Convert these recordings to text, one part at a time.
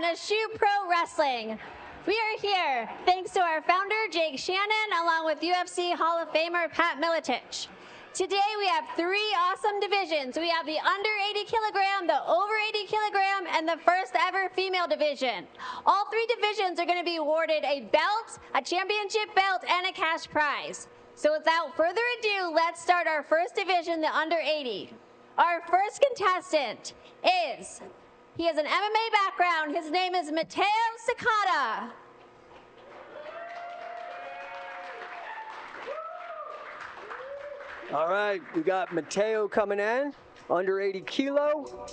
Eschew Pro Wrestling. We are here thanks to our founder, Jake Shannon, along with UFC Hall of Famer, Pat Miletich. Today we have three awesome divisions. We have the under 80 kilogram, the over 80 kilogram, and the first ever female division. All three divisions are going to be awarded a belt, a championship belt, and a cash prize. So without further ado, let's start our first division, the under 80. Our first contestant is, he has an MMA background. His name is Matteo Sakata. All right, we got Matteo coming in, under 80 kilo,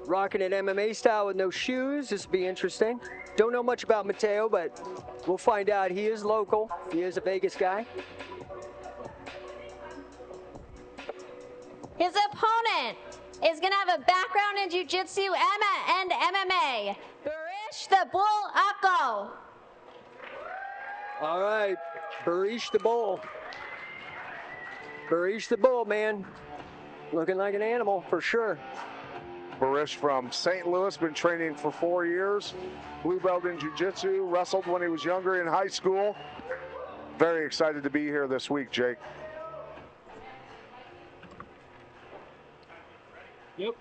rocking it MMA style with no shoes. This will be interesting. Don't know much about Matteo, but we'll find out. He is local. He is a Vegas guy. His opponent is going to have a background in Jiu-Jitsu and MMA. Barish the Bull Akko. All right, Barish the Bull. Barish the Bull, man. Looking like an animal for sure. Barish from St. Louis, been training for 4 years. Blue belt in Jiu-Jitsu, wrestled when he was younger in high school. Very excited to be here this week, Jake. Yep.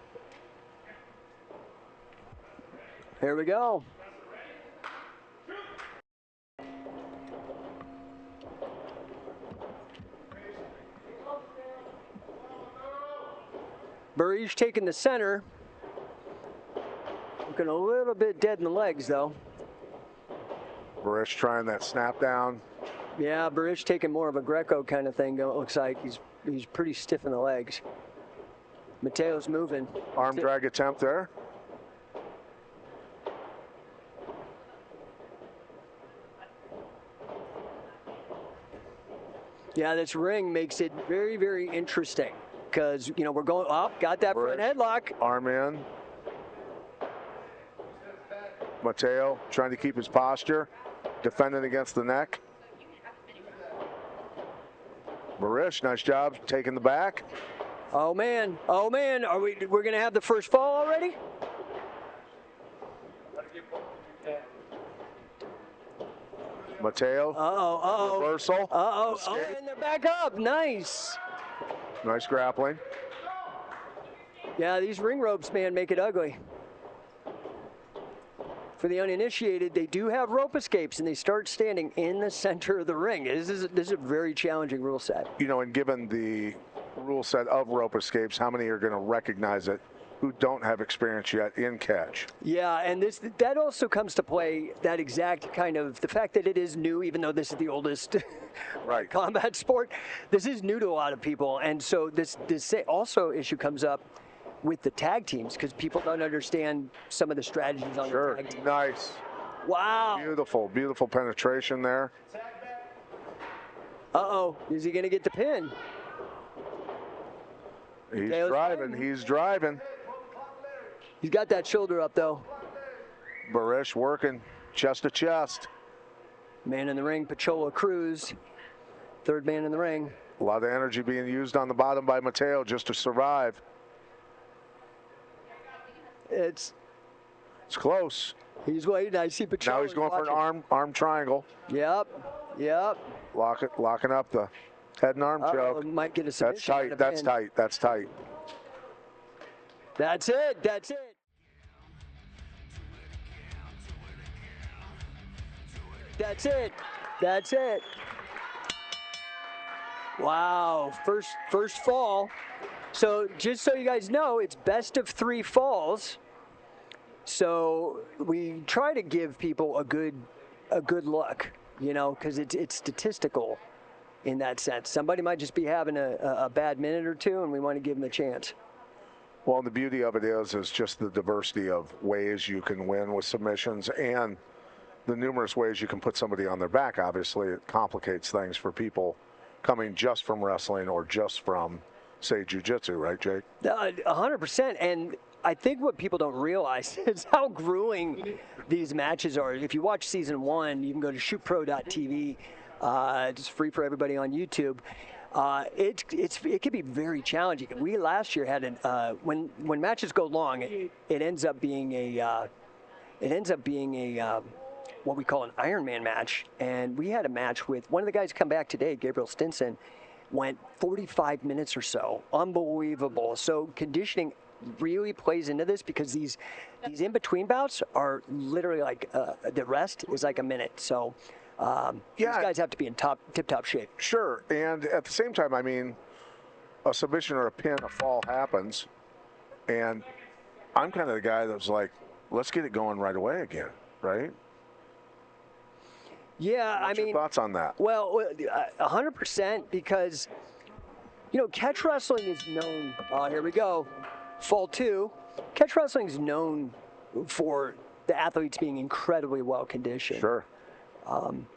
Here we go. Barish taking the center. Looking a little bit dead in the legs, though. Barish trying that snap down. Yeah, Barish taking more of a Greco kind of thing. It looks like he's pretty stiff in the legs. Matteo's moving. Arm drag attempt there. Yeah, this ring makes it very, very interesting because, you know, we're going up, got that front headlock. Arm in. Matteo trying to keep his posture, defending against the neck. Barish, nice job taking the back. Oh man, we're gonna have the first fall already? Matteo. Reversal. And they're back up. Nice. Nice grappling. Yeah, these ring ropes, man, make it ugly. For the uninitiated, they do have rope escapes, and they start standing in the center of the ring. This is a very challenging rule set. You know, and given the rule set of rope escapes, how many are going to recognize it who don't have experience yet in catch? Yeah, and that also comes to play, that exact kind of, the fact that it is new, even though this is the oldest right. combat sport, this is new to a lot of people. And so this also issue comes up with the tag teams because people don't understand some of the strategies on the tag team. Nice. Wow. Beautiful, beautiful penetration there. Is he going to get the pin? He's driving. He's driving. He's got that shoulder up, though. Barish working chest to chest. Man in the ring, Pachola Cruz. Third man in the ring. A lot of energy being used on the bottom by Matteo just to survive. It's close. He's waiting. I see Pachola. Now he's going for an arm triangle. Yep. Locking up the head and arm choke. Might get a submission. That's tight. That's tight. That's it. That's it. That's it. That's it. Wow. First fall. So just so you guys know, it's best of 3 falls. So we try to give people a good look, you know, because it's statistical in that sense. Somebody might just be having a bad minute or two, and we want to give them a chance. Well, the beauty of it is just the diversity of ways you can win with submissions and the numerous ways you can put somebody on their back. Obviously, it complicates things for people coming just from wrestling or just from, say, jiu-jitsu, right, Jake? 100%. And I think what people don't realize is how grueling these matches are. If you watch season 1, you can go to shootpro.tv. It's free for everybody on YouTube. It can be very challenging. We last year had when matches go long, it ends up being it ends up being a what we call an Ironman match. And we had a match with one of the guys come back today, Gabriel Stinson, went 45 minutes or so. Unbelievable. So conditioning really plays into this because these in-between bouts are literally like the rest is like a minute. So these guys have to be in tip-top shape. Sure, and at the same time, I mean, a submission or a pin, a fall happens, and I'm kind of the guy that's like, let's get it going right away again, right? Yeah, What's your thoughts on that? Well, 100% because, you know, catch wrestling is known. Here we go. Fall 2. Catch wrestling is known for the athletes being incredibly well conditioned. Sure.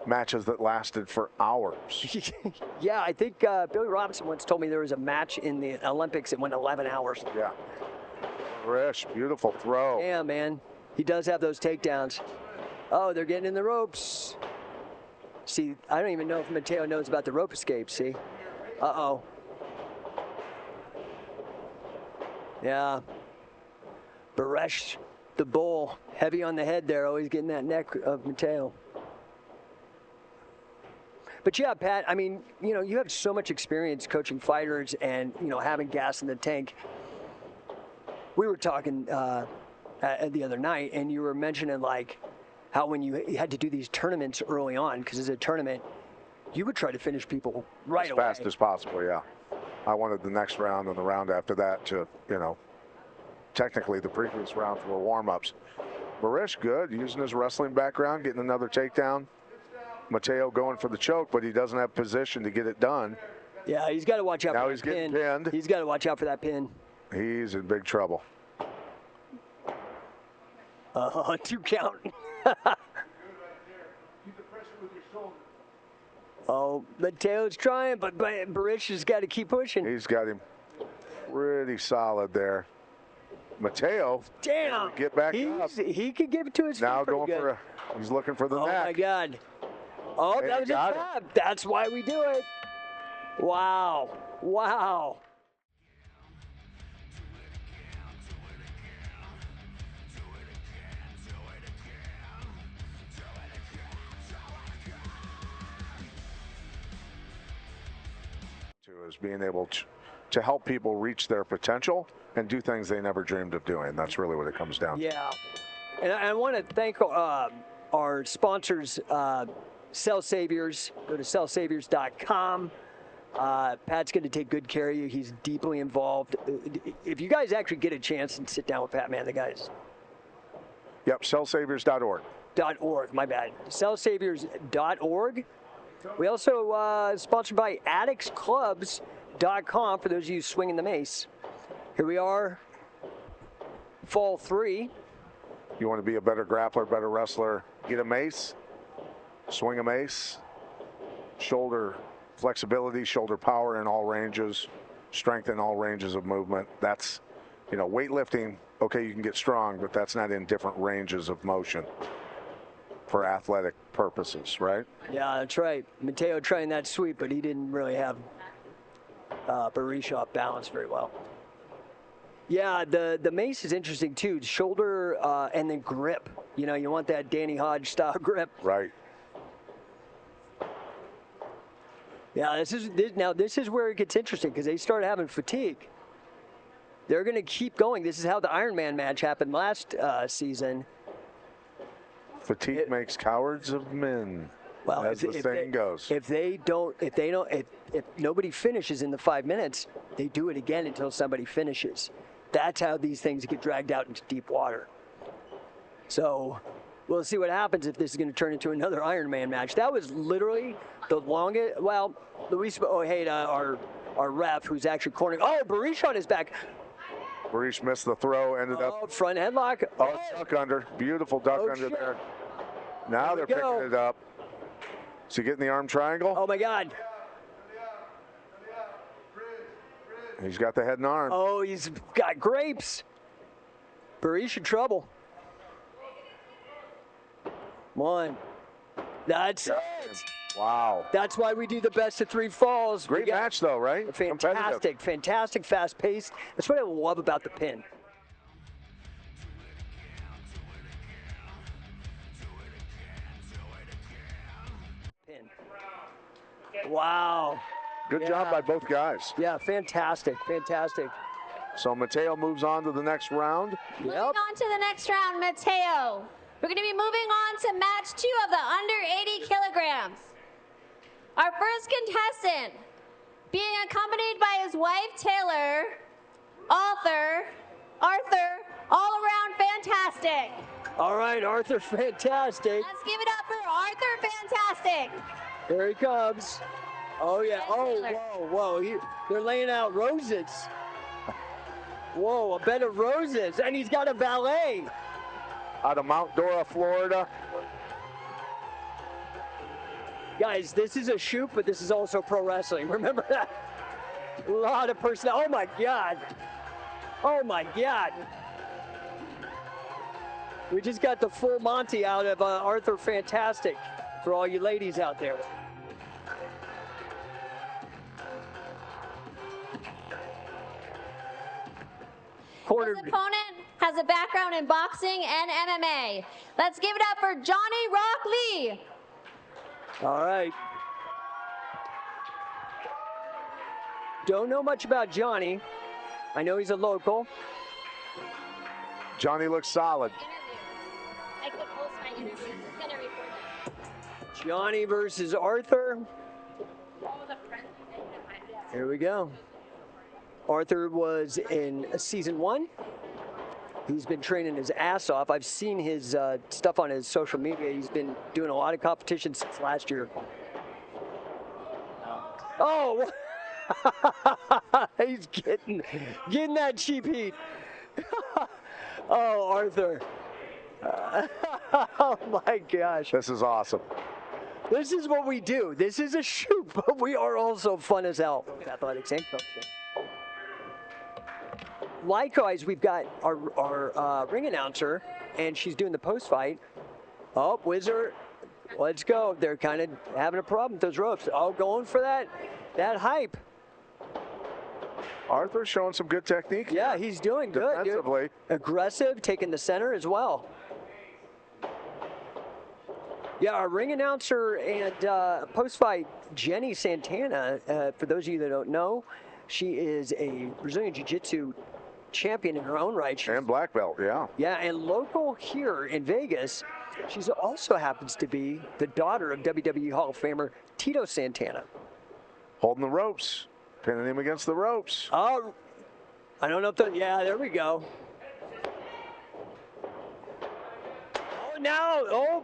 Matches that lasted for hours. Yeah, I think Billy Robinson once told me there was a match in the Olympics that went 11 hours. Yeah. Barish, beautiful throw. Yeah, man. He does have those takedowns. Oh, they're getting in the ropes. See, I don't even know if Matteo knows about the rope escape, see? Uh-oh. Yeah. Barish, the bull, heavy on the head there, always getting that neck of Matteo. But yeah, Pat, I mean, you know, you have so much experience coaching fighters and, you know, having gas in the tank. We were talking the other night, and you were mentioning, like, how when you had to do these tournaments early on, because it's a tournament, you would try to finish people right away. As fast as possible, yeah. I wanted the next round and the round after that to, you know, technically the previous rounds were warm-ups. Barish, good, using his wrestling background, getting another takedown. Matteo going for the choke, but he doesn't have position to get it done. Yeah, he's got to watch out for that pin. Now he's getting pinned. He's got to watch out for that pin. He's in big trouble. 2 count. Oh, Mateo's trying, but Barish has got to keep pushing. He's got him pretty solid there. Matteo, damn, get back up. He could give it to his now feet going good. for he's looking for the neck. Oh my God. Oh, that was a jab. That's why we do it. Wow. Wow. Is being able to help people reach their potential and do things they never dreamed of doing. That's really what it comes down to. Yeah. And I want to thank our sponsors, Cell Saviors. Go to cellsaviors.com. Pat's going to take good care of you. He's deeply involved. If you guys actually get a chance and sit down with Pat, man, the guys. Yep, cellsaviors.org. .org, my bad. Cellsaviors.org. We also sponsored by addictsclubs.com for those of you swinging the mace. Here we are, fall 3. You want to be a better grappler, better wrestler, get a mace, swing a mace, shoulder flexibility, shoulder power in all ranges, strength in all ranges of movement. That's, you know, weightlifting, okay, you can get strong, but that's not in different ranges of motion for athletic purposes, right? Yeah, that's right. Matteo trying that sweep, but he didn't really have Barish off balance very well. Yeah, the mace is interesting too. Shoulder and then grip. You know, you want that Danny Hodge style grip. Right. Yeah, this is where it gets interesting because they start having fatigue. They're going to keep going. This is how the Ironman match happened last season. Fatigue makes cowards of men, well, as the saying goes. If nobody finishes in the 5 minutes, they do it again until somebody finishes. That's how these things get dragged out into deep water. So we'll see what happens if this is going to turn into another Ironman match. That was literally the longest. Well, Luis Ojeda, our ref, who's actually cornering. Oh, Barish on his back. Barish missed the throw, ended up. Front headlock. Oh, duck under. Beautiful duck under shit. there. Now they're picking it up. Is he getting the arm triangle? Oh, my God. He's got the head and arm. Oh, he's got grapes. Barish in trouble. One. That's it. Wow. That's why we do the best of 3 falls. Great match, though, right? Fantastic, fast-paced. That's what I love about the pin. Wow. Good job by both guys. Yeah, fantastic, fantastic. So Matteo moves on to the next round. Moving on to the next round, Matteo. We're going to be moving on to match 2 of the under 80 kilograms. Our first contestant, being accompanied by his wife, Taylor, Arthur, all around fantastic. All right, Arthur, fantastic. Let's give it up for Arthur Fantastic. Here he comes. Oh, yeah. Oh, whoa, whoa. They're laying out roses. Whoa, a bed of roses. And he's got a valet. Out of Mount Dora, Florida. Guys, this is a shoot, but this is also pro wrestling. Remember that? A lot of personnel. Oh, my God. Oh, my God. We just got the full Monty out of Arthur Fantastic for all you ladies out there. His opponent has a background in boxing and MMA. Let's give it up for Johnny Rock Lee. All right. Don't know much about Johnny. I know he's a local. Johnny looks solid. I could post my interview. It's gonna record it. Johnny versus Arthur. Here we go. Arthur was in season 1. He's been training his ass off. I've seen his stuff on his social media. He's been doing a lot of competitions since last year. Oh, he's getting that cheap heat. Oh, Arthur. Oh my gosh. This is awesome. This is what we do. This is a shoot, but we are also fun as hell. Athletics and coaching. Likewise, we've got our ring announcer, and she's doing the post-fight. Oh, Wizard, let's go. They're kind of having a problem with those ropes. Oh, going for that hype. Arthur's showing some good technique. Yeah, he's doing good. Defensively. Dude. Aggressive, taking the center as well. Yeah, our ring announcer and post-fight, Jenny Santana, for those of you that don't know, she is a Brazilian Jiu-Jitsu champion in her own right. And black belt, yeah. Yeah, and local here in Vegas, she also happens to be the daughter of WWE Hall of Famer Tito Santana. Holding the ropes, pinning him against the ropes. Oh, I don't know if yeah, there we go. Oh, now,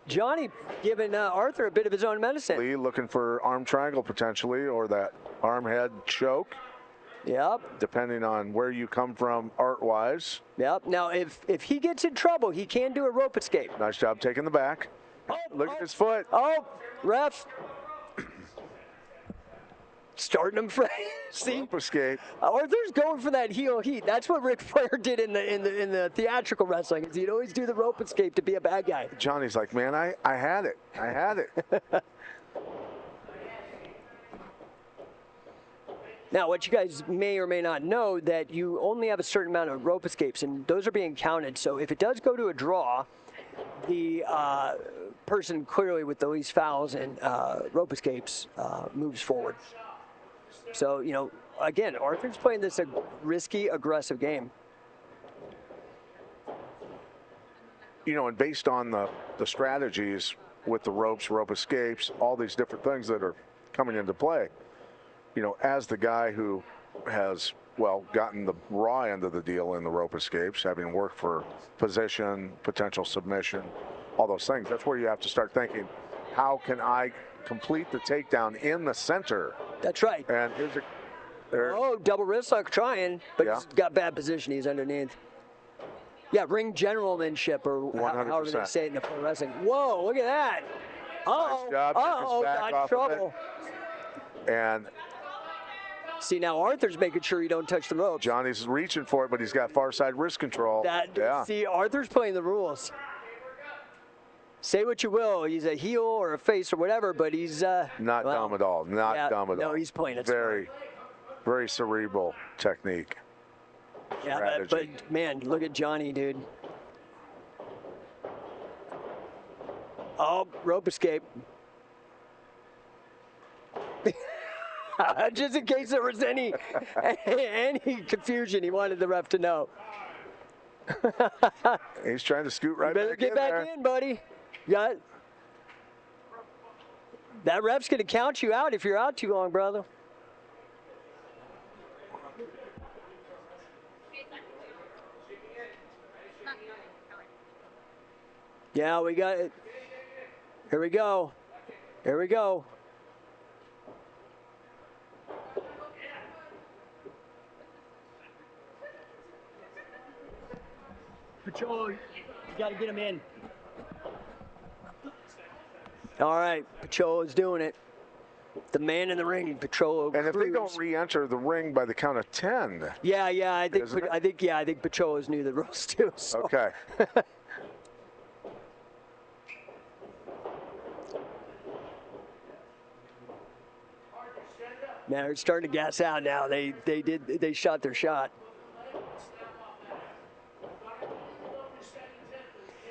Johnny giving Arthur a bit of his own medicine. Lee looking for arm triangle potentially, or that arm head choke. Yep. Depending on where you come from art-wise. Yep. Now, if he gets in trouble, he can do a rope escape. Nice job taking the back. Look at his foot. Oh, ref. Starting him fresh. See? Rope escape. Arthur's going for that heel heat. That's what Ric Flair did in the theatrical wrestling. Is he'd always do the rope escape to be a bad guy. Johnny's like, man, I had it. I had it. Now, what you guys may or may not know, that you only have a certain amount of rope escapes, and those are being counted. So if it does go to a draw, the person clearly with the least fouls and rope escapes moves forward. So, you know, again, Arthur's playing this risky, aggressive game. You know, and based on the strategies with the ropes, rope escapes, all these different things that are coming into play, you know, as the guy who has, well, gotten the raw end of the deal in the rope escapes, having worked for position, potential submission, all those things, that's where you have to start thinking, how can complete the takedown in the center? That's right. And here's double wrist lock trying, but Yeah. he's got bad position. He's underneath. Yeah, ring generalmanship, or however they say it in the pro wrestling. Whoa, look at that. Nice job. Got trouble. And see, now Arthur's making sure you don't touch the ropes. Johnny's reaching for it, but he's got far side wrist control. See, Arthur's playing the rules. Say what you will, he's a heel or a face or whatever, but he's not dumb at all. Not dumb at all. No, he's playing it very, very cerebral technique. Yeah, but man, look at Johnny, dude. Oh, rope escape. Just in case there was any confusion, he wanted the ref to know. He's trying to scoot right Better back get in back there. in, buddy. That ref's going to count you out if you're out too long, brother. Yeah, we got it. Here we go. Here we go. Patrol, you got to get him in. All right, Patrol is doing it. The man in the ring, Patrol. And if they don't re-enter the ring by the count of 10. Yeah, I think Pacholas knew the rules too. So. Okay. Now they're starting to gas out now. They shot their shot.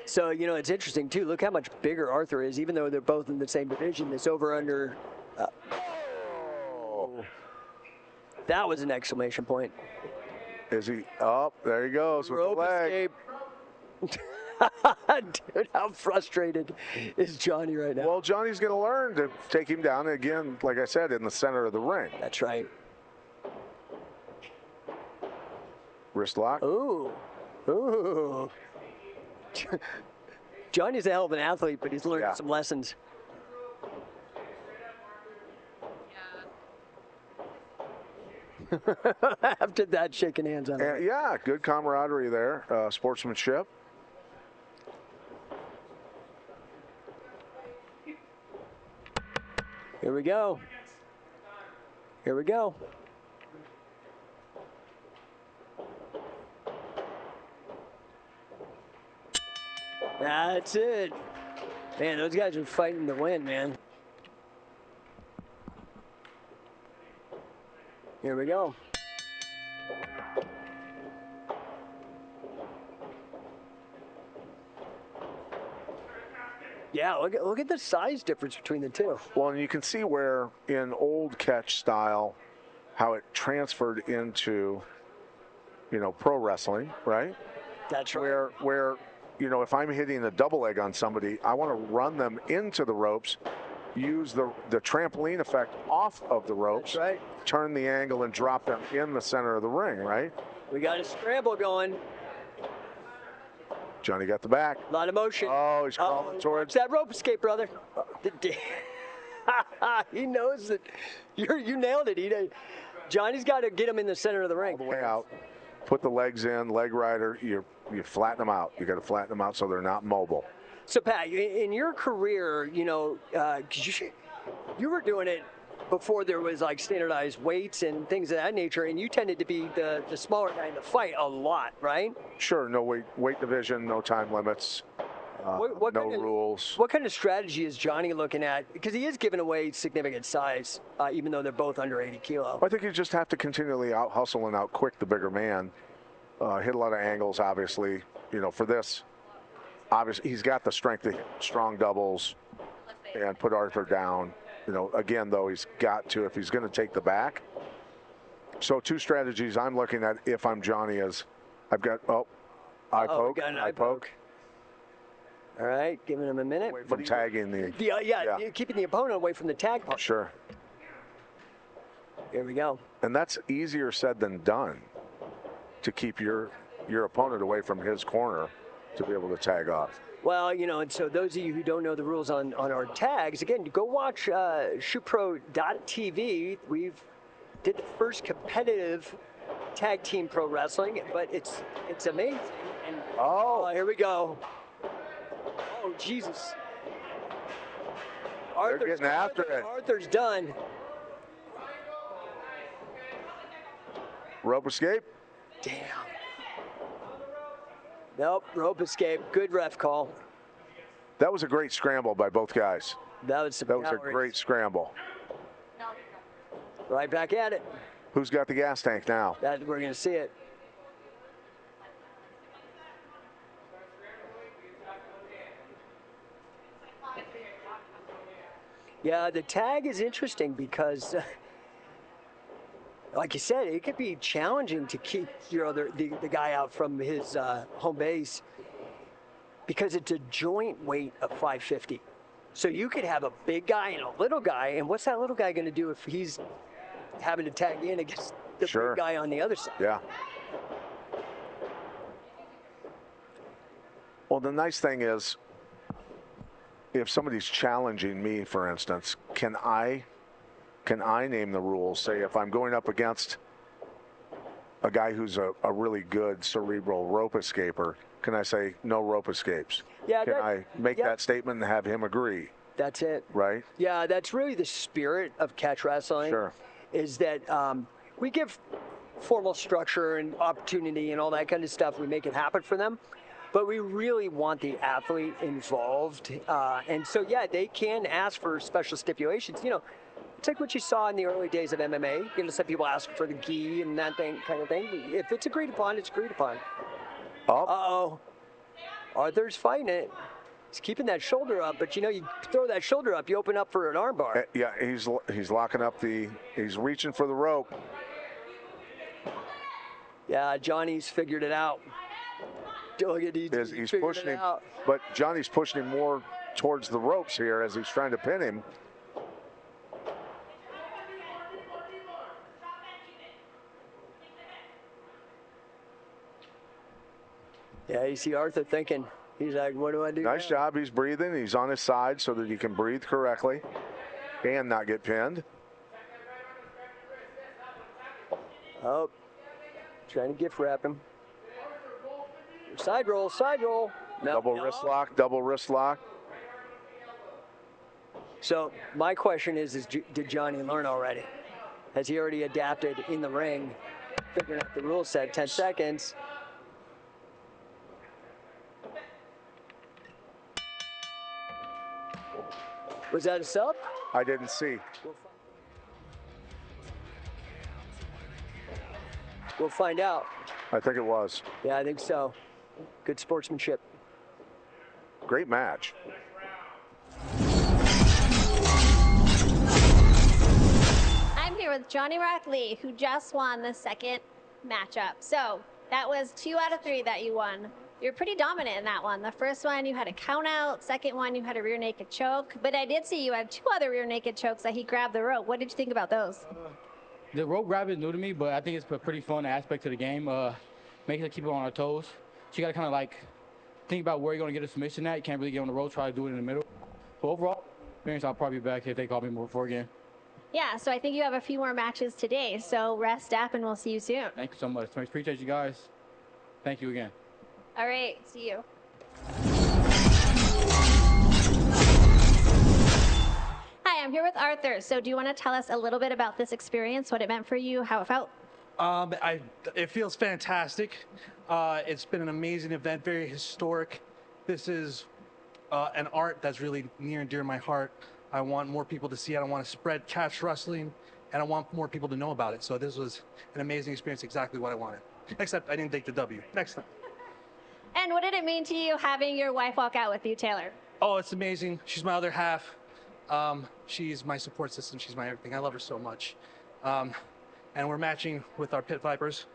So, you know, it's interesting too. Look how much bigger Arthur is, even though they're both in the same division. This over-under. That was an exclamation point. Is he up? Oh, there he goes with Rope the leg. escape. Dude, how frustrated is Johnny right now? Well, Johnny's going to learn to take him down again, like I said, in the center of the ring. That's right. Wrist lock. Ooh. Ooh. Johnny's a hell of an athlete, but he's learned some lessons. After that, shaking hands on it. Yeah, good camaraderie there, sportsmanship. Here we go. Here we go. That's it. Man, those guys are fighting to win, man. Here we go. Yeah, look at the size difference between the two. Well, and you can see where in old catch style, how it transferred into, you know, pro wrestling, right? That's right. Where, you know, if I'm hitting a double leg on somebody, I want to run them into the ropes, use the trampoline effect off of the ropes, That's right. turn the angle and drop them in the center of the ring, right? We got a scramble going. Johnny got the back. A lot of motion. Oh, he's crawling towards that rope escape, brother. He knows that you nailed it. Johnny's got to get him in the center of the ring. all the way out. Put the legs in, leg rider. You flatten them out. You got to flatten them out so they're not mobile. So Pat, in your career, you know, 'cause you were doing it before there was like standardized weights and things of that nature, and you tended to be the smaller guy in the fight a lot, right? Sure, no weight division, no time limits, no rules. What kind of strategy is Johnny looking at? Because he is giving away significant size, even though they're both under 80 kilo. I think you just have to continually out hustle and out quick the bigger man. Hit a lot of angles, obviously. You know, for this, obviously he's got the strength to hit strong doubles and put Arthur down. You know, again, though, he's got to, if he's going to take the back. So two strategies I'm looking at if I'm Johnny is, I've got, eye poke, eye poke. All right, giving him a minute. Away from tagging the. Yeah, keeping the opponent away from the tag part. Sure. Here we go. And that's easier said than done, to keep your opponent away from his corner to be able to tag off. Well, you know, and so those of you who don't know the rules on our tags, again, go watch shootpro.tv. We've did the first competitive tag team pro wrestling, but it's amazing. And here we go. Oh, Jesus. They're getting after it. Arthur's done. Rope escape. Damn. Nope, rope escape. Good ref call. That was a great scramble by both guys. That was a great scramble. Right back at it. Who's got the gas tank now? We're going to see it. Yeah, the tag is interesting because, like you said, it could be challenging to keep the guy out from his home base because it's a joint weight of 550. So you could have a big guy and a little guy, and what's that little guy going to do if he's having to tag in against the big guy on the other side? Yeah. Well, the nice thing is, if somebody's challenging me, for instance, can I name the rules? Say if I'm going up against a guy who's a really good cerebral rope escaper, can I say no rope escapes? Yeah, can I make that statement and have him agree? That's it. Right? Yeah, that's really the spirit of catch wrestling. Sure. Is that we give formal structure and opportunity and all that kind of stuff. We make it happen for them. But we really want the athlete involved. And so, yeah, they can ask for special stipulations. You know, it's like what you saw in the early days of MMA. You know, some people ask for the gi and that kind of thing. If it's agreed upon, it's agreed upon. Uh-oh. Arthur's fighting it. He's keeping that shoulder up, but, you know, you throw that shoulder up, you open up for an armbar. Yeah, he's locking up he's reaching for the rope. Yeah, Johnny's figured it out. He's pushing him, but Johnny's pushing him more towards the ropes here as he's trying to pin him. Yeah, you see Arthur thinking, he's like, what do I do? Nice job. He's breathing. He's on his side so that he can breathe correctly and not get pinned. Oh, trying to gift wrap him. Side roll, side roll. No, double wrist lock, double wrist lock. So my question is did Johnny learn already? Has he already adapted in the ring, figuring out the rule set, 10 seconds? Was that a sub? I didn't see. We'll find out. I think it was. Yeah, I think so. Good sportsmanship. Great match. I'm here with Johnny Rock Lee, who just won the second matchup. So that was 2 out of 3 that you won. You're pretty dominant in that one. The first one, you had a count out. Second one, you had a rear naked choke. But I did see you had 2 other rear naked chokes that he grabbed the rope. What did you think about those? The rope grab is new to me, but I think it's a pretty fun aspect to the game. Making it keep it on our toes. So you got to kind of like think about where you're going to get a submission at. You can't really get on the rope, try to do it in the middle. So overall, experience, I'll probably be back if they call me more for again. Yeah, so I think you have a few more matches today. So rest up and we'll see you soon. Thank you so much. I appreciate you guys. Thank you again. All right, see you. Hi, I'm here with Arthur. So do you want to tell us a little bit about this experience, what it meant for you, how it felt? It feels fantastic. It's been an amazing event, very historic. This is an art that's really near and dear to my heart. I want more people to see it. I want to spread catch wrestling, and I want more people to know about it. So this was an amazing experience, exactly what I wanted. Except I didn't take the W. Next time. And what did it mean to you having your wife walk out with you, Taylor? Oh, it's amazing. She's my other half. She's my support system. She's my everything. I love her so much. And we're matching with our Pit Vipers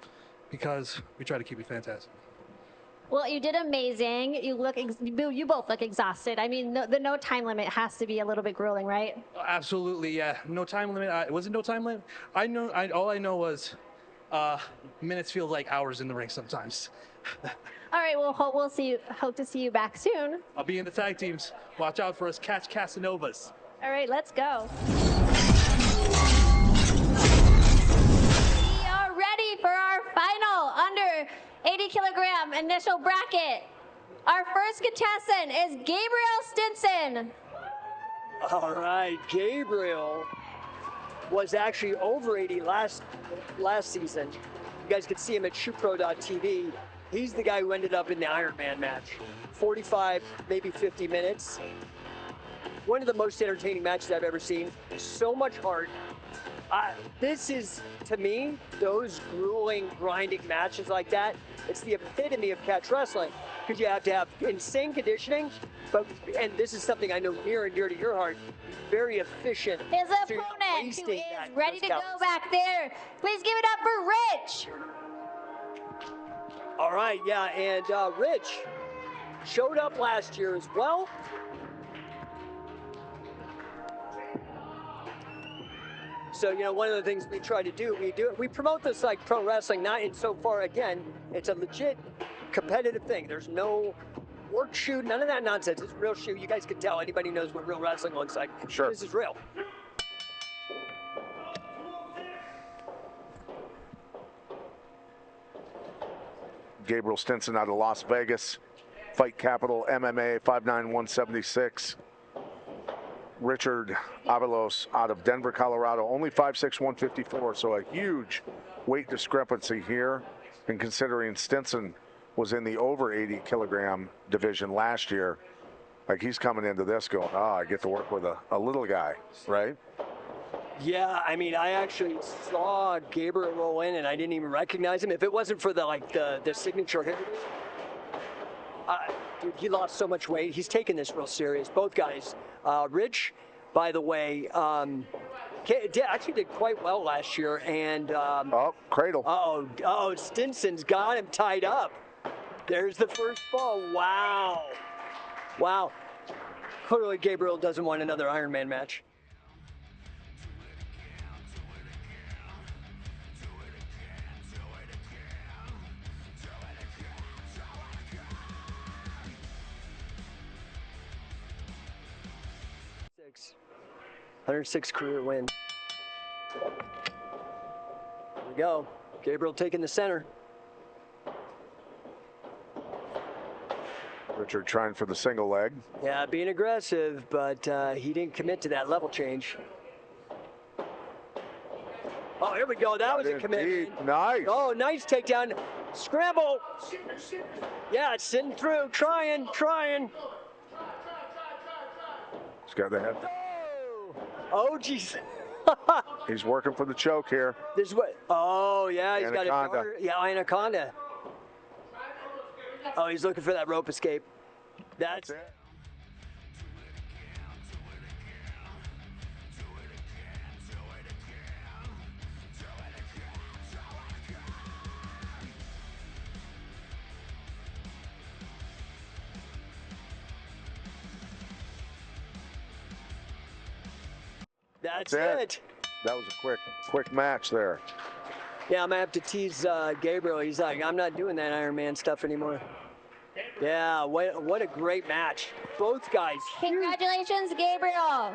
because we try to keep it fantastic. Well, you did amazing. You both look exhausted. I mean, the no time limit has to be a little bit grueling, right? Absolutely, yeah. No time limit. Was it no time limit? All I know was minutes feel like hours in the ring sometimes. All right, well, hope to see you back soon. I'll be in the tag teams. Watch out for us catch Casanovas. All right, let's go. We are ready for our final under 80 kilogram initial bracket. Our first contestant is Gabriel Stinson. All right, Gabriel was actually over 80 last season. You guys could see him at shootpro.tv. He's the guy who ended up in the Iron Man match. 45, maybe 50 minutes. One of the most entertaining matches I've ever seen. So much heart. This is, to me, those grueling, grinding matches like that, it's the epitome of catch wrestling, because you have to have insane conditioning, and this is something I know near and dear to your heart, very efficient. His so you're not opponent, who wasting is that- ready those to calories. go back there. Please give it up for Rich. All right, yeah, and Rich showed up last year as well. So, you know, one of the things we try to do, we promote this like pro wrestling, not in so far, again, it's a legit competitive thing. There's no work shoot, none of that nonsense. It's real shoot. You guys can tell, anybody knows what real wrestling looks like. Sure. This is real. Gabriel Stinson out of Las Vegas, Fight Capital MMA, 5'9", 176. Richard Avalos out of Denver, Colorado, only 5'6", 154, so a huge weight discrepancy here. And considering Stinson was in the over 80 kilogram division last year, like he's coming into this going, I get to work with a little guy, right? Yeah, I mean, I actually saw Gabriel roll in, and I didn't even recognize him. If it wasn't for the signature hit, dude, he lost so much weight. He's taking this real serious. Both guys. Rich, by the way, actually did quite well last year, and cradle. Stinson's got him tied up. There's the first fall. Wow. Clearly, Gabriel doesn't want another Iron Man match. Six. 106 career win. There we go. Gabriel taking the center. Richard trying for the single leg. Yeah, being aggressive, but he didn't commit to that level change. Oh, here we go. That was a commitment. Nice. Oh, nice takedown. Scramble. Yeah, it's sitting through. Trying. He's got the head. Oh, jeez. He's working for the choke here. This is what? Oh, yeah, he's Anaconda. got a guard. Yeah, anaconda. Oh, he's looking for that rope escape. That's it. That's it. That was a quick match there. Yeah, I'm gonna have to tease Gabriel. He's like, I'm not doing that Iron Man stuff anymore. Yeah, what a great match. Both guys. Congratulations, Gabriel.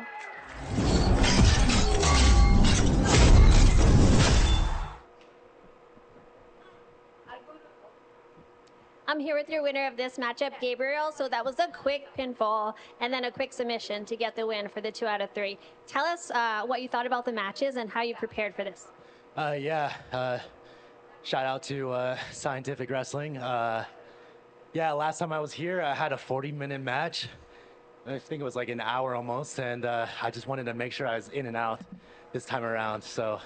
I'm here with your winner of this matchup, Gabriel. So that was a quick pinfall and then a quick submission to get the win for the 2 out of 3. Tell us what you thought about the matches and how you prepared for this. Shout out to Scientific Wrestling. Last time I was here, I had a 40-minute match. I think it was like an hour almost, and I just wanted to make sure I was in and out this time around. So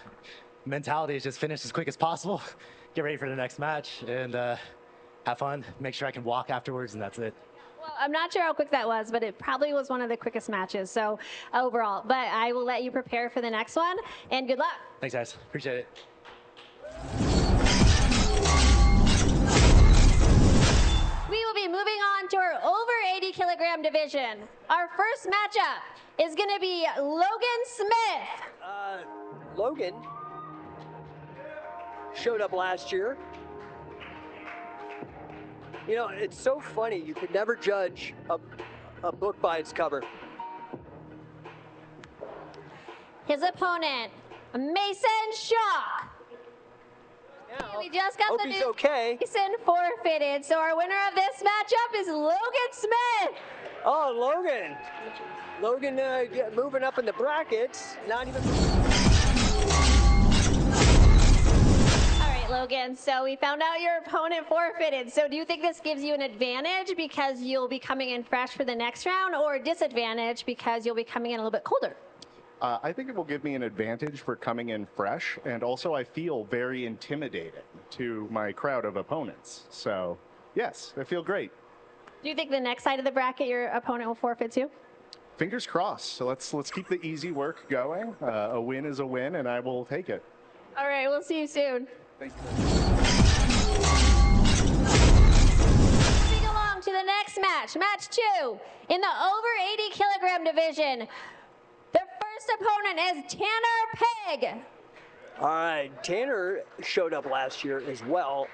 mentality is just finish as quick as possible, get ready for the next match, and have fun, make sure I can walk afterwards, and that's it. Well, I'm not sure how quick that was, but it probably was one of the quickest matches, so overall. But I will let you prepare for the next one, and good luck. Thanks, guys. Appreciate it. We will be moving on to our over 80 kilogram division. Our first matchup is going to be Logan Smith. Logan showed up last year. You know, it's so funny. You could never judge a book by its cover. His opponent, Mason Shock. Yeah, We just got hope the he's news. okay. Mason forfeited. So our winner of this matchup is Logan Smith. Oh, Logan. Logan moving up in the brackets. Not even. All right, Logan. So we found out your opponent forfeited. So do you think this gives you an advantage because you'll be coming in fresh for the next round, or disadvantage because you'll be coming in a little bit colder? I think it will give me an advantage for coming in fresh, and also I feel very intimidating to my crowd of opponents. So, yes, I feel great. Do you think the next side of the bracket your opponent will forfeit too? Fingers crossed. So let's keep the easy work going. A win is a win, and I will take it. All right, we'll see you soon. Thank you. Moving along to the next match, match 2 in the over 80 kilogram division. The first opponent is Tanner Pegg. All right, Tanner showed up last year as well.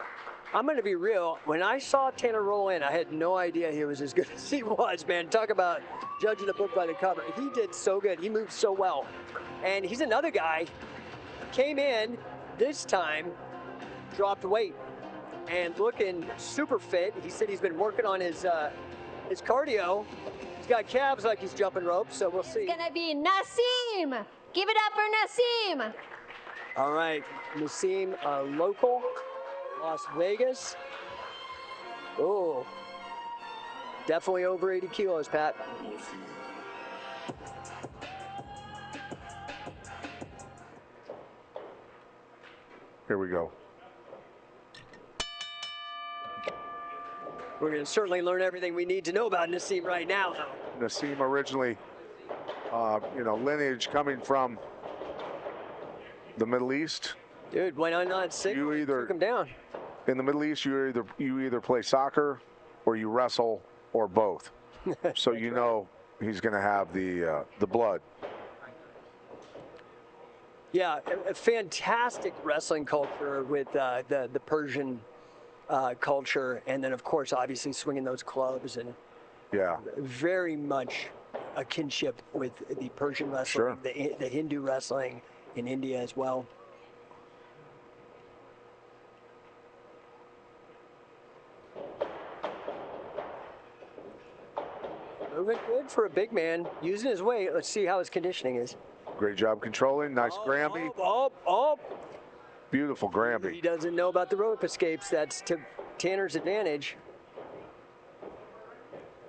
I'm going to be real. When I saw Tanner roll in, I had no idea he was as good as he was, man. Talk about judging a book by the cover. He did so good. He moved so well. And he's another guy, came in this time, dropped weight, and looking super fit. He said he's been working on his cardio. He's got calves like he's jumping ropes, so we'll see. It's going to be Nasim. Give it up for Nasim. All right, Nasim, local, Las Vegas. Oh, definitely over 80 kilos, Pat. Here we go. We're going to certainly learn everything we need to know about Nasim right now. Nasim originally, lineage coming from the Middle East. Dude, went on 6, took him down. In the Middle East, you either play soccer or you wrestle or both. So you know he's going to have the blood. Yeah, a fantastic wrestling culture with the Persian culture, and then of course, obviously swinging those clubs, and very much a kinship with the Persian wrestling, the Hindu wrestling in India as well. Moving good for a big man, using his weight. Let's see how his conditioning is. Great job controlling. Nice Gramby. Beautiful Gramby. He doesn't know about the rope escapes. That's to Tanner's advantage.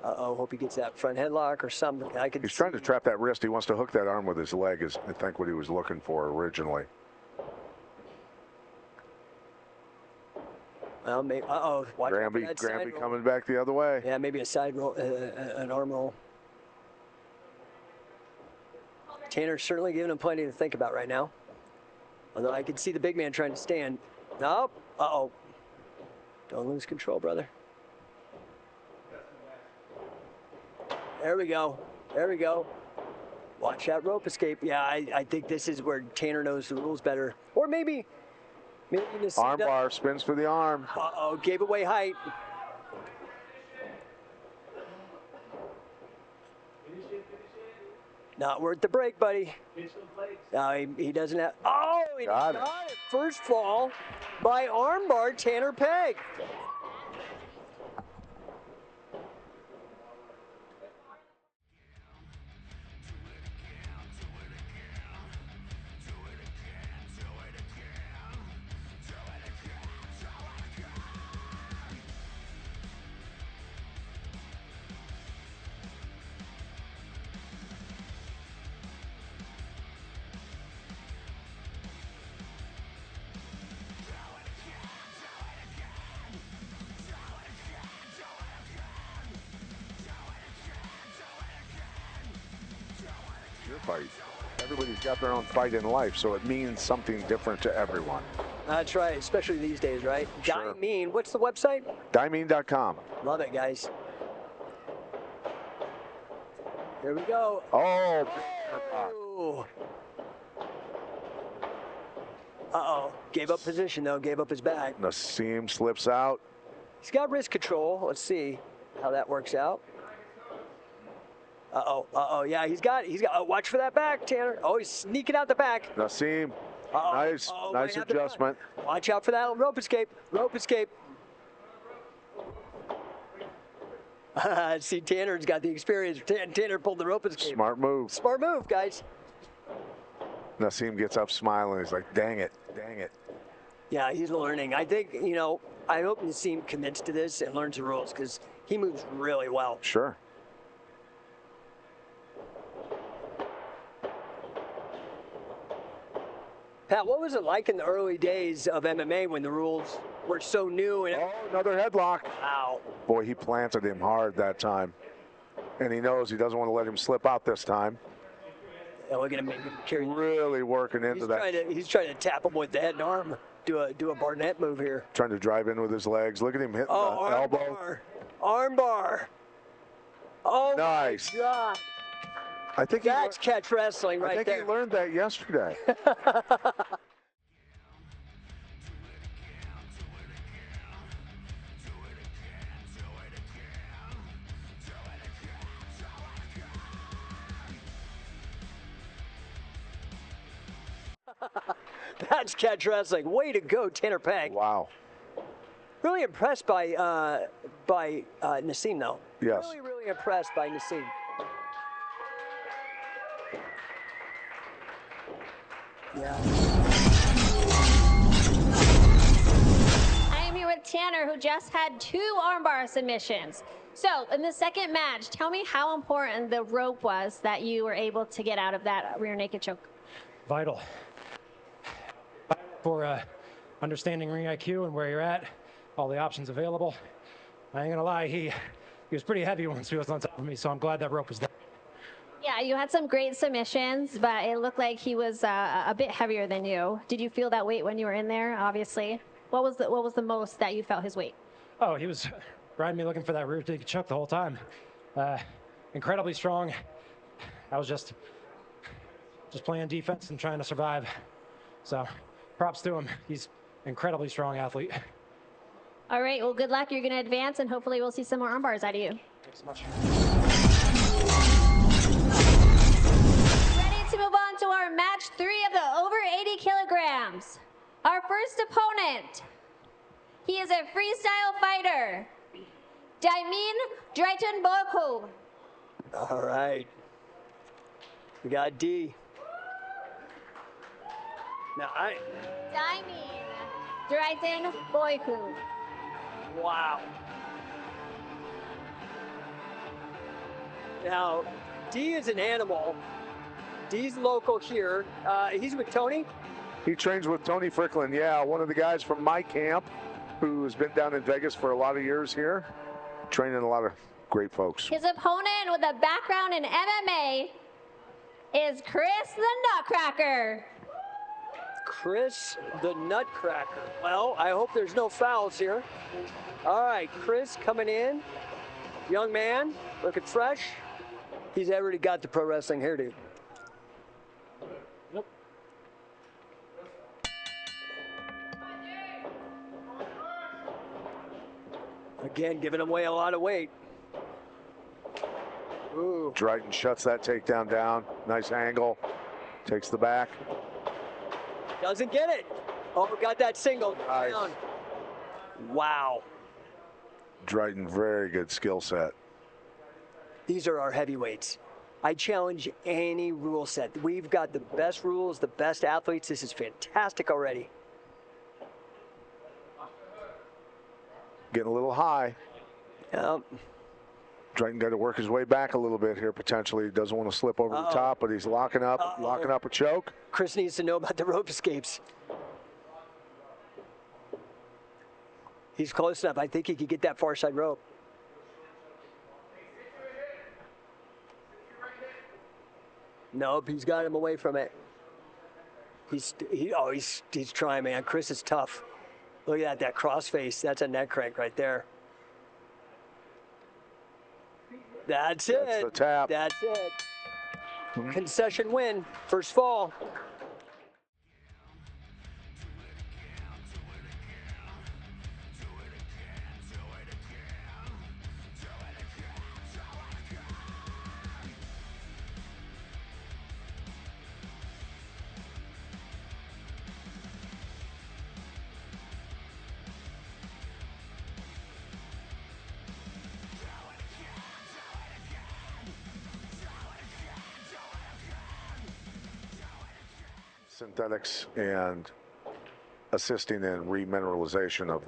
Uh-oh, hope he gets that front headlock or something. He's trying to trap that wrist. He wants to hook that arm with his leg, is I think what he was looking for originally. Well, maybe, watch out for that side Gramby roll. coming back the other way. Yeah, maybe a side roll, an arm roll. Tanner's certainly giving him plenty to think about right now. Although I can see the big man trying to stand. Nope. Uh-oh. Don't lose control, brother. There we go. There we go. Watch that rope escape. Yeah, I think this is where Tanner knows the rules better. Or maybe arm bar spins for the arm. Uh-oh, gave away height. Not worth the break, buddy. No, he doesn't have. Oh, he got it. First fall by armbar Tanner Pegg. Fight. Everybody's got their own fight in life, so it means something different to everyone. That's right, especially these days, right? Sure. Daman, what's the website? Daman.com. Love it, guys. Here we go. Oh. Uh-oh. Gave up position, though. Gave up his back. Nasim slips out. He's got wrist control. Let's see how that works out. Uh-oh, yeah, he's got, watch for that back, Tanner. Oh, he's sneaking out the back. Nasim, nice adjustment. Watch out for that rope escape, See, Tanner's got the experience. Tanner pulled the rope escape. Smart move. Smart move, guys. Nasim gets up smiling. He's like, dang it. Yeah, he's learning. I think, I hope Nasim commits to this and learns the rules because he moves really well. Sure. Pat, what was it like in the early days of MMA when the rules were so new? And Oh, another headlock. wow. Boy, he planted him hard that time. And he knows he doesn't want to let him slip out this time. Yeah, look at him making him carry. Really working into that. He's trying to tap him with the head and arm. Do a Barnett move here. Trying to drive in with his legs. Look at him hitting the elbow. Bar. Arm bar. Oh, nice. My God. I think that's catch wrestling right there. I think he learned that yesterday. That's catch wrestling. Way to go, Tanner Peg. Wow. Really impressed by Nasim, though. Yes. Really, really impressed by Nasim. Yeah. I am here with Tanner, who just had 2 armbar submissions. So, in the second match, tell me how important the rope was that you were able to get out of that rear naked choke. Vital. For understanding ring IQ and where you're at, all the options available. I ain't gonna lie, he was pretty heavy once he was on top of me, so I'm glad that rope was there. Yeah, you had some great submissions, but it looked like he was a bit heavier than you. Did you feel that weight when you were in there, obviously? What was the most that you felt his weight? Oh, he was riding me looking for that rear naked choke the whole time. Incredibly strong. I was just playing defense and trying to survive. So, props to him. He's an incredibly strong athlete. All right, well, good luck. You're going to advance, and hopefully we'll see some more arm bars out of you. Thanks so much. Ready to move on to our match 3 of the over 80 kilograms. Our first opponent, he is a freestyle fighter, Daman Drayton Boku. All right. We got D. Now Daman Drayton Boku. Wow. Now, D is an animal. D's local here. He's with Tony. He trains with Tony Fricklin, yeah, one of the guys from my camp who's been down in Vegas for a lot of years here, training a lot of great folks. His opponent with a background in MMA is Chris the Nutcracker. Chris the Nutcracker. Well, I hope there's no fouls here. All right, Chris coming in. Young man, looking fresh. He's already got the pro wrestling hairdo. Yep. Again, giving away a lot of weight. Ooh. Drayton shuts that takedown down. Nice angle. Takes the back. Doesn't get it. Oh, got that single Nice. down. Wow. Drayton, very good skill set. These are our heavyweights. I challenge any rule set. We've got the best rules, the best athletes. This is fantastic already. Getting a little high. Yep. Drayton got to work his way back a little bit here potentially. He doesn't want to slip over the top, but he's locking up a choke. Chris needs to know about the rope escapes. He's close enough. I think he could get that far side rope. Nope, he's got him away from it. He's trying, man. Chris is tough. Look at that crossface. That's a neck crank right there. That's it. That's the tap. That's it. Concession win. First fall. Synthetics and assisting in remineralization of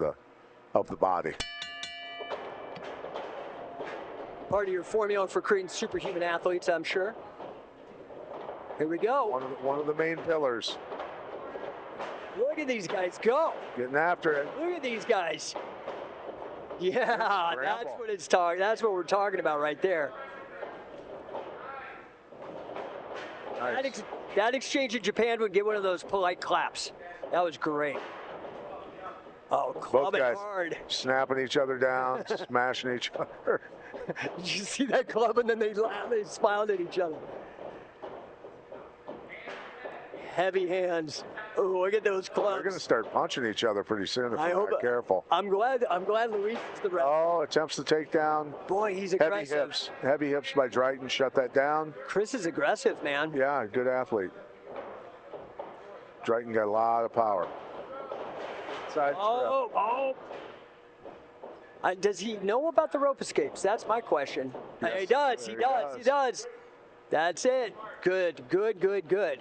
the body. Part of your formula for creating superhuman athletes, I'm sure. Here we go. One of the main pillars. Look at these guys go. Getting after it. Look at these guys. Yeah, Scramble. that's what it's talking. That's what we're talking about right there. Nice. That exchange in Japan would get one of those polite claps. That was great. Oh, Both club it guys hard. snapping each other down, smashing each other. Did you see that club? And then they laughed, they smiled at each other. Heavy hands. Oh, look at those clubs. They're going to start punching each other pretty soon if I they're hope. not careful. I'm glad Luis is the ref. Oh, attempts to take down. Boy, he's Heavy aggressive. hips. Heavy hips by Drayton. Shut that down. Chris is aggressive, man. Yeah, good athlete. Drayton got a lot of power. Side Does he know about the rope escapes? That's my question. Yes, He does. there He does. He does. That's it. Good. Good. Good. Good.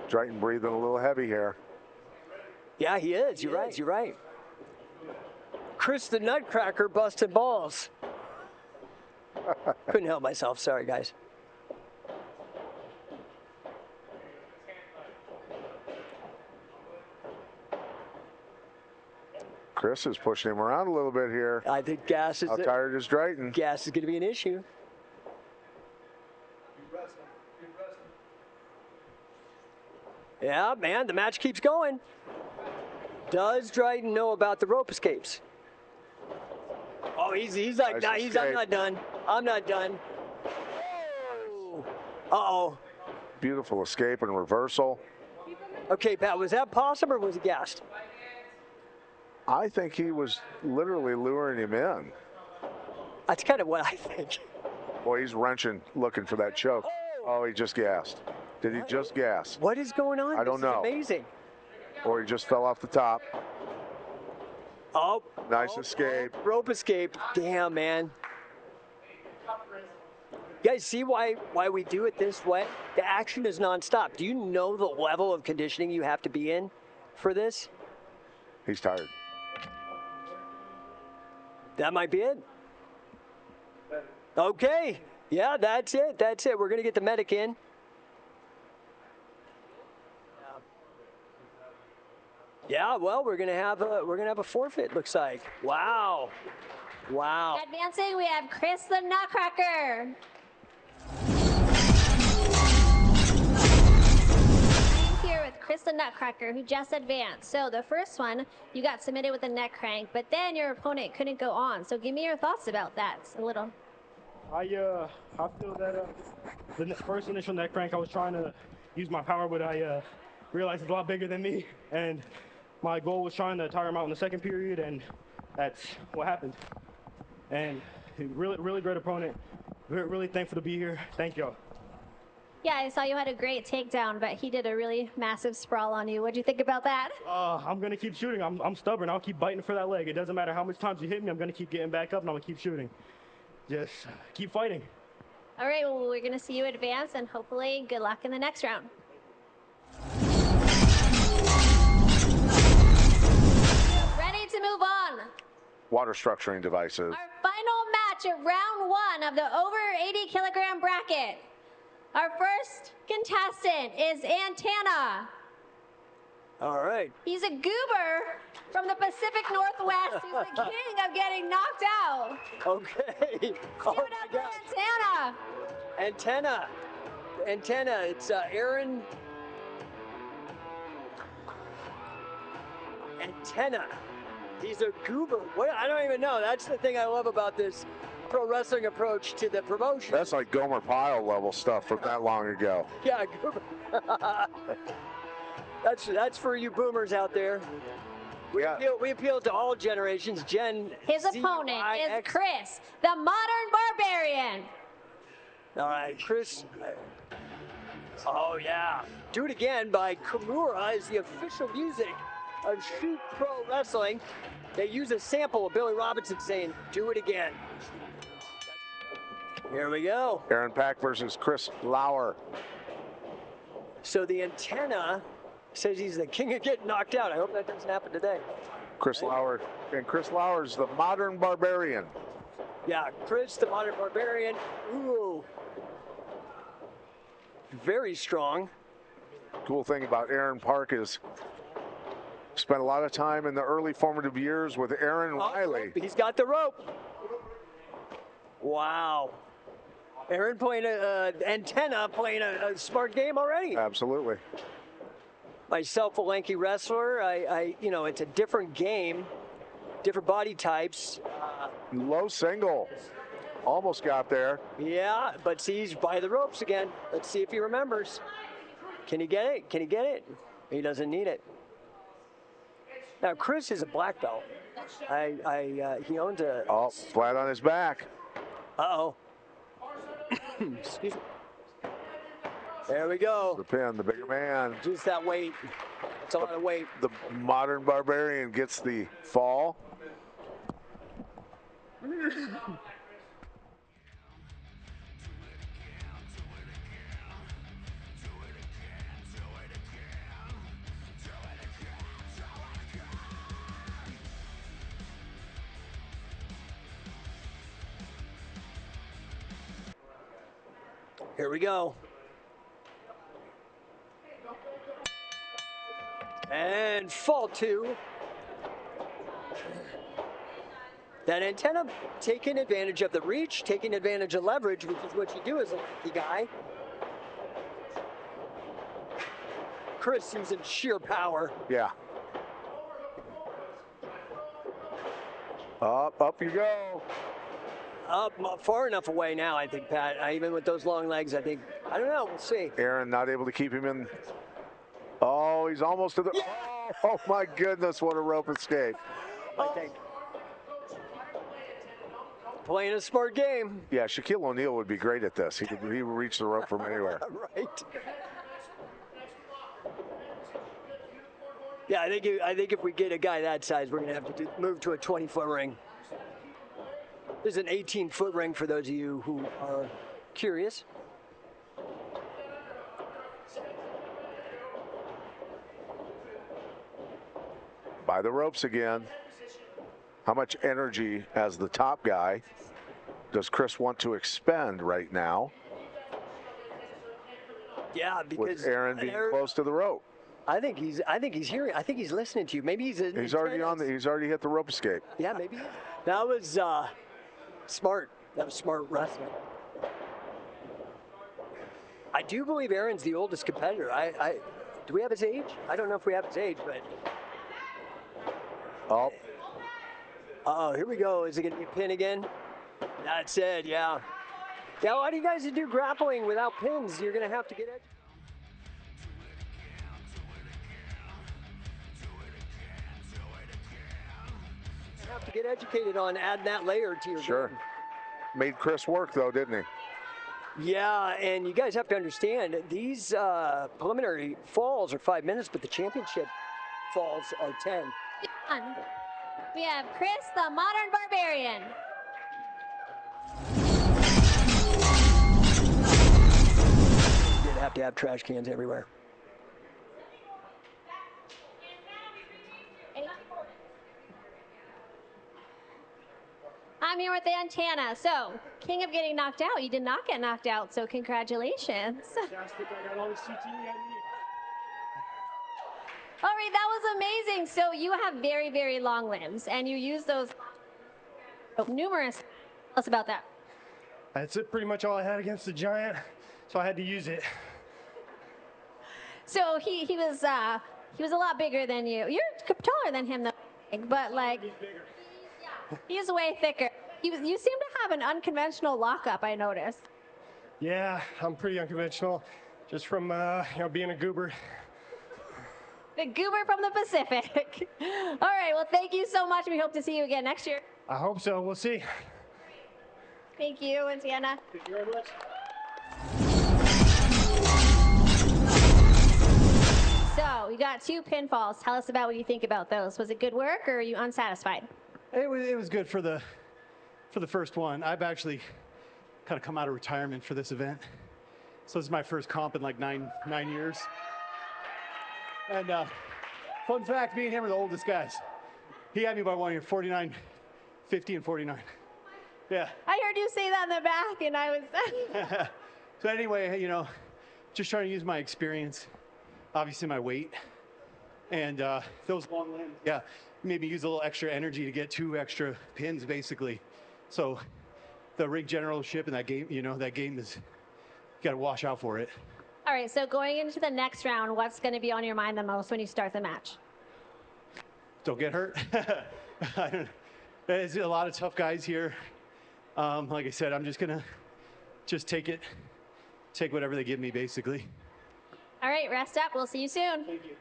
Drayton breathing a little heavy here. Yeah, he is. You're right. You're right. Chris the Nutcracker busted balls. Couldn't help myself. Sorry, guys. Chris is pushing him around a little bit here. I think gas is. How tired is Drayton? Gas is going to be an issue. Yeah, man, the match keeps going. Does Drayton know about the rope escapes? Oh, he's like, Nice nah, I'm escape. not done. I'm not done. Uh-oh. Beautiful escape and reversal. Okay, Pat, was that possum or was he gassed? I think he was literally luring him in. That's kind of what I think. Boy, he's wrenching, looking for that choke. Oh, he just gassed. Did he just gas? What is going on? I don't This is know. amazing. Or he just fell off the top. Oh. Nice escape. Rope escape. Damn, man. You guys see why we do it this way? The action is nonstop. Do you know the level of conditioning you have to be in for this? He's tired. That might be it. Okay. Yeah, that's it. That's it. We're gonna get the medic in. Yeah, well, we're gonna have a forfeit. Looks like. Wow. Wow. Advancing, we have Chris the Nutcracker. I'm here with Chris the Nutcracker, who just advanced. So the first one, you got submitted with a neck crank, but then your opponent couldn't go on. So give me your thoughts about that a little. I feel that the first initial neck crank, I was trying to use my power, but I realized it's a lot bigger than me, and my goal was trying to tire him out in the second period, and that's what happened. And really great opponent. Really thankful to be here. Thank y'all. Yeah, I saw you had a great takedown, but he did a really massive sprawl on you. What'd you think about that? I'm gonna keep shooting. I'm stubborn. I'll keep biting for that leg. It doesn't matter how much times you hit me. I'm gonna keep getting back up, and I'm gonna keep shooting. Just keep fighting. All right, well, we're going to see you advance, and hopefully good luck in the next round. Ready to move on. Water structuring devices. Our final match of round one of the over 80 kilogram bracket. Our first contestant is Antenna. All right. He's a goober from the Pacific Northwest. He's the king of getting knocked out. Okay. Give Oh it up my for gosh. Antenna. Antenna. It's Aaron. Antenna. He's a goober. What? I don't even know. That's the thing I love about this pro wrestling approach to the promotion. That's like Gomer Pyle level stuff from that long ago. Yeah, goober. That's for you boomers out there. We appeal to all generations. His opponent is Chris, the modern barbarian. All right, Chris. Oh, yeah. Do It Again by Kimura is the official music of Shoot Pro Wrestling. They use a sample of Billy Robinson saying, "Do it again." Here we go. Aaron Pack versus Chris Lauer. So the Antenna says he's the king of getting knocked out. I hope that doesn't happen today. Chris Lauer. And Chris Lauer's the modern barbarian. Yeah, Chris, the modern barbarian. Ooh. Very strong. Cool thing about Aaron Park is spent a lot of time in the early formative years with Aaron Riley. He's got the rope. Wow. Aaron playing antenna, playing a smart game already. Absolutely. Myself, a lanky wrestler, you know, it's a different game, different body types. Low single. Almost got there. Yeah, but see, he's by the ropes again. Let's see if he remembers. Can he get it? Can he get it? He doesn't need it. Now, Chris is a black belt. He owns a... Oh, flat on his back. Uh-oh. Excuse me. There we go. The pin, the bigger man. Just that weight. It's a lot of weight. The modern Barbarian gets the fall. Here we go. And fall two. That antenna taking advantage of the reach, taking advantage of leverage, which is what you do as a lanky guy. Chris using sheer power. Yeah. Up you go. Up far enough away now, I think, Pat. Even with those long legs, I think, I don't know, we'll see. Aaron not able to keep him in. Oh, he's almost to the, Yeah. oh my goodness, what a rope escape. I think. Playing a smart game. Yeah, Shaquille O'Neal would be great at this. He would reach the rope from anywhere. Right. Yeah, I think if we get a guy that size, we're gonna have to move to a 20-foot ring. There's an 18-foot ring for those of you who are curious. By the ropes again. How much energy as the top guy does Chris want to expend right now? Yeah, because with Aaron being close to the rope. I think he's hearing. I think he's listening to you. Maybe he's already on the. He's already hit the rope escape. Yeah, maybe. That was smart. That was smart wrestling. I do believe Aaron's the oldest competitor. Do we have his age? I don't know if we have his age, but. Oh. Uh-oh, here we go. Is it going to be a pin again? That's it, yeah. Yeah, why do you guys do grappling without pins? You're going to have to get it. You have to get educated on adding that layer to your game. Made Chris work, though, didn't he? Yeah, and you guys have to understand, these preliminary falls are 5 minutes, but the championship falls are 10. We have Chris, the modern Barbarian. You'd have to have trash cans everywhere. I'm here with the antenna. So, king of getting knocked out. You did not get knocked out, so congratulations. All right, that was amazing. So you have very, very long limbs, and you use those numerous. Tell us about that. That's pretty much all I had against the giant, so I had to use it. So he was a lot bigger than you. You're taller than him, though, but like he's way thicker. You seem to have an unconventional lockup, I noticed. Yeah, I'm pretty unconventional, just from being a goober. The goober from the Pacific. All right, well, thank you so much. We hope to see you again next year. I hope so. We'll see. Thank you, Antenna. Thank you very much. So, you got 2 pinfalls. Tell us about what you think about those. Was it good work, or are you unsatisfied? It was good for the first one. I've actually kind of come out of retirement for this event. So this is my first comp in like nine years. And fun fact, me and him are the oldest guys. He had me by 1 year, 49, 50, and 49. Yeah. I heard you say that in the back, and I was... So anyway, just trying to use my experience. obviously my weight. And those long limbs, yeah, made me use a little extra energy to get 2 extra pins, basically. So the ring generalship in that game, you know, that game is, you got to watch out for it. All right, so going into the next round, what's going to be on your mind the most when you start the match? Don't get hurt. There's a lot of tough guys here. Like I said, I'm just going to take whatever they give me, basically. All right, rest up. We'll see you soon. Thank you.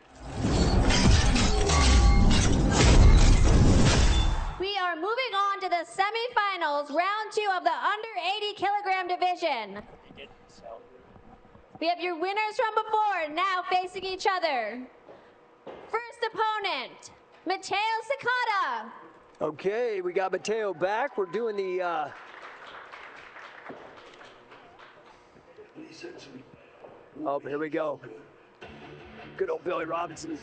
We are moving on to the semifinals, round 2 of the under 80 kilogram division. We have your winners from before now facing each other. First opponent, Matteo Sakata. Okay, we got Matteo back. We're doing the oh, here we go. Good old Billy Robinson.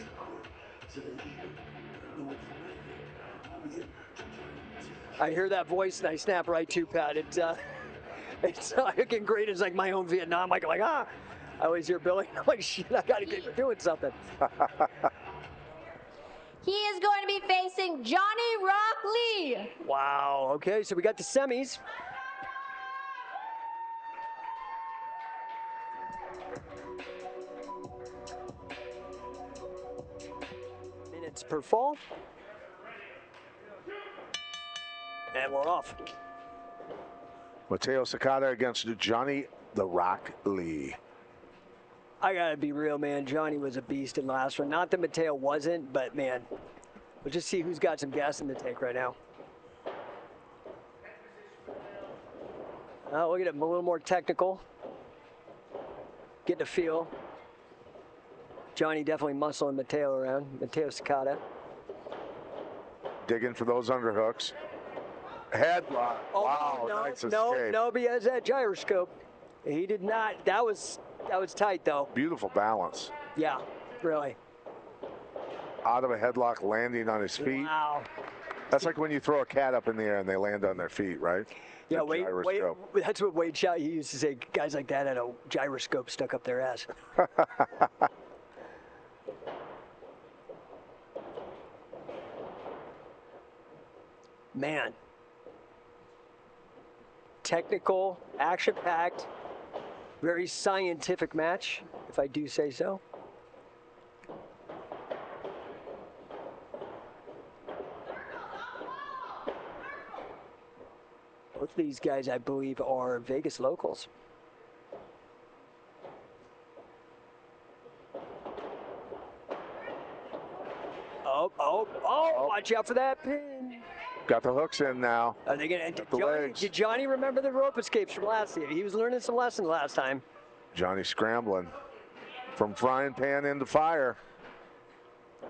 I hear that voice and I snap right to Pat. It's getting great. It's like my own Vietnam. I always hear Billy. I'm like, shit, I gotta get doing something. He is going to be facing Johnny Rock Lee. Wow. Okay, so we got the semis. Minutes per fall. And we're off. Matteo Sakata against Johnny the Rock Lee. I gotta be real, man. Johnny was a beast in the last one. Not that Matteo wasn't, but man, we'll just see who's got some gas in the tank right now. Look at him, a little more technical. Getting a feel. Johnny definitely muscling Matteo around. Matteo Sakata. Digging for those underhooks. Headlock. Oh, wow, no, nice escape. no, but he has that gyroscope. He did not. That was tight, though. Beautiful balance. Yeah, really. Out of a headlock, landing on his feet. Wow. That's like when you throw a cat up in the air and they land on their feet, right? Yeah, Wade, that's what Wade Shaw, he used to say, guys like that had a gyroscope stuck up their ass. Man. Technical, action-packed, very scientific match, if I do say so. Both of these guys, I believe, are Vegas locals. Oh, watch out for that pin. Got the hooks in now. Are they gonna? Did Johnny remember the rope escapes from last year? He was learning some lessons last time. Johnny scrambling from frying pan into fire.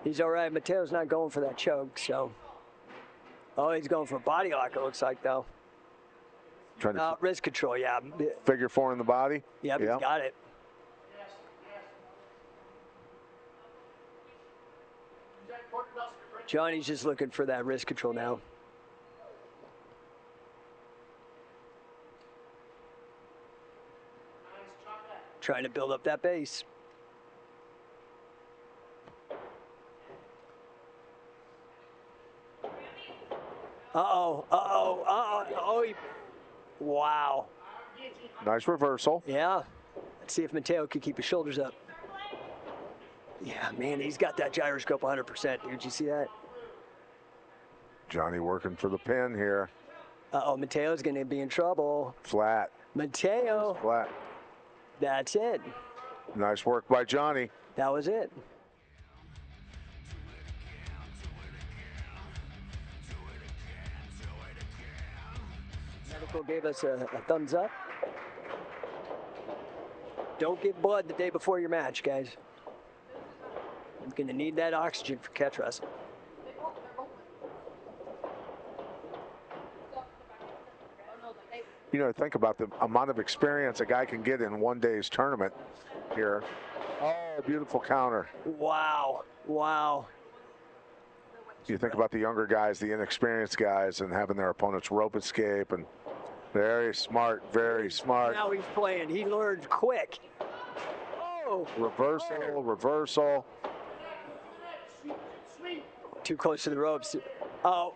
He's all right. Mateo's not going for that choke, so. Oh, he's going for a body lock, it looks like, though. Trying to wrist control, yeah. Figure 4 in the body. Yep, he's got it. Johnny's just looking for that wrist control now. Trying to build up that base. Wow. Nice reversal. Yeah. Let's see if Matteo can keep his shoulders up. Yeah, man, he's got that gyroscope 100%. Did you see that? Johnny working for the pin here. Mateo's going to be in trouble. Flat. Matteo. Flat. That's it. Nice work by Johnny. That was it. Medical gave us a thumbs up. Don't give blood the day before your match, guys. You're going to need that oxygen for catch wrestling. You know, think about the amount of experience a guy can get in one day's tournament here. Oh, beautiful counter. Wow. Wow. You think about the younger guys, the inexperienced guys, and having their opponents rope escape, and very smart, very smart. Now he's playing. He learned quick. Reversal, reversal. Too close to the ropes. Oh.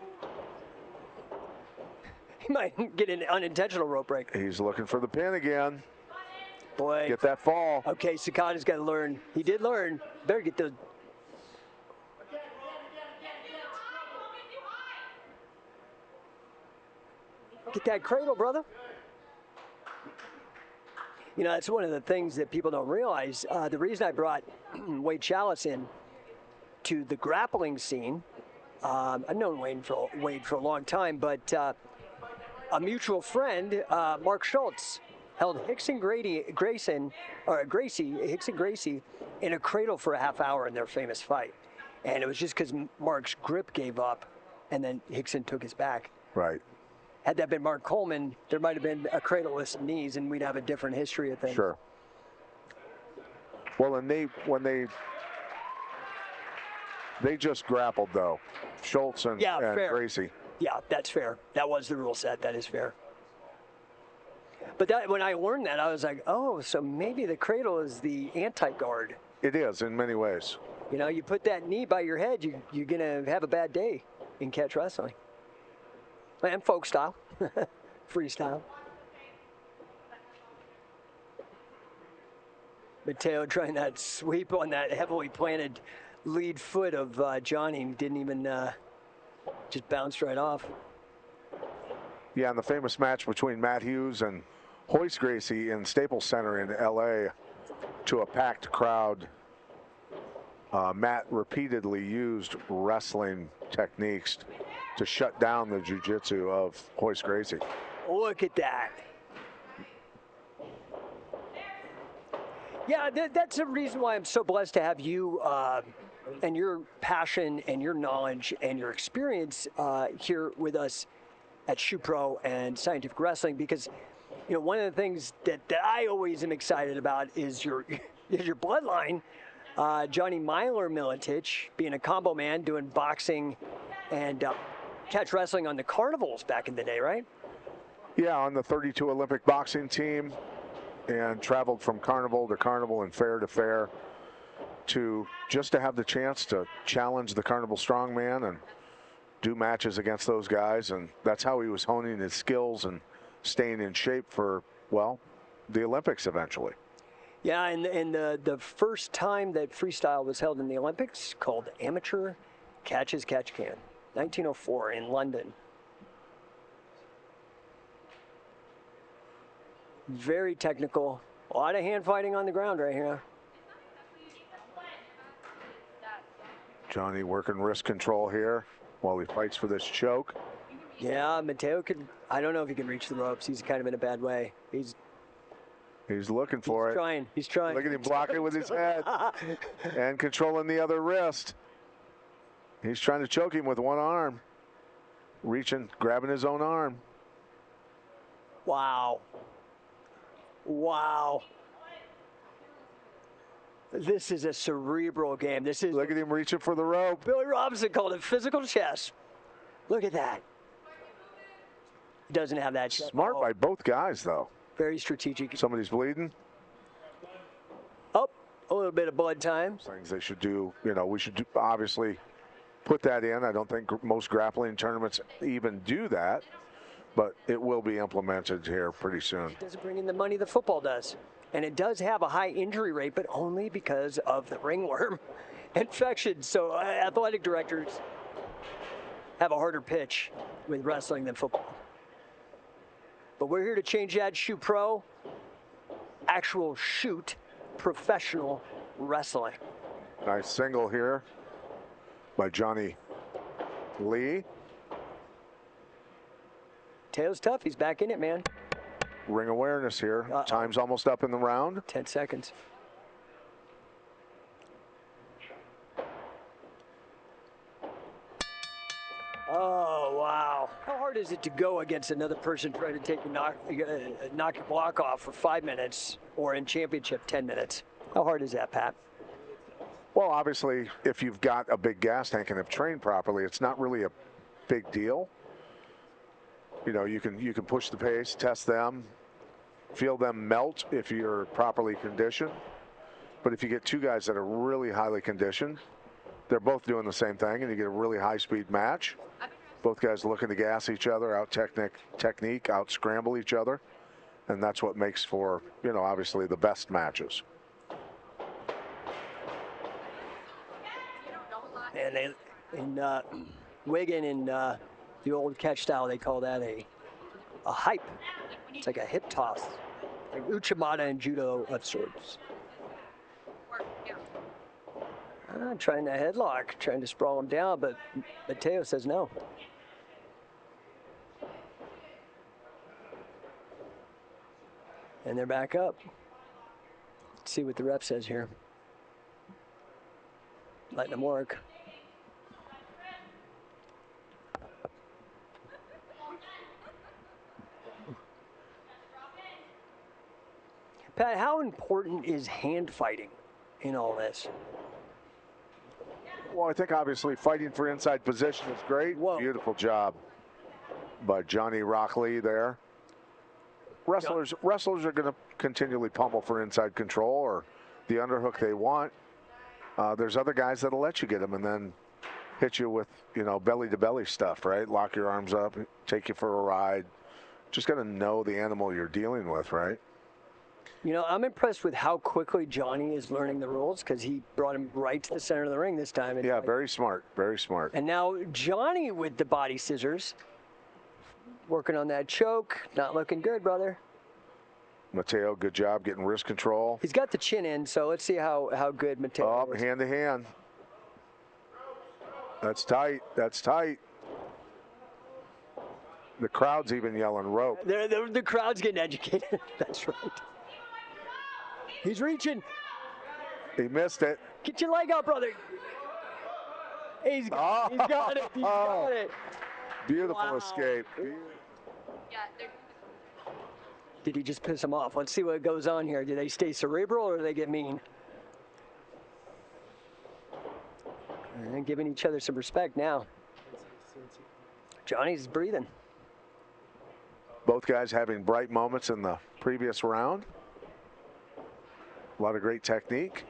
He might get an unintentional rope break. He's looking for the pin again. Boy. Get that fall. Okay, Sakata's got to learn. He did learn. Better get the... Get that cradle, brother. You know, that's one of the things that people don't realize. The reason I brought Wade Chalice in to the grappling scene, I've known Wade for a long time, but a mutual friend, Mark Schultz, held Hickson Gracie in a cradle for a half hour in their famous fight. And it was just because Mark's grip gave up, and then Hickson took his back. Right. Had that been Mark Coleman, there might have been a cradle with some knees, and we'd have a different history of things. Sure. Well, and when they just grappled, though, Schultz and Gracie. Yeah, that's fair. That was the rule set. That is fair. But that, when I learned that, I was like, oh, so maybe the cradle is the anti-guard. It is, in many ways. You know, you put that knee by your head, you're going to have a bad day in catch wrestling. And folk style, freestyle. Matteo trying that sweep on that heavily planted lead foot of Johnny. Didn't even, just bounced right off. Yeah, and the famous match between Matt Hughes and Hoist Gracie in Staples Center in L.A. to a packed crowd. Matt repeatedly used wrestling techniques to shut down the jiu-jitsu of Hoist Gracie. Look at that. Yeah, that's the reason why I'm so blessed to have you and your passion and your knowledge and your experience here with us at Shoe Pro and Scientific Wrestling, because you know, one of the things that I always am excited about is your bloodline. Johnny Miletich being a combo man, doing boxing and catch wrestling on the carnivals back in the day, right? Yeah, on the 32 Olympic boxing team, and traveled from carnival to carnival and fair to fair to just to have the chance to challenge the carnival strongman and do matches against those guys. And that's how he was honing his skills and staying in shape for, well, the Olympics eventually. Yeah, and the first time that freestyle was held in the Olympics, called Amateur Catch as Catch Can, 1904 in London. Very technical. A lot of hand fighting on the ground right here. Johnny working wrist control here while he fights for this choke. Yeah, Matteo could, I don't know if he can reach the ropes. He's kind of in a bad way. He's looking for it. He's trying. Look at him blocking with his head and controlling the other wrist. He's trying to choke him with one arm. Reaching, grabbing his own arm. Wow. Wow. This is a cerebral game. This is. Look at him reaching for the rope. Billy Robinson called it physical chess. Look at that. He doesn't have that. Smart by both guys, though. Very strategic. Somebody's bleeding. Oh, a little bit of blood time. Things they should do, you know, we should obviously put that in. I don't think most grappling tournaments even do that, but it will be implemented here pretty soon. It doesn't bring in the money the football does. And it does have a high injury rate, but only because of the ringworm infection. So athletic directors have a harder pitch with wrestling than football. But we're here to change that. Shoot Pro, actual shoot, professional wrestling. Nice single here by Johnny Lee. Taylor's tough. He's back in it, man. Ring awareness here. Time's almost up in the round. 10 seconds. Oh, wow. How hard is it to go against another person trying to take knock your block off for 5 minutes, or in championship 10 minutes? How hard is that, Pat? Well, obviously, if you've got a big gas tank and have trained properly, it's not really a big deal. You know, you can push the pace, test them, feel them melt if you're properly conditioned. But if you get two guys that are really highly conditioned, they're both doing the same thing, and you get a really high-speed match. Both guys looking to gas each other, out technique, out scramble each other, and that's what makes for, you know, obviously the best matches. And they, in Wigan, in the old catch style, they call that a hype. It's like a hip toss, like Uchimata and judo of sorts. Trying to headlock, trying to sprawl him down, but Matteo says no. And they're back up. Let's see what the ref says here. Letting them work. Pat, how important is hand fighting in all this? Well, I think obviously fighting for inside position is great. Whoa. Beautiful job by Johnny Rockley there. Wrestlers are going to continually pummel for inside control or the underhook they want. There's other guys that'll let you get them and then hit you with, you know, belly-to-belly stuff, right? Lock your arms up, take you for a ride. Just got to know the animal you're dealing with, right? You know, I'm impressed with how quickly Johnny is learning the rules because he brought him right to the center of the ring this time. Yeah, very smart, very smart. And now Johnny with the body scissors, working on that choke. Not looking good, brother. Matteo, good job getting wrist control. He's got the chin in, so let's see how good Matteo is. Hand to hand. That's tight, that's tight. The crowd's even yelling rope. The crowd's getting educated. That's right. He's reaching. He missed it. Get your leg out, brother. He's got it. He's got it. Beautiful escape. Did he just piss him off? Let's see what goes on here. Do they stay cerebral or do they get mean? And giving each other some respect now. Johnny's breathing. Both guys having bright moments in the previous round. A lot of great technique.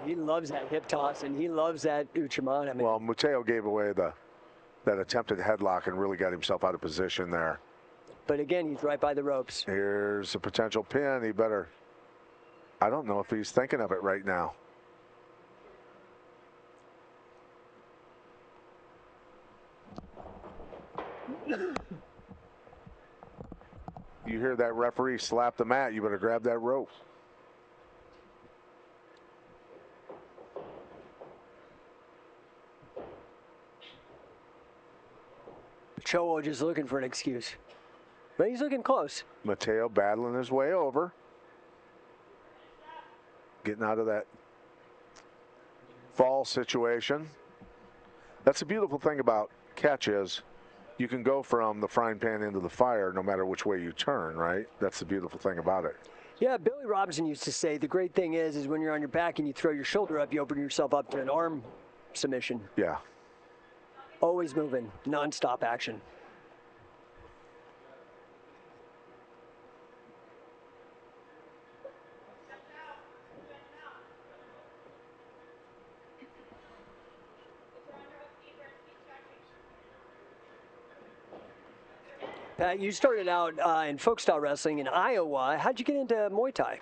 He loves that hip toss, and he loves that Uchimata. I mean, well, Matteo gave away that attempted headlock and really got himself out of position there. But again, he's right by the ropes. Here's a potential pin. He better, I don't know if he's thinking of it right now. You hear that referee slap the mat, you better grab that rope. Chowo just looking for an excuse. But he's looking close. Matteo battling his way over. Getting out of that fall situation. That's the beautiful thing about catch is you can go from the frying pan into the fire no matter which way you turn, right? That's the beautiful thing about it. Yeah, Billy Robinson used to say the great thing is when you're on your back and you throw your shoulder up, you open yourself up to an arm submission. Yeah. Always moving, nonstop action. Pat, you started out in folk style wrestling in Iowa. How'd you get into Muay Thai?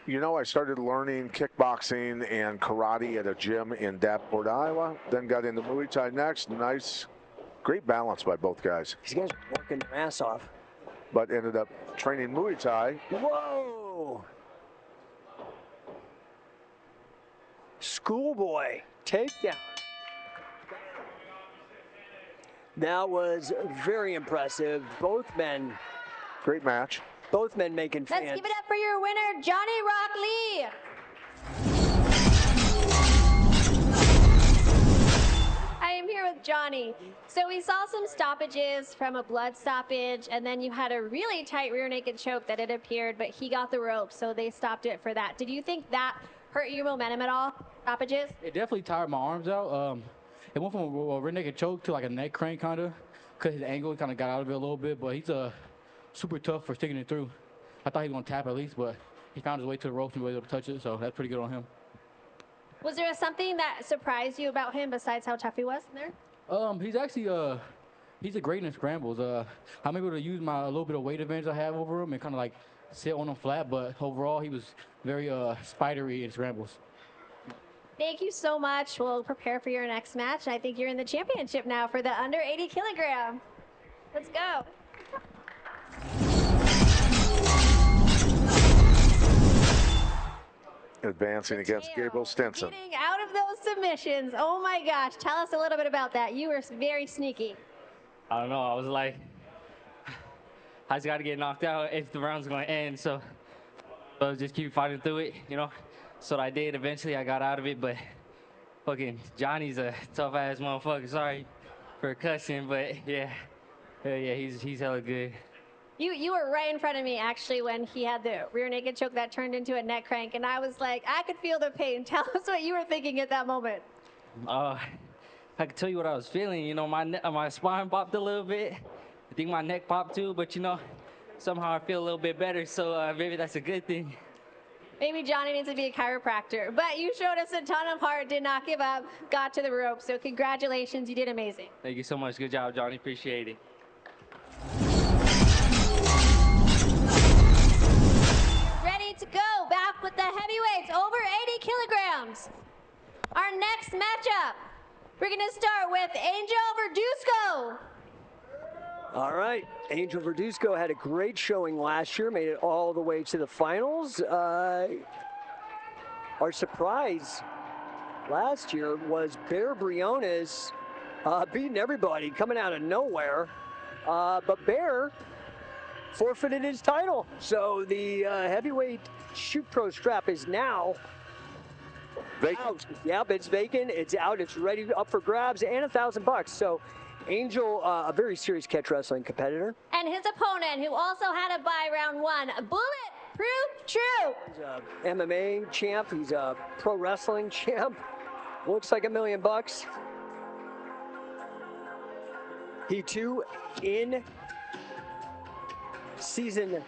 You know, I started learning kickboxing and karate at a gym in Davenport, Iowa. Then got into Muay Thai next. Nice, great balance by both guys. These guys are working their ass off. But ended up training Muay Thai. Whoa! Schoolboy takedown. That was very impressive. Both men. Great match. Both men making fans. Let's give it up for your winner, Johnny Rockley. I am here with Johnny. So we saw some stoppages from a blood stoppage, and then you had a really tight rear naked choke that it appeared, but he got the rope, so they stopped it for that. Did you think that hurt your momentum at all, stoppages? It definitely tired my arms out. It went from a rear naked choke to like a neck crank kind of, because his angle kind of got out of it a little bit, but he's super tough for sticking it through. I thought he was going to tap at least, but he found his way to the ropes and was able to touch it, so that's pretty good on him. Was there something that surprised you about him besides how tough he was in there? He's actually he's a great in scrambles. I'm able to use my little bit of weight advantage I have over him and kind of like sit on him flat, but overall he was very spidery in scrambles. Thank you so much. We'll prepare for your next match. I think you're in the championship now for the under 80 kilogram. Let's go. Advancing against Gabriel Stinson. Getting out of those submissions. Oh my gosh. Tell us a little bit about that. You were very sneaky. I don't know. I was like, I just got to get knocked out if the round's going to end. So just keep fighting through it, you know. So I did. Eventually, I got out of it. But fucking Johnny's a tough ass motherfucker. Sorry for cussing, but yeah, he's hella good. You were right in front of me, actually, when he had the rear naked choke that turned into a neck crank, and I was like, I could feel the pain. Tell us what you were thinking at that moment. I can tell you what I was feeling. You know, my spine popped a little bit. I think my neck popped too, but you know, somehow I feel a little bit better, so maybe that's a good thing. Maybe Johnny needs to be a chiropractor, but you showed us a ton of heart, did not give up, got to the rope, so congratulations, you did amazing. Thank you so much. Good job, Johnny. Appreciate it. Ready to go, back with the heavyweights, over 80 kilograms. Our next matchup, we're gonna start with Angel Verdusco. All right, Angel Verdusco had a great showing last year, made it all the way to the finals. Our surprise last year was Bear Briones beating everybody, coming out of nowhere. But Bear forfeited his title. So the heavyweight shoot pro strap is now out. Yep, it's vacant, it's out, it's ready, up for grabs, and $1,000. So Angel, a very serious catch wrestling competitor. And his opponent, who also had a bye round one, Bulletproof True. He's a MMA champ, he's a pro wrestling champ. Looks like $1 million. He too, in season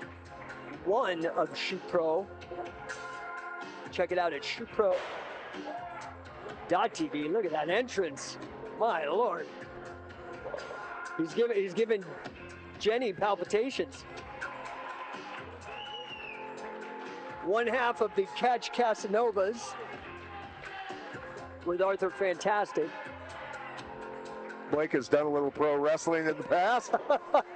1 of Shoot Pro. Check it out at shootpro.tv. Look at that entrance. My Lord. He's giving Jenny palpitations. One half of the Catch Casanovas with Arthur Fantastic. Blake has done a little pro wrestling in the past,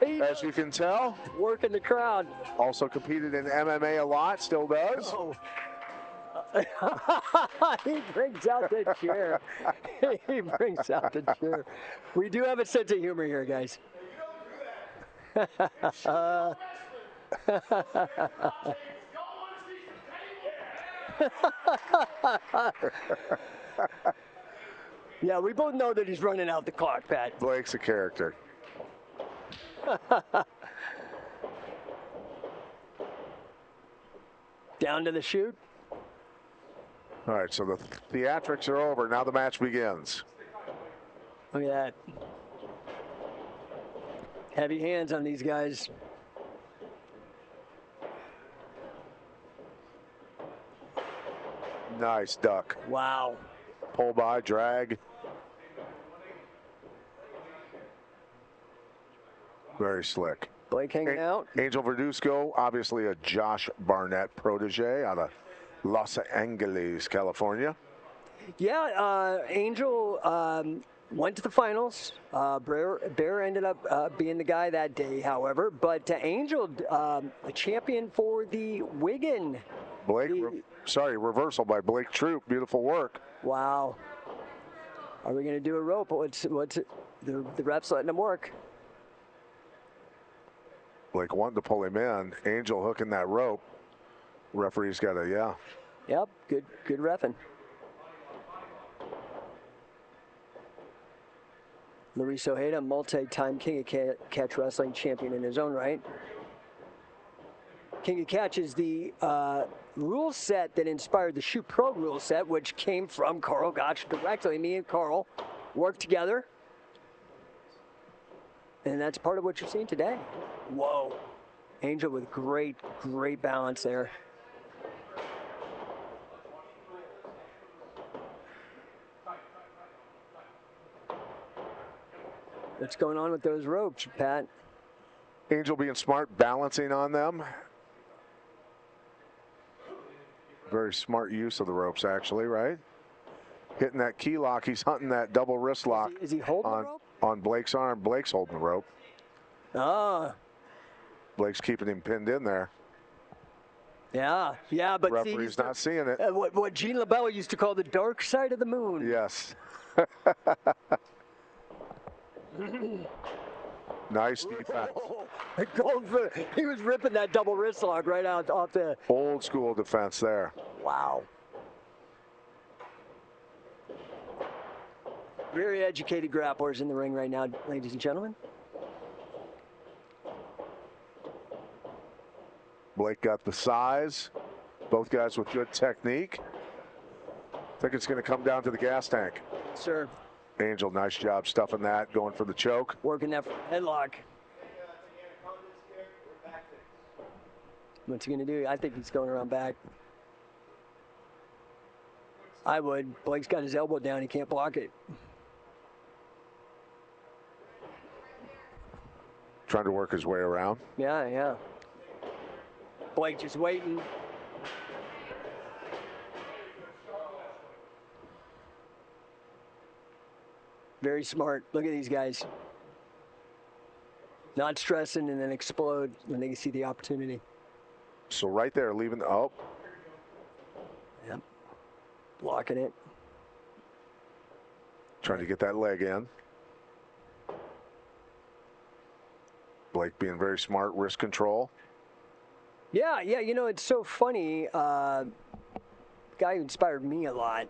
as you can tell. Working the crowd. Also competed in MMA a lot, still does. Oh. He brings out the chair. He brings out the chair. We do have a sense of humor here, guys. Yeah, we both know that he's running out the clock, Pat. Blake's a character. Down to the shoot. All right, so the theatrics are over. Now the match begins. Look at that. Heavy hands on these guys. Nice duck. Wow. Pull by, drag. Very slick. Blake hanging out. Angel Verdusco, obviously a Josh Barnett protege out of Los Angeles, California. Yeah, Angel went to the finals. Bear ended up being the guy that day, however. But Angel, the champion for the Wigan. Blake, reversal by Blake Troop. Beautiful work. Wow. Are we going to do a rope? What's it? The ref's letting him work. Blake wanted to pull him in. Angel hooking that rope. Referee's got a, yeah. Yep, good reffing. Luis Ojeda, multi-time King of Catch Wrestling champion in his own right. King of Catch is the rule set that inspired the Shoot Pro rule set, which came from Carl Gotch directly. Me and Carl worked together. And that's part of what you're seeing today. Whoa. Angel with great balance there. What's going on with those ropes, Pat? Angel being smart, balancing on them. Very smart use of the ropes, actually, right? Hitting that key lock. He's hunting that double wrist lock. Is he holding the rope? On Blake's arm. Blake's holding the rope. Ah. Blake's keeping him pinned in there. Yeah, but referee's not seeing it. What Gene LaBella used to call the dark side of the moon. Yes. Nice defense. He was ripping that double wrist lock right out off the old school defense there. Wow. Very educated grapplers in the ring right now, ladies and gentlemen. Blake got the size. Both guys with good technique. I think it's going to come down to the gas tank. Sir. Angel, nice job stuffing that, going for the choke. Working that headlock. What's he going to do? I think he's going around back. I would. Blake's got his elbow down. He can't block it. Trying to work his way around. Yeah. Blake just waiting. Very smart. Look at these guys. Not stressing and then explode when they see the opportunity. So right there, leaving the, oh. Yep. Blocking it. Trying to get that leg in. Blake being very smart, wrist control. Yeah, you know, it's so funny. Guy who inspired me a lot,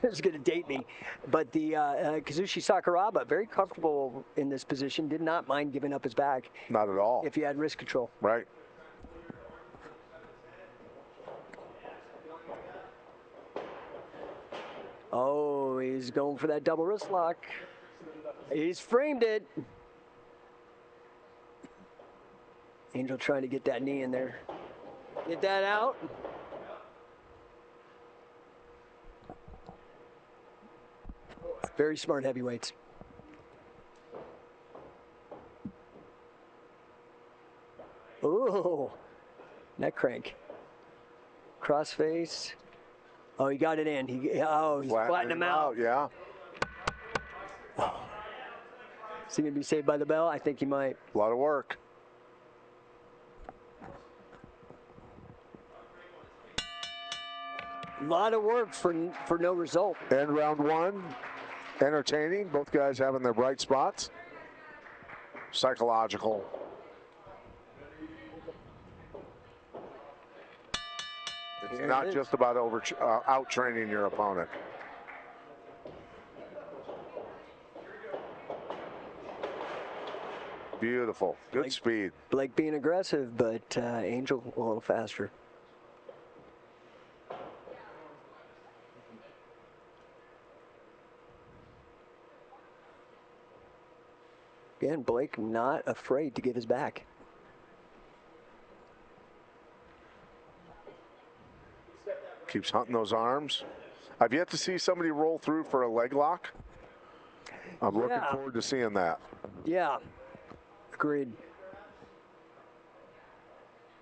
who's going to date me, but the Kazushi Sakuraba, very comfortable in this position, did not mind giving up his back. Not at all. If he had wrist control. Right. Oh, he's going for that double wrist lock. He's framed it. Angel trying to get that knee in there. Get that out. Very smart heavyweights. Ooh, neck crank. Crossface. Oh, he got it in. He's flattening him out. Yeah. Is he going to be saved by the bell? I think he might. A lot of work. A lot of work for no result. And round one, entertaining. Both guys having their bright spots. Psychological. It's not just about out-training your opponent. Beautiful. Good speed. Blake being aggressive, but Angel a little faster. Again, Blake not afraid to give his back. Keeps hunting those arms. I've yet to see somebody roll through for a leg lock. I'm looking forward to seeing that. Yeah, agreed.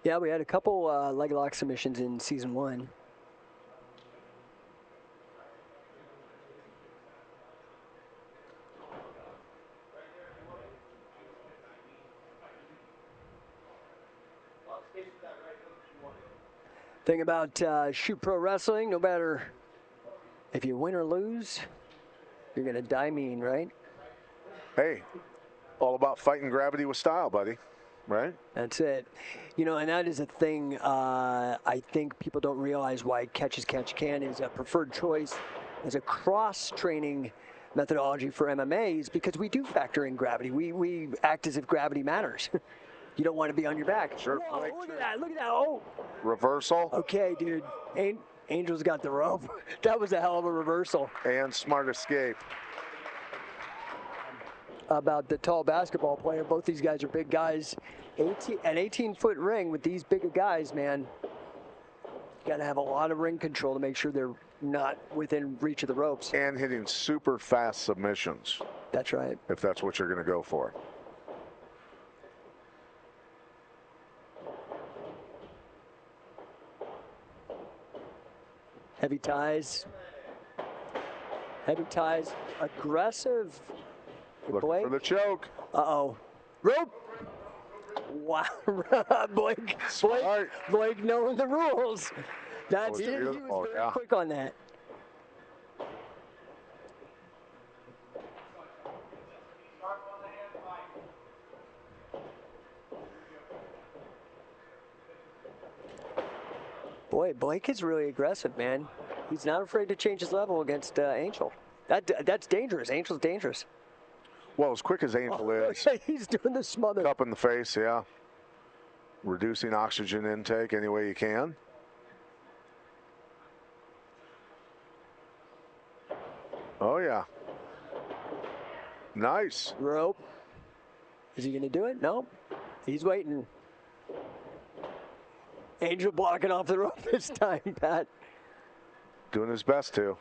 Yeah, we had a couple leg lock submissions in season 1. Thing about Shoot Pro Wrestling, no matter if you win or lose, you're going to die mean, right? Hey, all about fighting gravity with style, buddy, right? That's it. You know, and that is a thing I think people don't realize why Catch as Catch Can is a preferred choice as a cross-training methodology for MMA is because we do factor in gravity. We act as if gravity matters. You don't want to be on your back. Sure. Whoa, look at that. Look at that. Oh. Reversal. Okay, dude. Angel's got the rope. That was a hell of a reversal. And smart escape. About the tall basketball player. Both these guys are big guys. An 18-foot ring with these big guys, man. Got to have a lot of ring control to make sure they're not within reach of the ropes. And hitting super fast submissions. That's right. If that's what you're going to go for. Heavy ties. Heavy ties. Aggressive. Looking Blake. for the choke. Uh-oh. Rope. Wow. Blake knowing the rules. That's he was very quick on that. Boy, Blake is really aggressive, man. He's not afraid to change his level against Angel. That's dangerous. Angel's dangerous. Well, as quick as Angel is. He's doing the smother. Cup in the face, yeah. Reducing oxygen intake any way you can. Oh, yeah. Nice. Rope. Is he going to do it? No. He's waiting. Angel blocking off the rope this time, Pat. Doing his best to.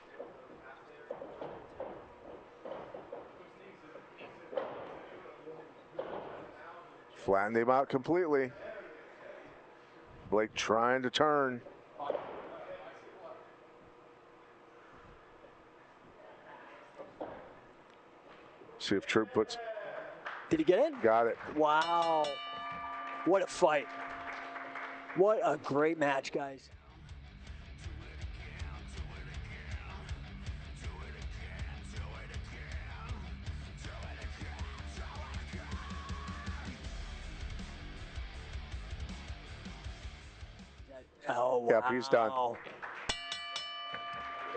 Flattened him out completely. Blake trying to turn. See if Troop puts. Did he get it? Got it. Wow. What a fight. What a great match, guys. Oh, wow. Yep, he's done.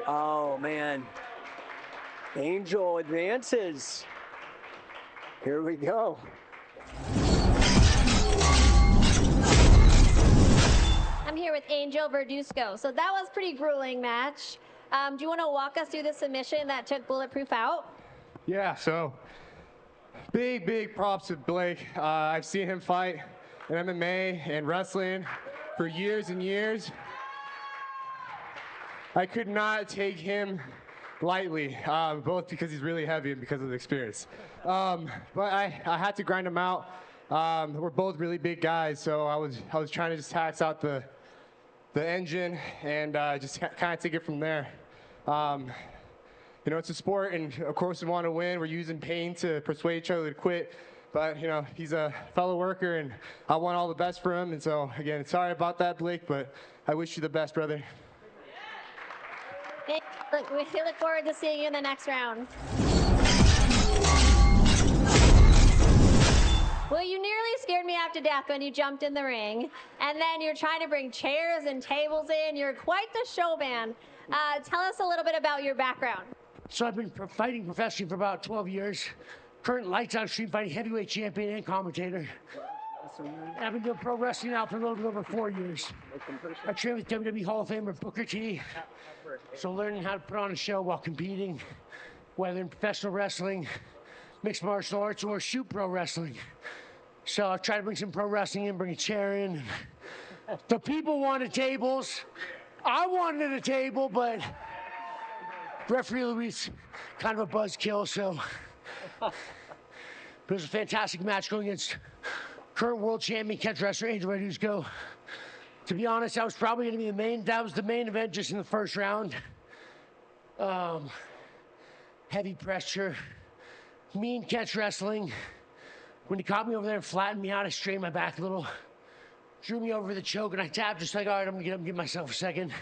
Oh, man. Angel advances. Here we go. I'm here with Angel Verdusco. So that was a pretty grueling match. Do you want to walk us through the submission that took Bulletproof out? Yeah, so big props to Blake. I've seen him fight in MMA and wrestling for years and years. I could not take him lightly, both because he's really heavy and because of the experience. But I had to grind him out. We're both really big guys, so I was trying to just tax out the engine and just kind of take it from there. You know, it's a sport, and of course we want to win. We're using pain to persuade each other to quit. But, you know, he's a fellow worker, and I want all the best for him. And so, again, sorry about that, Blake, but I wish you the best, brother. We look forward to seeing you in the next round. Well, you nearly scared me half to death when you jumped in the ring. And then you're trying to bring chairs and tables in. You're quite the showman. Tell us a little bit about your background. So I've been fighting professionally for about 12 years. Current lights out street fighting heavyweight champion and commentator. I've been doing pro wrestling now for a little bit over 4 years. I trained with WWE Hall of Famer Booker T. So learning how to put on a show while competing, whether in professional wrestling, mixed martial arts, or shoot pro wrestling. So I tried to bring some pro wrestling in, bring a chair in. The people wanted tables. I wanted a table, but referee Luis, kind of a buzzkill, so. But it was a fantastic match going against current world champion catch wrestler Angel Verdusco. To be honest, that was probably going to be that was the main event just in the first round. Heavy pressure, mean catch wrestling. When he caught me over there and flattened me out, I straightened my back a little, drew me over the choke, and I tapped just like, all right, I'm gonna get up and give myself a second.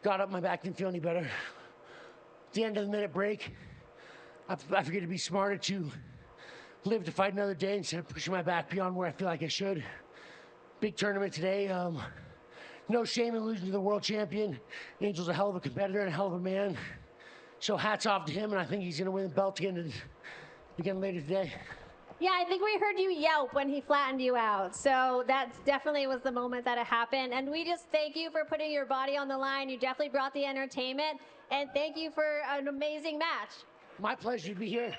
Got up, my back didn't feel any better. At the end of the minute break, I figured it'd be smarter to live to fight another day instead of pushing my back beyond where I feel like I should. Big tournament today. No shame in losing to the world champion. Angel's a hell of a competitor and a hell of a man. So hats off to him, and I think he's gonna win the belt again later today. Yeah, I think we heard you yelp when he flattened you out. So that definitely was the moment that it happened. And we just thank you for putting your body on the line. You definitely brought the entertainment. And thank you for an amazing match. My pleasure to be here.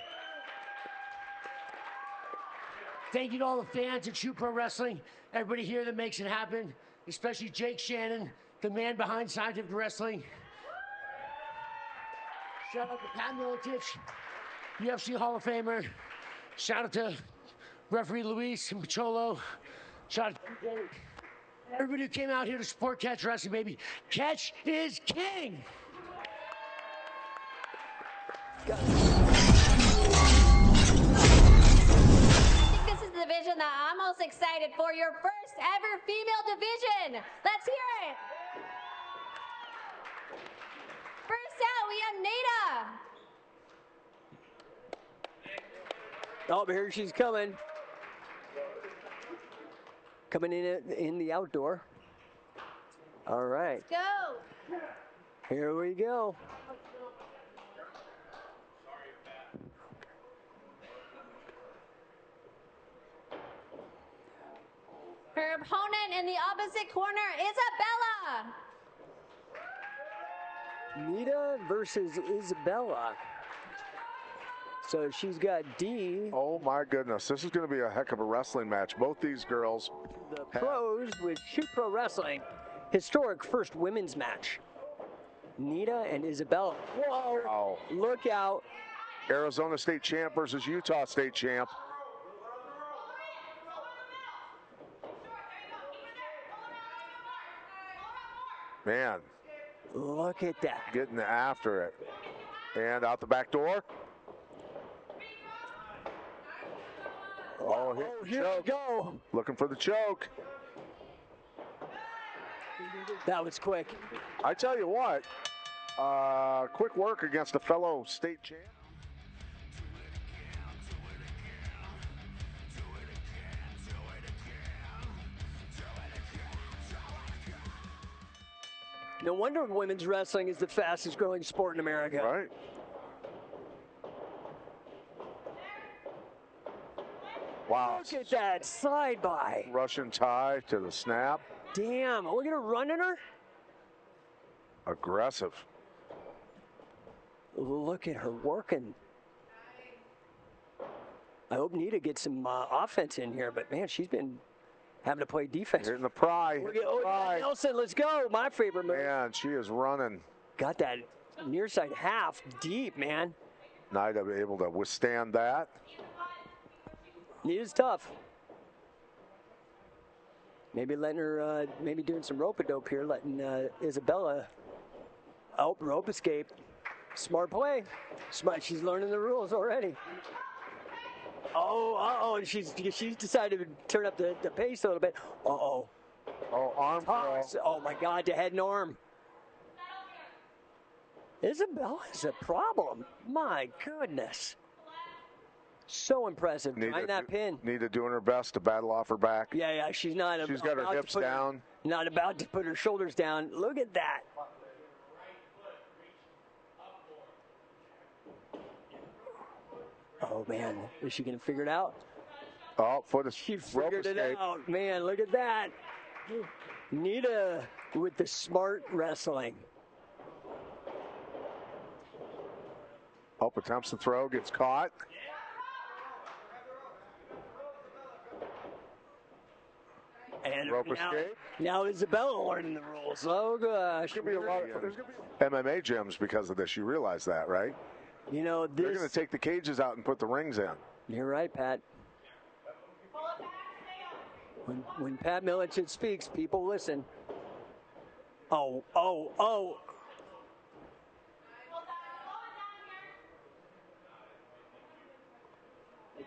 Thank you to all the fans at Shoot Pro Wrestling, everybody here that makes it happen, especially Jake Shannon, the man behind Scientific Wrestling. Shout out to Pat Miletich, UFC Hall of Famer. Shout out to referee Luis Picholo. Shout out to everybody who came out here to support Catch Wrestling, baby. Catch is king. I think this is the division that I'm most excited for, your first ever female division. Let's hear it. First out, we have Nada. Oh, here she's coming. Coming in the outdoor. All right. Let's go. Here we go. Her opponent in the opposite corner, Isabella. Nita versus Isabella. So she's got D. Oh my goodness, this is going to be a heck of a wrestling match. Both these girls. The pros with Shoot Pro Wrestling. Historic first women's match. Nita and Isabella. Whoa, wow. Look out. Arizona State champ versus Utah State champ. Man. Look at that. Getting after it. And out the back door. Oh, here we go. Looking for the choke. That was quick. I tell you what, quick work against a fellow state champ. No wonder women's wrestling is the fastest growing sport in America. Right. Wow. Look at that side by. Russian tie to the snap. Damn, are we gonna run in her? Aggressive. Look at her working. I hope Nita gets some offense in here, but man, she's been having to play defense. Hitting the pry. Nelson, let's go. My favorite move. Man, she is running. Got that near side half deep, man. Nita able to withstand that. Nita's tough. Maybe letting her, maybe doing some rope-a-dope here, letting Isabella out rope escape. Smart play. Smart. She's learning the rules already. Oh, and she's decided to turn up the pace a little bit. Oh, arm toss. Oh my God, to head and arm. Isabella's a problem. My goodness. So impressive. Trying that pin. Nita doing her best to battle off her back. Yeah, she's not. She's got her hips down. Not about to put her shoulders down. Look at that. Oh man, is she gonna figure it out? Oh, for the she figured it out. Man, look at that. Nita with the smart wrestling. Hope attempts to throw, gets caught. And rope escape. Now Isabella learning the rules. Oh gosh. There's going to be MMA gyms because of this. You realize that, right? You know, they're going to take the cages out and put the rings in. You're right, Pat. When Pat Miletich speaks, people listen. Oh.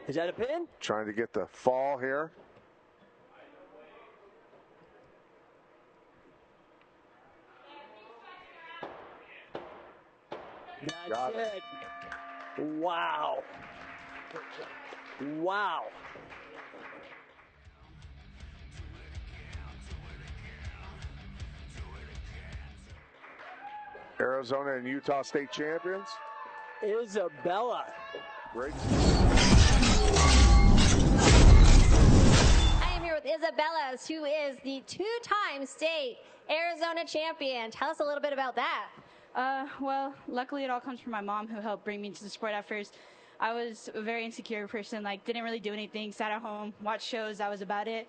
Is that a pin? Trying to get the fall here. That's it. Wow. Wow. Arizona and Utah State champions. Isabella. Great. I am here with Isabella, who is the two-time state Arizona champion. Tell us a little bit about that. Well, luckily it all comes from my mom, who helped bring me into the sport at first. I was a very insecure person, didn't really do anything, sat at home, watched shows, that was about it.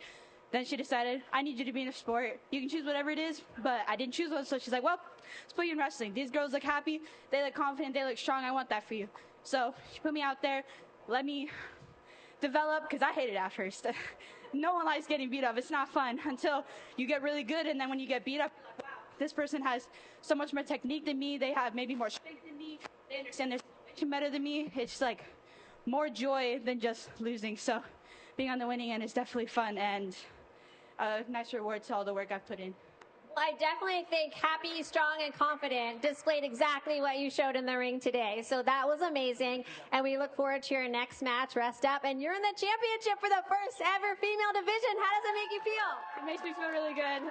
Then she decided, I need you to be in a sport. You can choose whatever it is, but I didn't choose one. So she's like, well, let's put you in wrestling. These girls look happy. They look confident. They look strong. I want that for you. So she put me out there, let me develop, because I hated it at first. No one likes getting beat up. It's not fun until you get really good. And then when you get beat up, wow, this person has so much more technique than me. They have maybe more strength than me. They understand their situation better than me. It's like more joy than just losing. So being on the winning end is definitely fun and a nice reward to all the work I've put in. Well, I definitely think happy, strong, and confident displayed exactly what you showed in the ring today. So that was amazing. And we look forward to your next match. Rest up. And you're in the championship for the first ever female division. How does it make you feel? It makes me feel really good.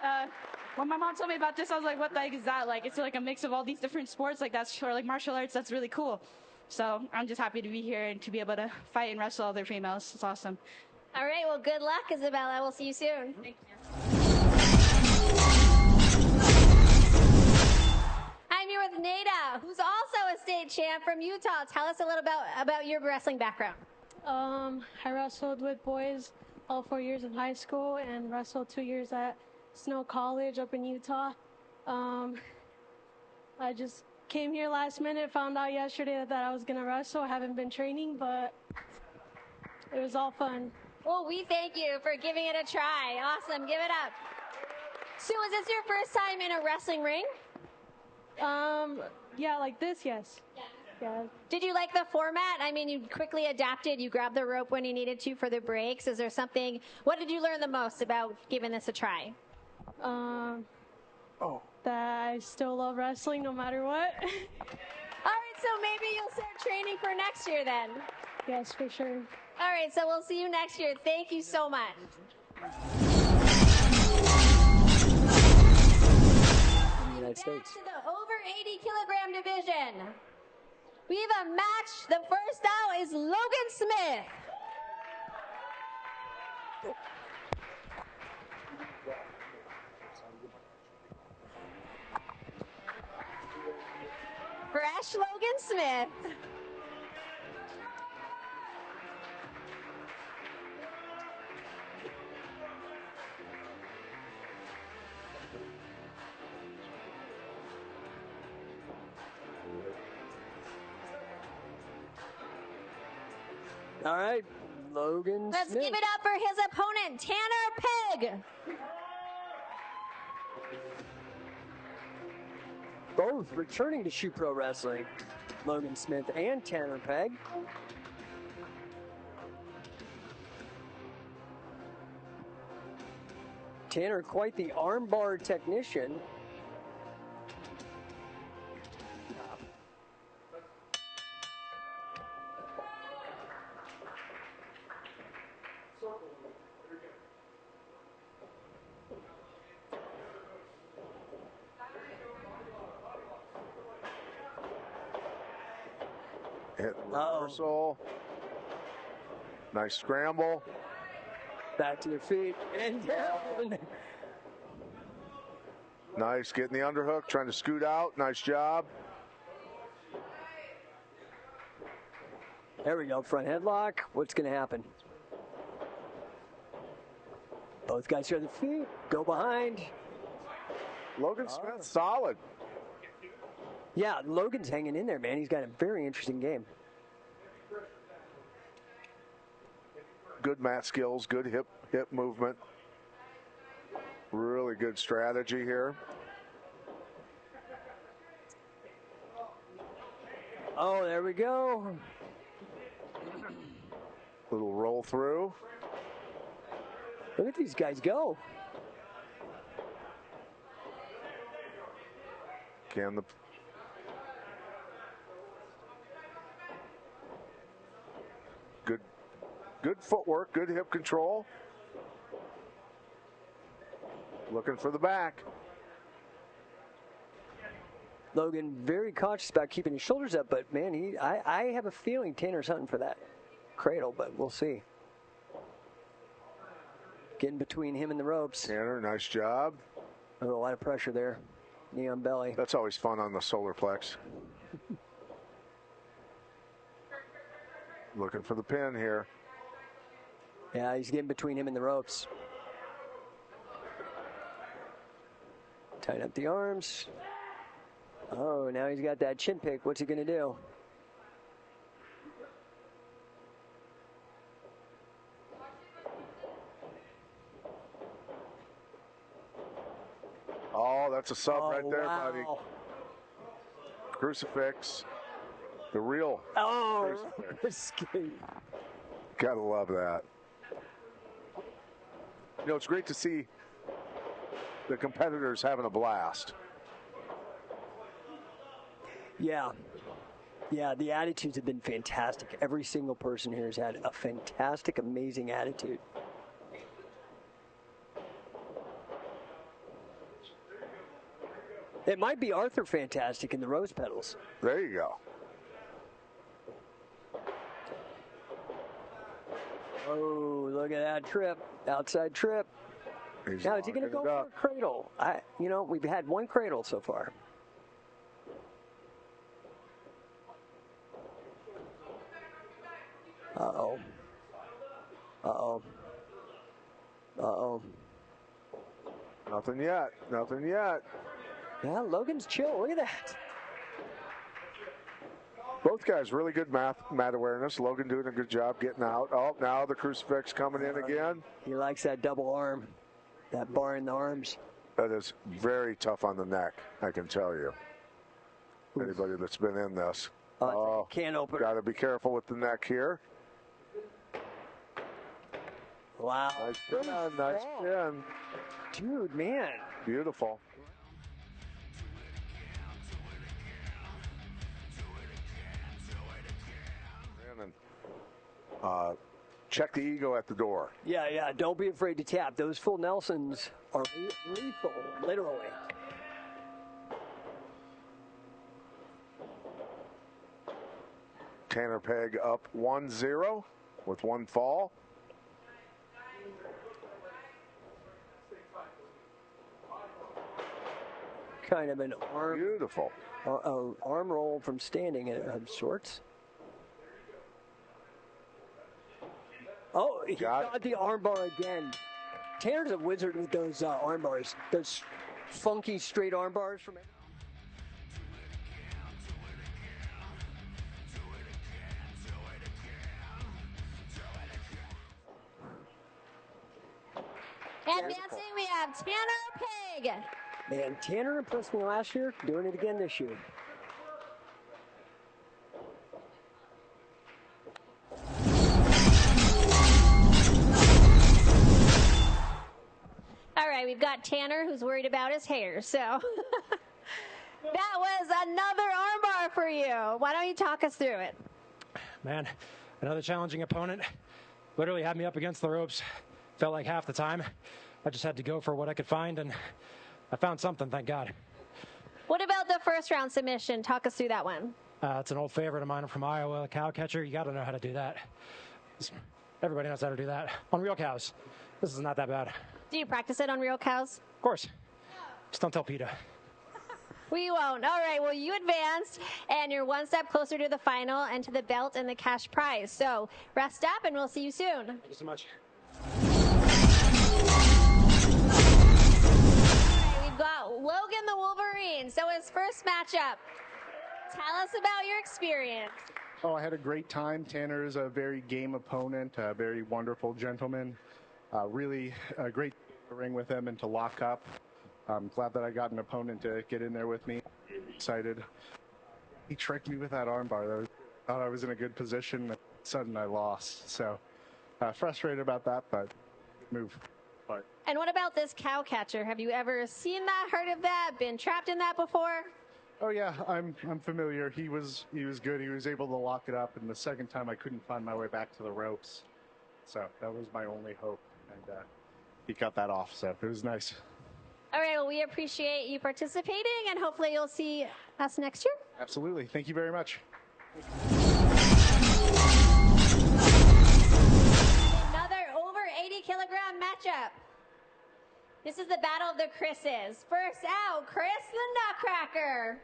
When my mom told me about this, I was like, what the heck is that? Like, it's like a mix of all these different sports, like that's, or like martial arts. That's really cool. So I'm just happy to be here and to be able to fight and wrestle other females. It's awesome. All right. Well, good luck, Isabella. We'll see you soon. Thank you. I'm here with Nada, who's also a state champ from Utah. Tell us a little about your wrestling background. I wrestled with boys all 4 years in high school and wrestled 2 years at Snow College up in Utah. I just came here last minute, found out yesterday that I was going to wrestle. I haven't been training, but it was all fun. Well, we thank you for giving it a try. Awesome. Give it up. So is this your first time in a wrestling ring? Yeah, like this, yes. Yeah. Did you like the format? I mean, you quickly adapted. You grabbed the rope when you needed to for the breaks. Is there something, what did you learn the most about giving this a try? That I still love wrestling no matter what. All right, so maybe you'll start training for next year then. Yes, for sure. All right, so we'll see you next year. Thank you so much. United States. Back to the over 80 kilogram division. We have a match. The first out is Logan Smith. Fresh Logan Smith. All right, Logan Let's Smith. give it up for his opponent, Tanner Pegg. Both returning to Shoot Pro Wrestling, Logan Smith and Tanner Pegg. Tanner, quite the armbar technician. Hit reversal. Nice scramble. Back to their feet and down. Nice, getting the underhook, trying to scoot out. Nice job. There we go, front headlock. What's going to happen? Both guys are on the feet. Go behind. Logan Smith, solid. Yeah, Logan's hanging in there, man. He's got a very interesting game. Good mat skills, good hip movement. Really good strategy here. Oh, there we go. Little roll through. Look at these guys go. Can the good footwork, good hip control. Looking for the back. Logan very cautious about keeping his shoulders up, but man, I have a feeling Tanner's hunting for that cradle, but we'll see. Getting between him and the ropes. Tanner, nice job. A lot of pressure there. Knee on belly. That's always fun on the solar plex. Looking for the pin here. Yeah, he's getting between him and the ropes. Tighten up the arms. Oh, now he's got that chin pick. What's he going to do? Oh, that's a sub right there, wow. buddy. Crucifix. The real escape. Gotta love that. You know, it's great to see the competitors having a blast. Yeah. Yeah, the attitudes have been fantastic. Every single person here has had a fantastic, amazing attitude. It might be Arthur Fantastic in the rose petals. There you go. Oh, look at that trip. Outside trip. Now, is he going to go for a cradle? You know, we've had one cradle so far. Uh-oh. Uh-oh. Uh-oh. Nothing yet. Nothing yet. Yeah, Logan's chill. Look at that. Both guys really good mat awareness. Logan doing a good job getting out. Oh, now the crucifix coming in again. He likes that double arm, that bar in the arms. That is very tough on the neck, I can tell you. Anybody that's been in this. Oh, can't open. Got to be careful with the neck here. Wow. Nice chin, nice chin. Dude, man. Beautiful. Check the ego at the door. Yeah, yeah. Don't be afraid to tap. Those full Nelsons are lethal, literally. Tanner Pegg up 1-0 with one fall. Kind of an arm. Beautiful. Arm roll from standing of sorts. Oh, he got the armbar again. Tanner's a wizard with those arm bars. Those funky straight arm bars from it. Advancing, we have Tanner Pegg. Man, Tanner impressed me last year. Doing it again this year. All right, we've got Tanner who's worried about his hair, so that was another armbar for you. Why don't you talk us through it? Man, another challenging opponent. Literally had me up against the ropes. Felt like half the time. I just had to go for what I could find, and I found something, thank God. What about the first round submission? Talk us through that one. It's an old favorite of mine from Iowa, cow catcher. You got to know how to do that. Everybody knows how to do that. On real cows. This is not that bad. Do you practice it on real cows? Of course. Just don't tell PETA. We won't. All right, well, you advanced, and you're one step closer to the final and to the belt and the cash prize. So rest up, and we'll see you soon. Thank you so much. We've got Logan the Wolverine. So his first matchup. Tell us about your experience. Oh, I had a great time. Tanner is a very game opponent, a very wonderful gentleman. Really great to ring with him and to lock up. I'm glad that I got an opponent to get in there with me. Excited. He tricked me with that armbar. I thought I was in a good position. All of a sudden I lost. So frustrated about that, but move. But. And what about this cow catcher? Have you ever seen that, heard of that, been trapped in that before? Oh yeah, I'm familiar. He was good. He was able to lock it up, and the second time I couldn't find my way back to the ropes. So that was my only hope, and he cut that off. So it was nice. All right, well, we appreciate you participating, and hopefully you'll see us next year. Absolutely. Thank you very much. Another over 80-kilogram matchup. This is the battle of the Chris's. First out, Chris the Nutcracker.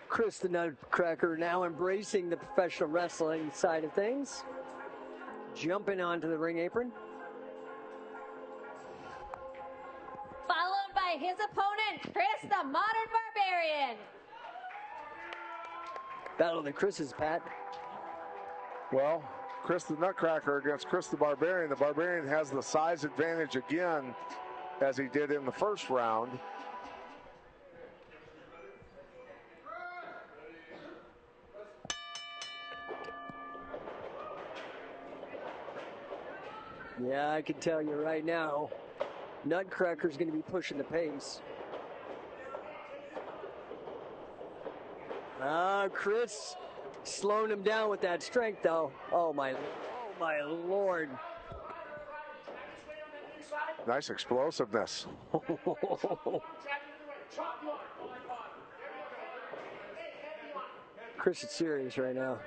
Chris the Nutcracker now embracing the professional wrestling side of things. jumping onto the ring apron. Followed by his opponent, Chris the Modern Barbarian. Battle of the Chris's, Pat. Well, Chris the Nutcracker against Chris the Barbarian. The Barbarian has the size advantage again, as he did in the first round. Yeah, I can tell you right now, Nutcracker's going to be pushing the pace. Chris slowing him down with that strength, though. Oh my Lord. Nice explosiveness. Chris is serious right now.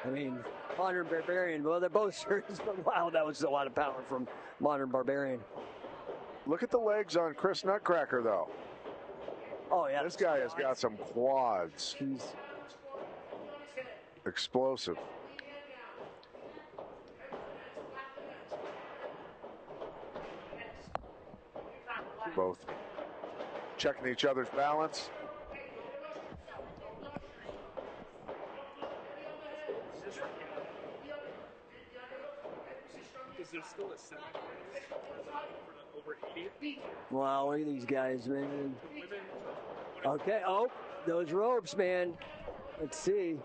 I mean, Modern Barbarian, well, they're both serious, but wow, that was a lot of power from Modern Barbarian. Look at the legs on Chris Nutcracker, though. Oh, yeah. This guy has got some quads. He's explosive. Both checking each other's balance. Is there still a semifinal for the over 80? Wow, look at these guys, man. Okay, oh, those ropes, man. Let's see.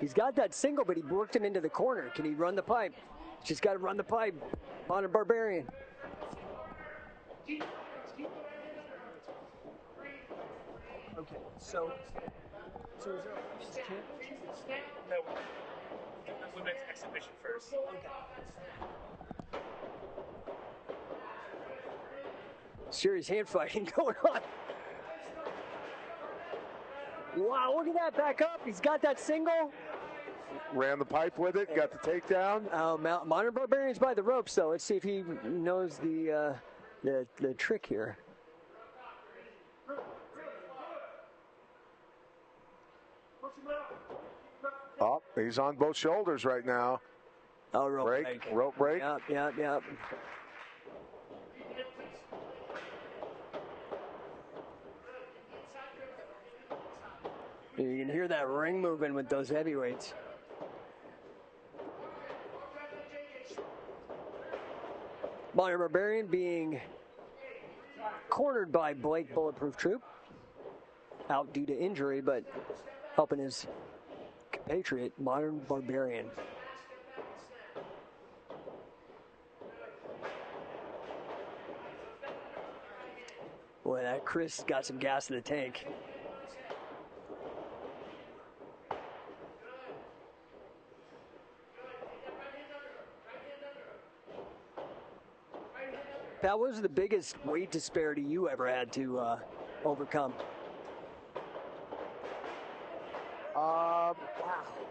He's got that single, but he worked him into the corner. Can he run the pipe? Just got to run the pipe. Modern Barbarian. Okay, so is there a women's championship? No. Women's exhibition first. Okay. Serious hand fighting going on. Wow, look at that, back up. He's got that single. Ran the pipe with it, got the takedown. Modern Barbarian's by the ropes, though. Let's see if he knows the trick here. Oh, he's on both shoulders right now. Oh, rope break. Rope break. Yep. You can hear that ring moving with those heavyweights. Modern Barbarian being cornered by Blake Bulletproof Troop. Out due to injury, but helping his compatriot, Modern Barbarian. Boy, that Chris got some gas in the tank. That was the biggest weight disparity you ever had to overcome.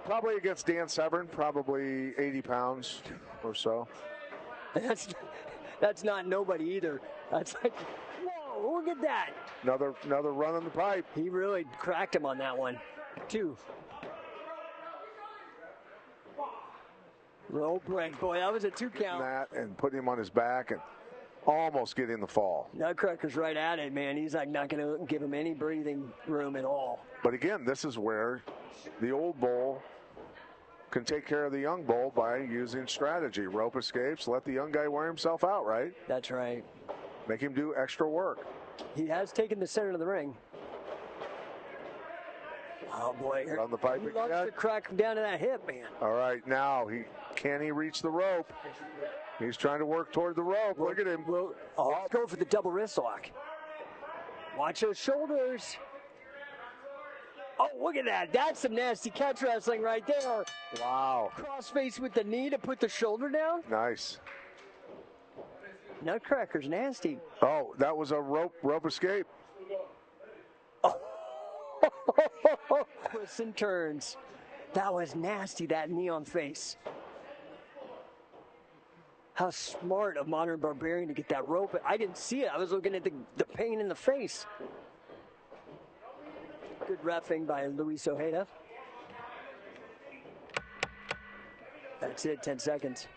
Probably against Dan Severn, probably 80 pounds or so. That's not nobody either. That's like, whoa, look at that. Another run on the pipe. He really cracked him on that one. 2. Rope break. Boy, that was a 2 count. And putting him on his back and almost getting the fall. Nutcracker's right at it, man. He's like not going to give him any breathing room at all. But again, this is where the old bull can take care of the young bull by using strategy. Rope escapes, let the young guy wear himself out, right? That's right. Make him do extra work. He has taken the center of the ring. Oh, boy. On the pipe he loves to crack him down to that hip, man. All right, now, can he reach the rope? He's trying to work toward the rope. Look at him. Let's go for the double wrist lock. Watch those shoulders. Oh, look at that. That's some nasty catch wrestling right there. Wow. Crossface with the knee to put the shoulder down. Nice. Nutcracker's nasty. Oh, that was a rope escape. Twists and turns. That was nasty, that knee on face. How smart of Modern Barbarian to get that rope. I didn't see it. I was looking at the pain in the face. Good reffing by Luis Ojeda. That's it, 10 seconds.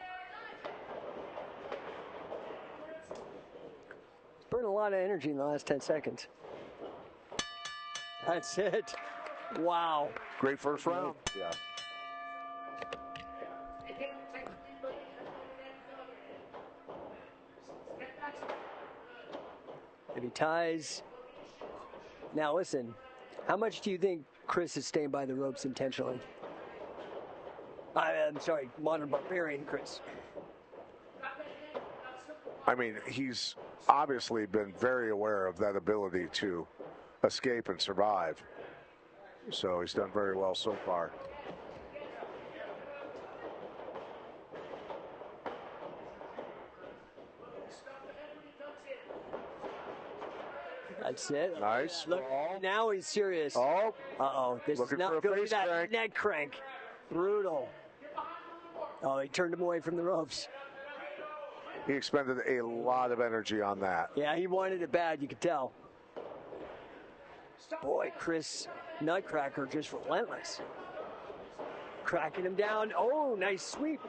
a lot of energy in the last 10 seconds. That's it. Wow. Great first round. Yeah. If he ties. Now listen, how much do you think Chris is staying by the ropes intentionally? I'm sorry, Modern Barbarian Chris. I mean, he's obviously been very aware of that ability to escape and survive. So he's done very well so far. That's it. Nice. Look, now he's serious. Oh. Uh-oh. This Looking is not for a good. face That crank. neck crank. Brutal. Oh, he turned him away from the ropes. He expended a lot of energy on that. Yeah, he wanted it bad, you could tell. Boy, Chris Nutcracker just relentless. Cracking him down. Oh, nice sweep.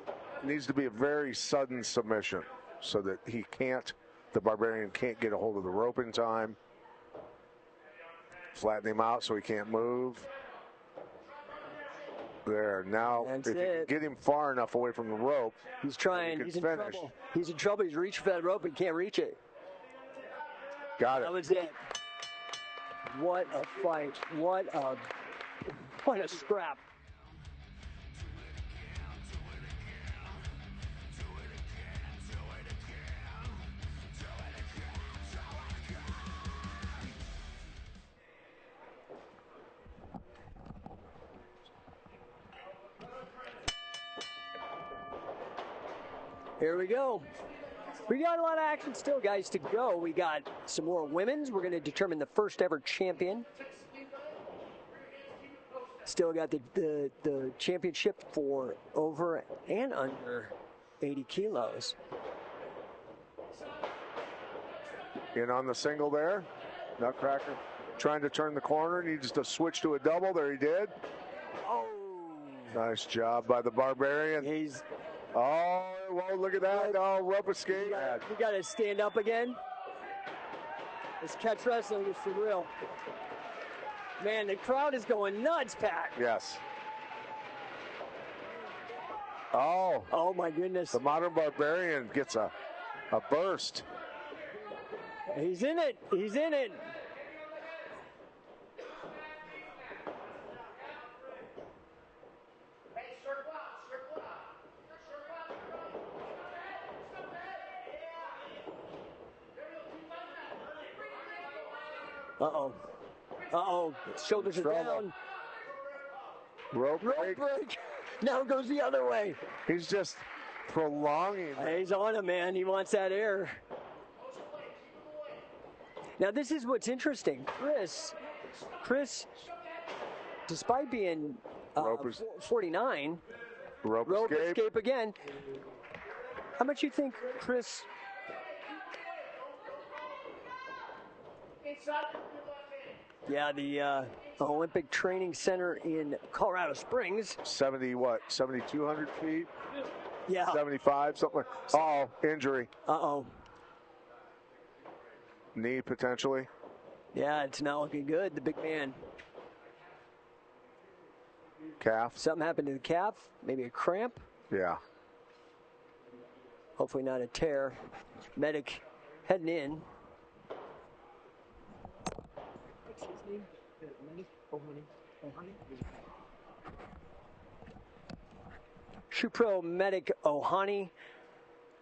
It needs to be a very sudden submission so that the Barbarian can't get a hold of the rope in time. Flatten him out so he can't move. There, now That's if you it. can get him far enough away from the rope, he's trying. He's in trouble. He's in trouble. He's reaching for that rope and can't reach it. Got it. That was it. What a fight. What a scrap. Here we go. We got a lot of action still, guys, to go. We got some more women's. We're going to determine the first ever champion. Still got the championship for over and under 80 kilos. In on the single there. Nutcracker trying to turn the corner. Needs to switch to a double. There he did. Oh. Nice job by the Barbarian. Oh, well, look at that. Oh, rope escape. We got to stand up again. This catch wrestling is for real. Man, the crowd is going nuts, Pat. Yes. Oh. Oh, my goodness. The Modern Barbarian gets a burst. He's in it. He's in it. Uh-oh. Uh-oh. Shoulders are down. Rope break. Now goes the other way. He's just prolonging. He's on him, man. He wants that air. Now, this is what's interesting. Chris, despite being 49, rope escape again. How much you think Chris... Yeah, the Olympic Training Center in Colorado Springs. 7,200 feet? Yeah. 75, something like that. Uh-oh, injury. Uh-oh. Knee, potentially. Yeah, it's not looking good, the big man. Calf. Something happened to the calf, maybe a cramp. Yeah. Hopefully not a tear. Medic heading in. Shoe Pro Medic Ohani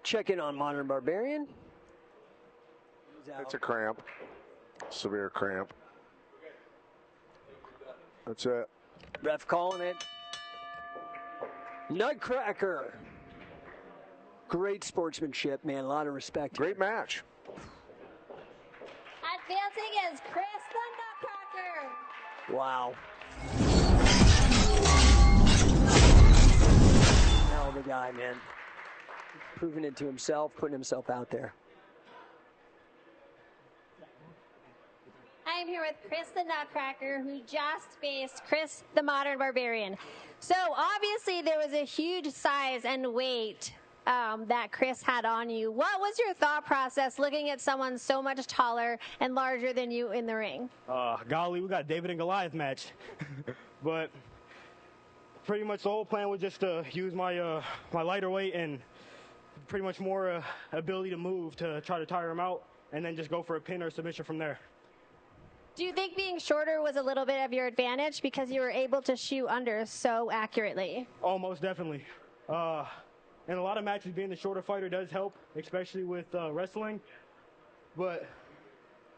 checking on Modern Barbarian. It's a cramp. Severe cramp. That's it. Ref calling it. Nutcracker. Great sportsmanship, man. A lot of respect. Great match. Advancing is Chris the Nutcracker. Wow. Hell of a guy, man. Proving it to himself, putting himself out there. I am here with Chris the Nutcracker, who just faced Chris the Modern Barbarian. So obviously there was a huge size and weight that Chris had on you. What was your thought process looking at someone so much taller and larger than you in the ring? Golly, we got David and Goliath match. But pretty much the whole plan was just to use my my lighter weight and pretty much more ability to move to try to tire him out, and then just go for a pin or submission from there. Do you think being shorter was a little bit of your advantage because you were able to shoot under so accurately? Oh, most definitely. In a lot of matches, being the shorter fighter does help, especially with wrestling. But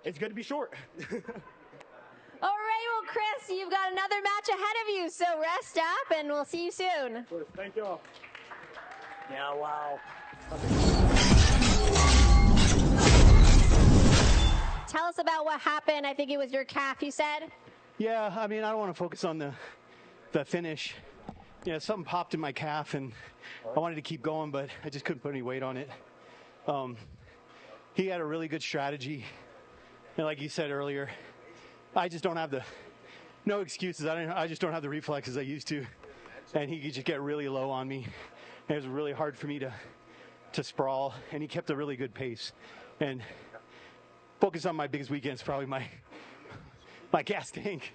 it's good to be short. All right, well, Chris, you've got another match ahead of you, so rest up, and we'll see you soon. Thank you all. Yeah, wow. Tell us about what happened. I think it was your calf, you said? Yeah, I mean, I don't want to focus on the finish. Yeah, something popped in my calf, and I wanted to keep going, but I just couldn't put any weight on it. He had a really good strategy, and like you said earlier, I just don't have no excuses. I just don't have the reflexes I used to, and he could just get really low on me. And it was really hard for me to sprawl, and he kept a really good pace. And focus on my biggest weekend is probably my gas tank.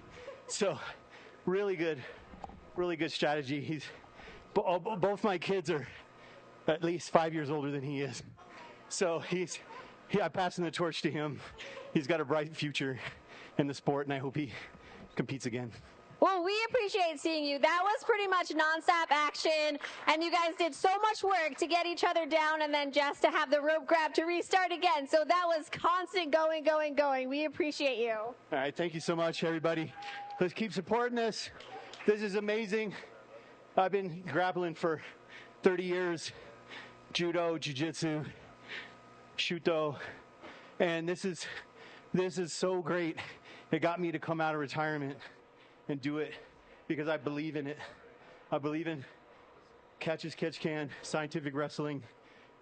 So really good strategy. Both my kids are at least 5 years older than he is. So I'm passing the torch to him. He's got a bright future in the sport, and I hope he competes again. Well, we appreciate seeing you. That was pretty much nonstop action, and you guys did so much work to get each other down and then just to have the rope grab to restart again. So that was constant going, going, going. We appreciate you. All right, thank you so much, everybody. Let's keep supporting this. This is amazing. I've been grappling for 30 years, judo, jiu-jitsu, shuto, and this is so great. It got me to come out of retirement and do it because I believe in it. I believe in catch as catch can, scientific wrestling.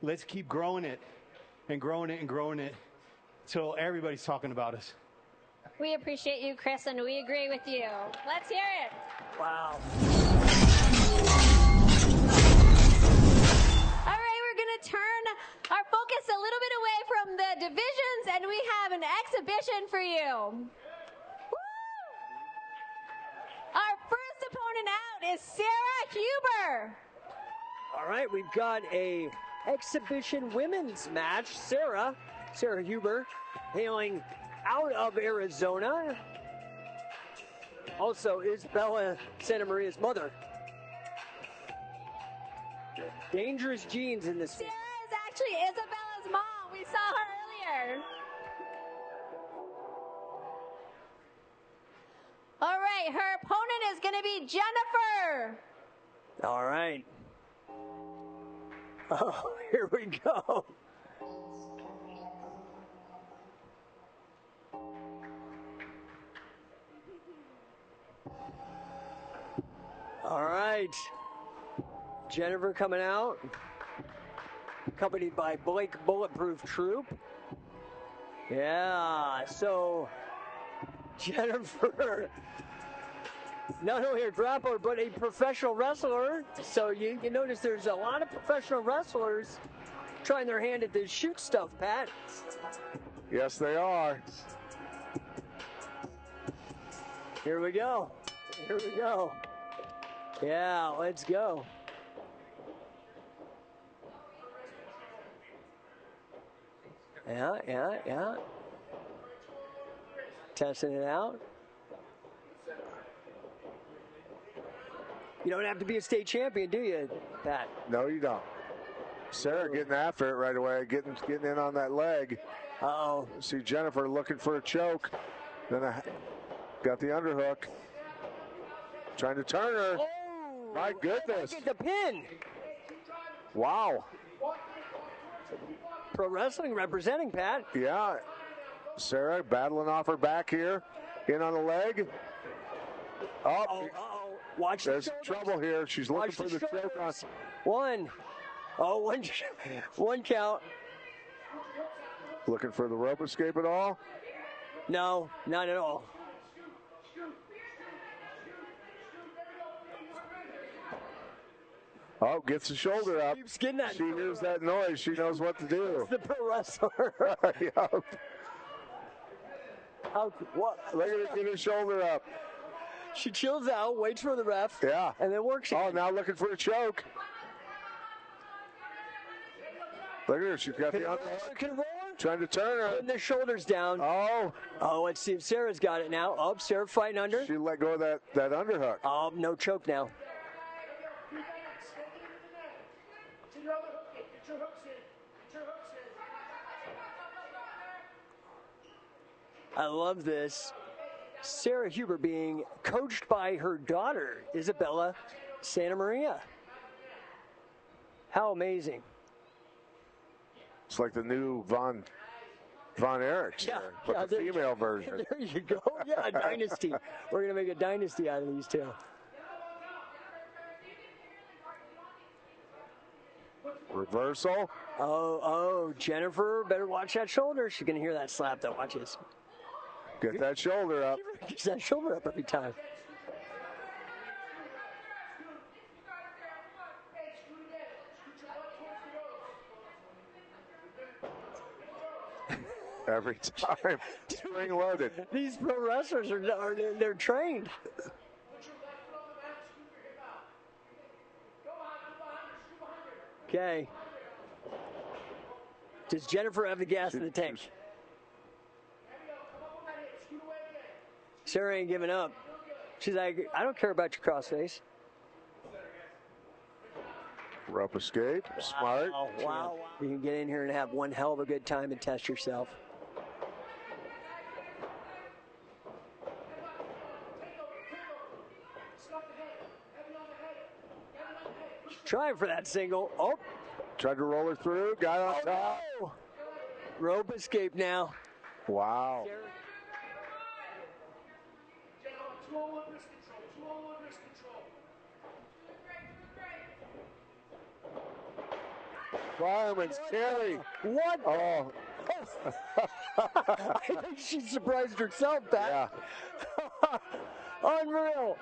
Let's keep growing it and growing it and growing it till everybody's talking about us. We appreciate you, Chris, and we agree with you. Let's hear it. Wow. All right, we're going to turn our focus a little bit away from the divisions, and we have an exhibition for you. Our first opponent out is Sarah Huber. All right, we've got a exhibition women's match. Sarah Huber, hailing out of Arizona. Also, Isabella Santa Maria's mother. Dangerous genes in this. Sarah is actually Isabella's mom. We saw her earlier. All right, her opponent is going to be Jennifer. All right. Oh, here we go. All right. Jennifer coming out, accompanied by Blake Bulletproof Troop. Yeah, so Jennifer, not only a grappler, but a professional wrestler. So you notice there's a lot of professional wrestlers trying their hand at this shoot stuff, Pat. Yes, they are. Here we go. Here we go. Yeah, let's go. Yeah. Testing it out. You don't have to be a state champion, do you, Pat? No, you don't. Sarah getting after it right away, getting in on that leg. Uh-oh. See Jennifer looking for a choke. Then I got the underhook. Trying to turn her. Oh, my goodness. Get the pin. Wow. Pro wrestling representing, Pat. Yeah. Sarah battling off her back here. In on the leg. Oh, uh-oh. Watch there's trouble here. She's looking for the choke on. One count. Looking for the rope escape at all? No, not at all. Oh, gets the shoulder up. Keeps getting that. She hears that noise. She knows what to do. It's the pro wrestler. Yup. What? Look at her get her shoulder up. She chills out, waits for the ref. Yeah. And then works it. Oh, now looking for a choke. Look at her. She's got the underhook. Trying to turn her. Putting the shoulders down. Oh. Oh, let's see if Sarah's got it now. Oh, Sarah fighting under. She let go of that underhook. Oh, no choke now. I love this. Sarah Huber being coached by her daughter, Isabella Santa Maria. How amazing. It's like the new Von Erichs, but the female version. There you go. Yeah, a dynasty. We're going to make a dynasty out of these two. Reversal. Oh, Jennifer, better watch that shoulder. She's going to hear that slap, though. Watch this. Get that shoulder up. Gets that shoulder up every time. Every time. Spring loaded. These pro wrestlers they're trained. Okay. Does Jennifer have the gas in the tank? Sarah ain't giving up. She's like, I don't care about your crossface. Rope escape. Smart. Wow. You can get in here and have one hell of a good time and test yourself. Trying for that single. Oh. Tried to roll her through. Got on top. No. Rope escape now. Wow. Fireman's carry. What? Oh. I think she surprised herself, Pat. Yeah. Unreal.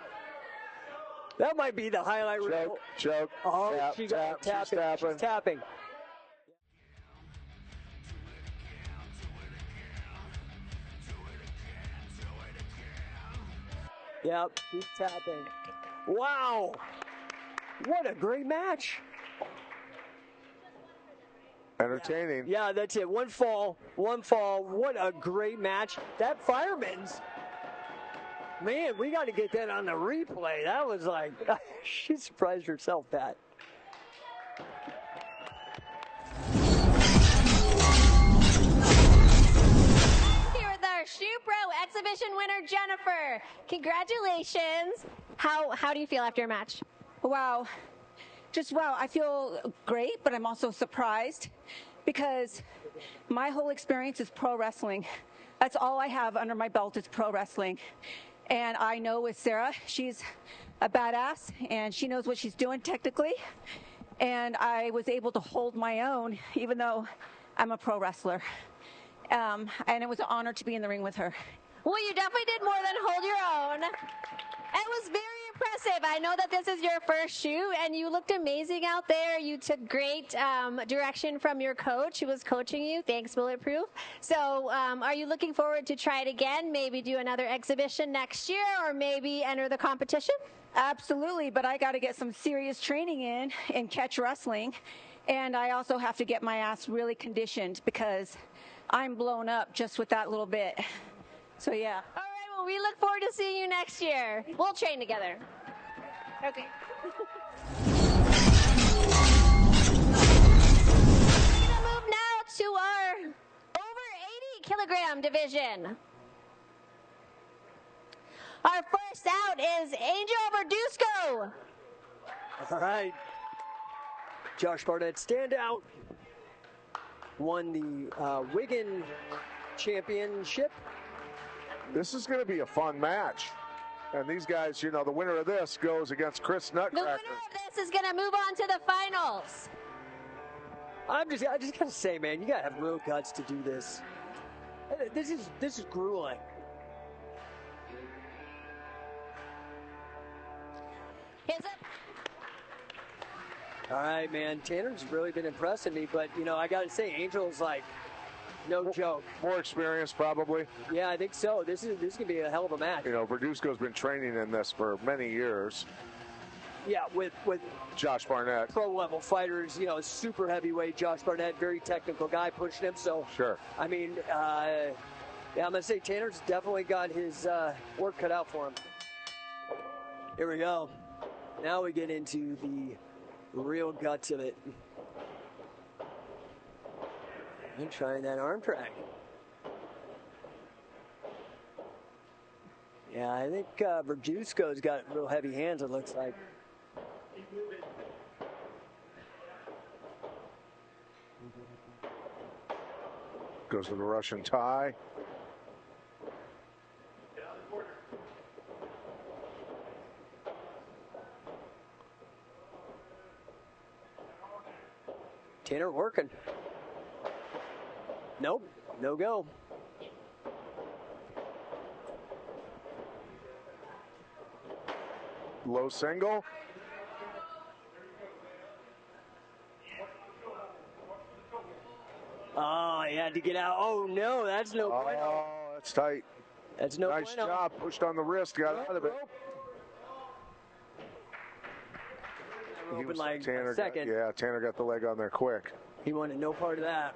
That might be the highlight reel. Choke. Oh, tap, she tap, got tapping. She's tapping. Yep, he's tapping. Wow. What a great match. Entertaining. Yeah, that's it. One fall. What a great match. That fireman's. Man, we got to get that on the replay. That was like, she surprised herself, Pat. Here with our Shoe Pro exhibition winner, Jennifer. Congratulations. How do you feel after your match? Wow. Just wow. I feel great, but I'm also surprised because my whole experience is pro wrestling. That's all I have under my belt is pro wrestling. And I know with Sarah, she's a badass and she knows what she's doing technically. And I was able to hold my own, even though I'm a pro wrestler. And it was an honor to be in the ring with her. Well, you definitely did more than hold your own. It was very impressive. I know that this is your first shoot, and you looked amazing out there. You took great direction from your coach who was coaching you. Thanks, Bulletproof. So are you looking forward to try it again, maybe do another exhibition next year, or maybe enter the competition? Absolutely, but I got to get some serious training in catch wrestling. And I also have to get my ass really conditioned because I'm blown up just with that little bit. So, yeah. All right, well, we look forward to seeing you next year. We'll train together. Okay. We're going to move now to our over 80 kilogram division. Our first out is Angel Verdusco. All right. Josh Barnett, standout. Won the Wigan Championship. This is going to be a fun match. And these guys, you know, the winner of this goes against Chris Nutcracker. The winner of this is going to move on to the finals. I just got to say, man, you got to have real guts to do this. This is grueling. Hands up. All right, man. Tanner's really been impressing me, but, you know, I got to say, Angel's like, no joke. More experience, probably. Yeah, I think so. This is going to be a hell of a match. You know, Verdusco's been training in this for many years. Yeah, with Josh Barnett. Pro-level fighters, you know, super heavyweight Josh Barnett, very technical guy pushing him. So, sure. I mean, yeah, I'm going to say Tanner's definitely got his work cut out for him. Here we go. Now we get into the real guts of it. And trying that arm drag. Yeah, I think Verdusco's got real heavy hands, it looks like. Goes to the Russian tie. Tanner working. Nope, no go. Low single. Oh, he had to get out. Oh, no, that's no bueno. Oh, that's tight. That's no nice bueno. job. Pushed on the wrist, got out of it. He was like Tanner a second. Tanner got the leg on there quick. He wanted no part of that.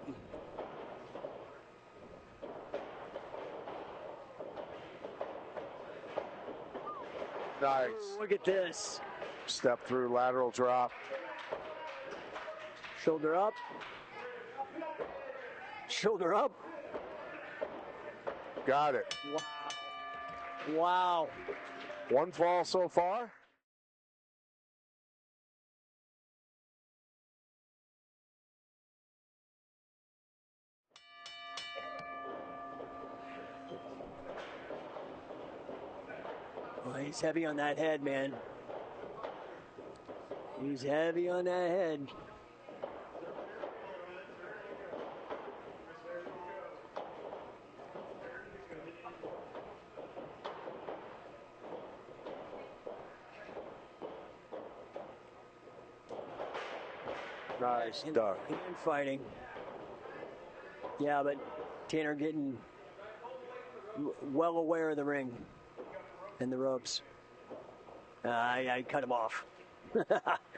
Nice. Ooh, look at this. Step through, lateral drop. Shoulder up. Shoulder up. Got it. Wow. Wow. One fall so far. Well, he's heavy on that head, man. He's heavy on that head. Nice duck. Hand fighting. Yeah, but Tanner getting well aware of the ring and the ropes. I cut him off.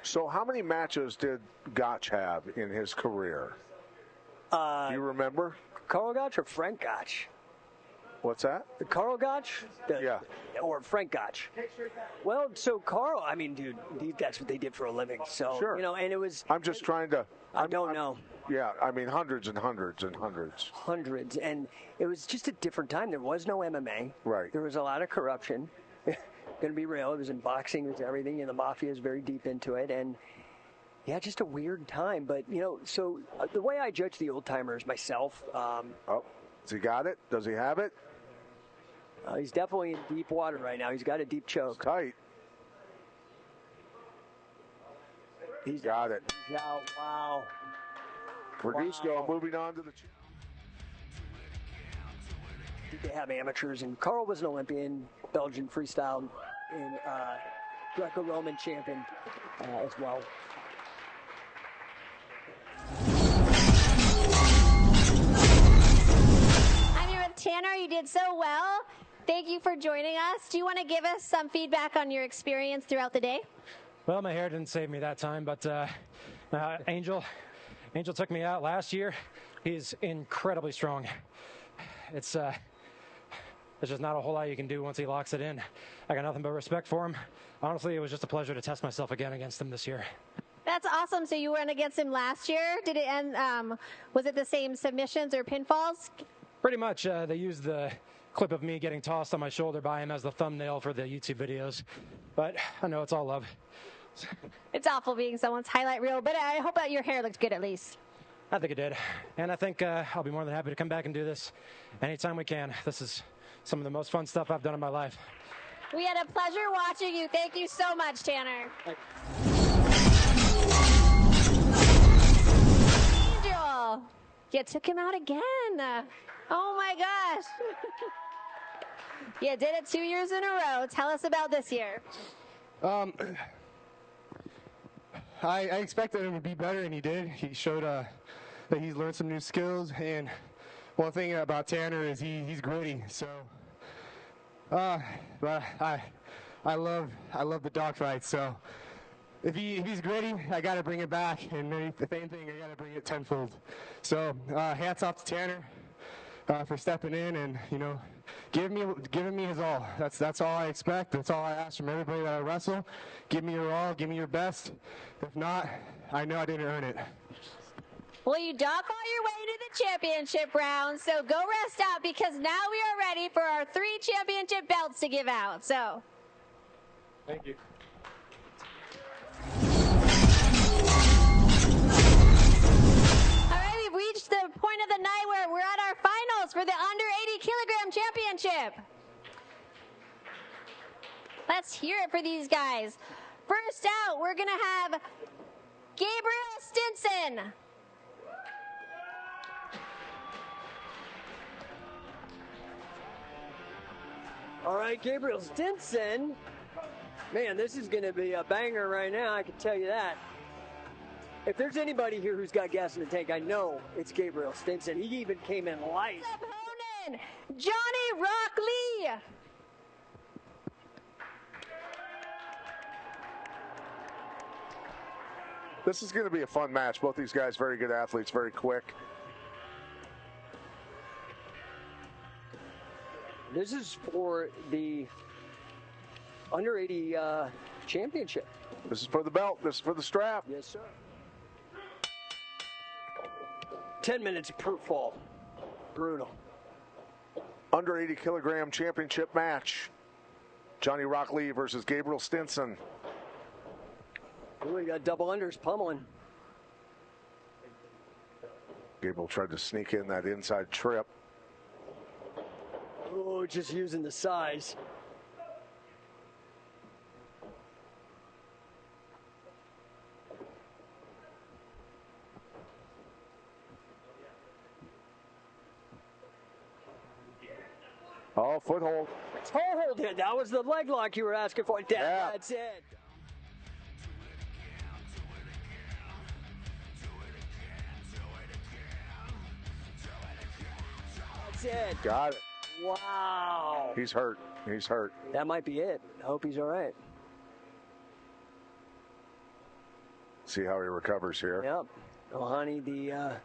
So how many matches did Gotch have in his career? Do you remember? Carl Gotch or Frank Gotch? What's that? Carl Gotch? Yeah. Or Frank Gotch. Well, so Carl, I mean, dude, that's what they did for a living. So, sure. You know, and it was... I'm just trying to... I don't know. Yeah, I mean, hundreds and hundreds and hundreds. Hundreds. And it was just a different time. There was no MMA. Right. There was a lot of corruption. Going to be real. It was in boxing, it was everything, and the mafia is very deep into it. And yeah, just a weird time. But, you know, so the way I judge the old timers myself. Oh, has he got it? Does he have it? He's definitely in deep water right now. He's got a deep choke. It's tight. He's got it. He's out. Wow. Verdusco moving on to the... They have amateurs, and Carl was an Olympian, Belgian freestyle, and Greco-Roman champion as well. I'm here with Tanner. You did so well. Thank you for joining us. Do you want to give us some feedback on your experience throughout the day? Well, my hair didn't save me that time, but Angel took me out last year. He's incredibly strong. It's just not a whole lot you can do once he locks it in. I got nothing but respect for him. Honestly, it was just a pleasure to test myself again against him this year. That's awesome. So you went against him last year. Did it end? Was it the same submissions or pinfalls? Pretty much. They used the clip of me getting tossed on my shoulder by him as the thumbnail for the YouTube videos. But I know it's all love. It's awful being someone's highlight reel, but I hope that your hair looks good at least. I think it did. And I think I'll be more than happy to come back and do this anytime we can. This is some of the most fun stuff I've done in my life. We had a pleasure watching you. Thank you so much, Tanner. Angel, you took him out again. Oh my gosh. You did it 2 years in a row. Tell us about this year. I expected him to be better, and he did. He showed that he's learned some new skills. And one thing about Tanner is he's gritty. So, but I love the dogfight. So if he's gritty, I got to bring it back. And if anything, I got to bring it tenfold. So hats off to Tanner for stepping in and giving me his all. That's all I expect. That's all I ask from everybody that I wrestle. Give me your all. Give me your best. If not, I know I didn't earn it. Well, you dock all your way to the championship round, so go rest out because now we are ready for our 3 championship belts to give out. So, thank you. All right, we've reached the point of the night where we're at our finals for the under 80 kilogram championship. Let's hear it for these guys. First out, we're going to have Gabriel Stinson. All right, Gabriel Stinson. Man, this is going to be a banger right now, I can tell you that. If there's anybody here who's got gas in the tank, I know it's Gabriel Stinson. He even came in light. Opponent, Johnny Rock Lee. This is going to be a fun match. Both these guys, very good athletes, very quick. This is for the under 80 championship. This is for the belt. This is for the strap. Yes, sir. 10 minutes per fall. Brutal. Under 80 kilogram championship match. Johnny Rock Lee versus Gabriel Stinson. Ooh, we got double unders pummeling. Gabriel tried to sneak in that inside trip. Oh, just using the size. Oh, foothold. Toehold hit. That was the leg lock you were asking for. Yeah. That's it. That's it. Got it. Wow. He's hurt. He's hurt. That might be it. I hope he's all right. See how he recovers here. Yep. Ohani, the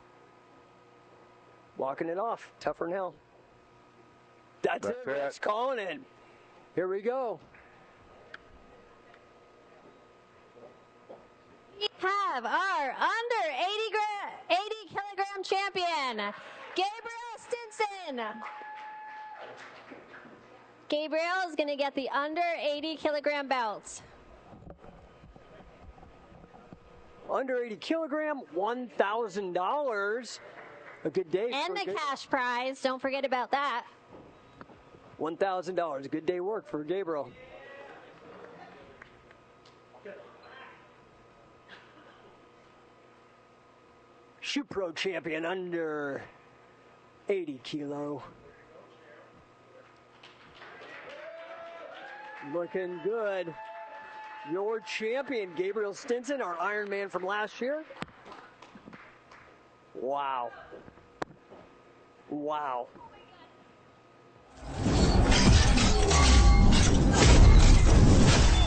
walking it off. Tougher than hell. That's it. It's calling it. Here we go. We have our under 80 kilogram champion, Gabriel Stinson. Gabriel is going to get the under 80 kilogram belts. Under 80 kilogram, $1,000. A good day. And the cash prize. Don't forget about that. $1,000. A good day work for Gabriel. Shoot Pro champion under 80 kilo. Looking good. Your champion, Gabriel Stinson, our Iron Man from last year. Wow. Wow.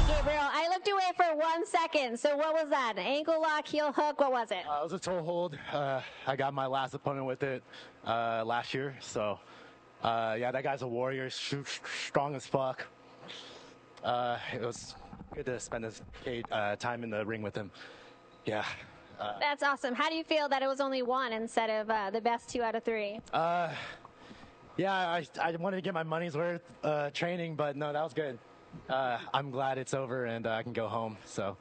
Gabriel, I looked away for 1 second. So what was that? An ankle lock, heel hook? What was it? It was a toe hold. I got my last opponent with it last year. So, yeah, that guy's a warrior, strong as fuck. It was good to spend this time in the ring with him. Yeah. That's awesome. How do you feel that it was only one instead of the best 2 out of 3? Yeah, I wanted to get my money's worth training, but no, that was good. I'm glad it's over and I can go home. So.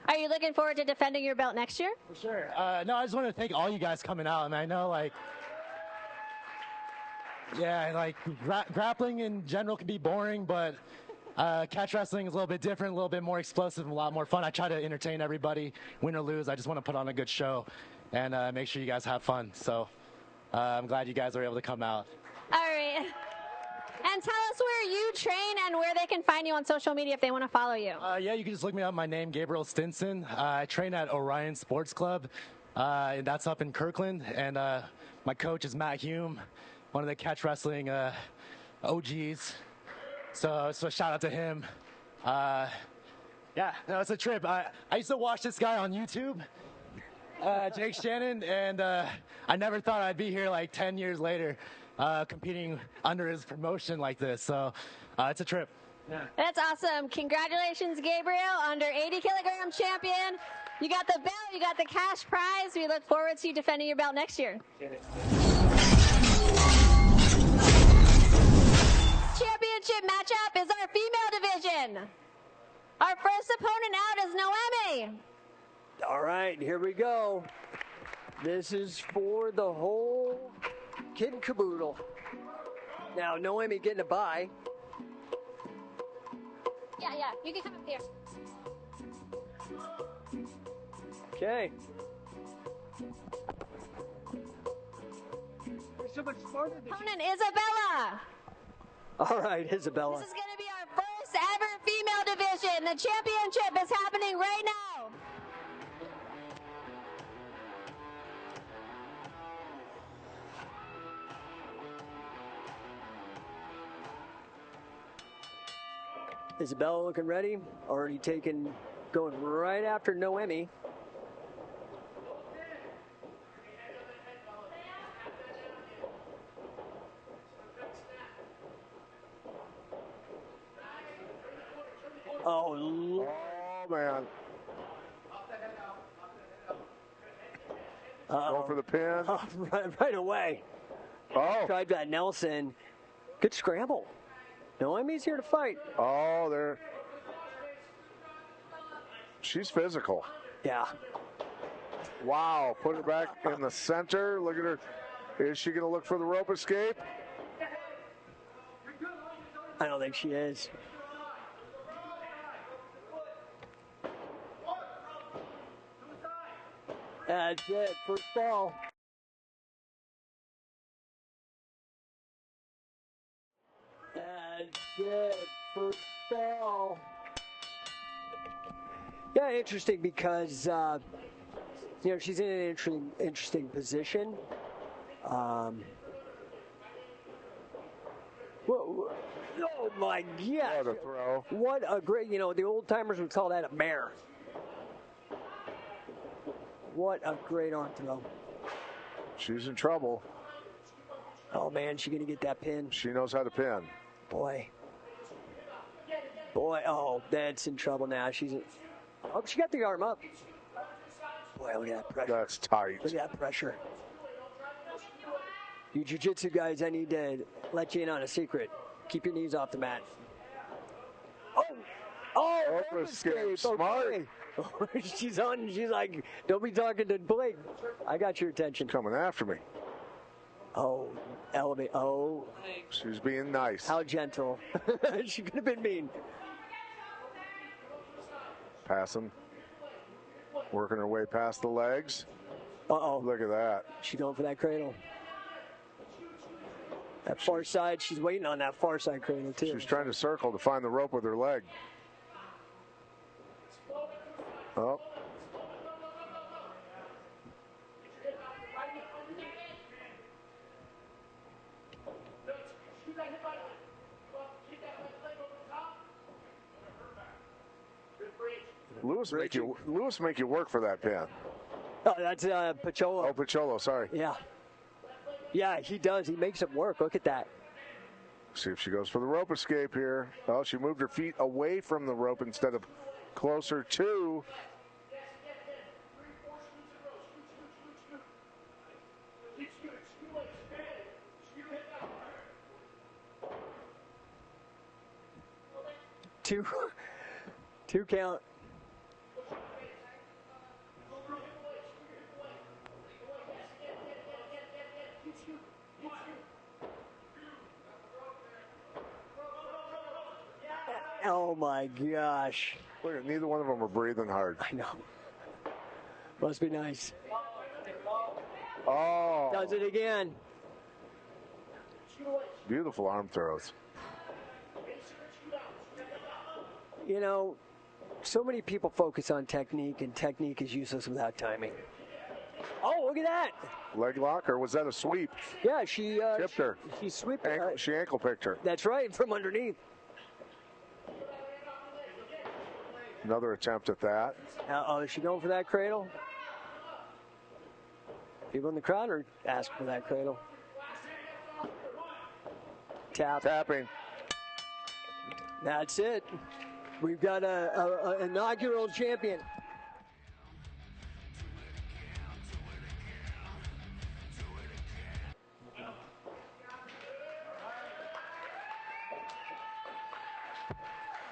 Are you looking forward to defending your belt next year? For sure. No, I just want to thank all you guys coming out, and I know grappling in general can be boring, but catch wrestling is a little bit different, a little bit more explosive, and a lot more fun. I try to entertain everybody, win or lose. I just want to put on a good show and make sure you guys have fun. So I'm glad you guys were able to come out. All right. And tell us where you train and where they can find you on social media if they want to follow you. Yeah, you can just look me up. My name, Gabriel Stinson. I train at Orion Sports Club, and that's up in Kirkland. And my coach is Matt Hume, one of the catch wrestling OGs. So shout out to him. Yeah, no, it's a trip. I used to watch this guy on YouTube, Jake Shannon, and I never thought I'd be here like 10 years later competing under his promotion like this. So it's a trip. Yeah. That's awesome. Congratulations, Gabriel, under 80 kilogram champion. You got the belt, you got the cash prize. We look forward to you defending your belt next year. Championship matchup is our female division. Our first opponent out is Noemi. All right, here we go. This is for the whole kit and caboodle. Now, Noemi getting a bye. Yeah, you can come up here. Okay. There's so much smarter than opponent, Isabella. All right, Isabella. This is going to be our first ever female division. The championship is happening right now. Isabella looking ready. Already taken, going right after Noemi. Oh, man. Going for the pin. Oh, right away. Oh. Tried that Nelson. Good scramble. Noemi's here to fight. Oh, there. She's physical. Yeah. Wow. Put her back in the center. Look at her. Is she going to look for the rope escape? I don't think she is. That's it. First fall. That's it. First fall. Yeah, interesting because, you know, she's in an interesting position. Whoa, oh, my God. What a throw. What a great, you know, the old timers would call that a mare. What a great arm throw. She's in trouble. Oh, man, she's going to get that pin. She knows how to pin. Boy. Oh, that's in trouble now. Oh, she got the arm up. Boy, look at that pressure. That's tight. Look at that pressure. You jiu-jitsu guys, I need to let you in on a secret. Keep your knees off the mat. Oh, rope escape. Smart. Okay. She's like, don't be talking to Blake. I got your attention. Coming after me. Oh, elevate. Oh. She's being nice. How gentle. She could have been mean. Passing. Working her way past the legs. Uh-oh. Look at that. She's going for that cradle. That far side, she's waiting on that far side cradle, too. She's trying to circle to find the rope with her leg. Oh. Lewis make you work for that pin. Oh, that's Pacholo. Oh, Pacholo, sorry. Yeah. Yeah, he does. He makes it work. Look at that. See if she goes for the rope escape here. Oh, she moved her feet away from the rope instead of closer to. Two count. Oh my gosh. Look, neither one of them are breathing hard. I know. Must be nice. Oh. Does it again. Beautiful arm throws. You know, so many people focus on technique, and technique is useless without timing. Oh, look at that. Leg lock, or was that a sweep? Yeah, she tipped her. She swept She ankle picked her. That's right, from underneath. Another attempt at that. Oh, is she going for that cradle? People in the crowd are asking for that cradle. Tapping. That's it. We've got an inaugural champion.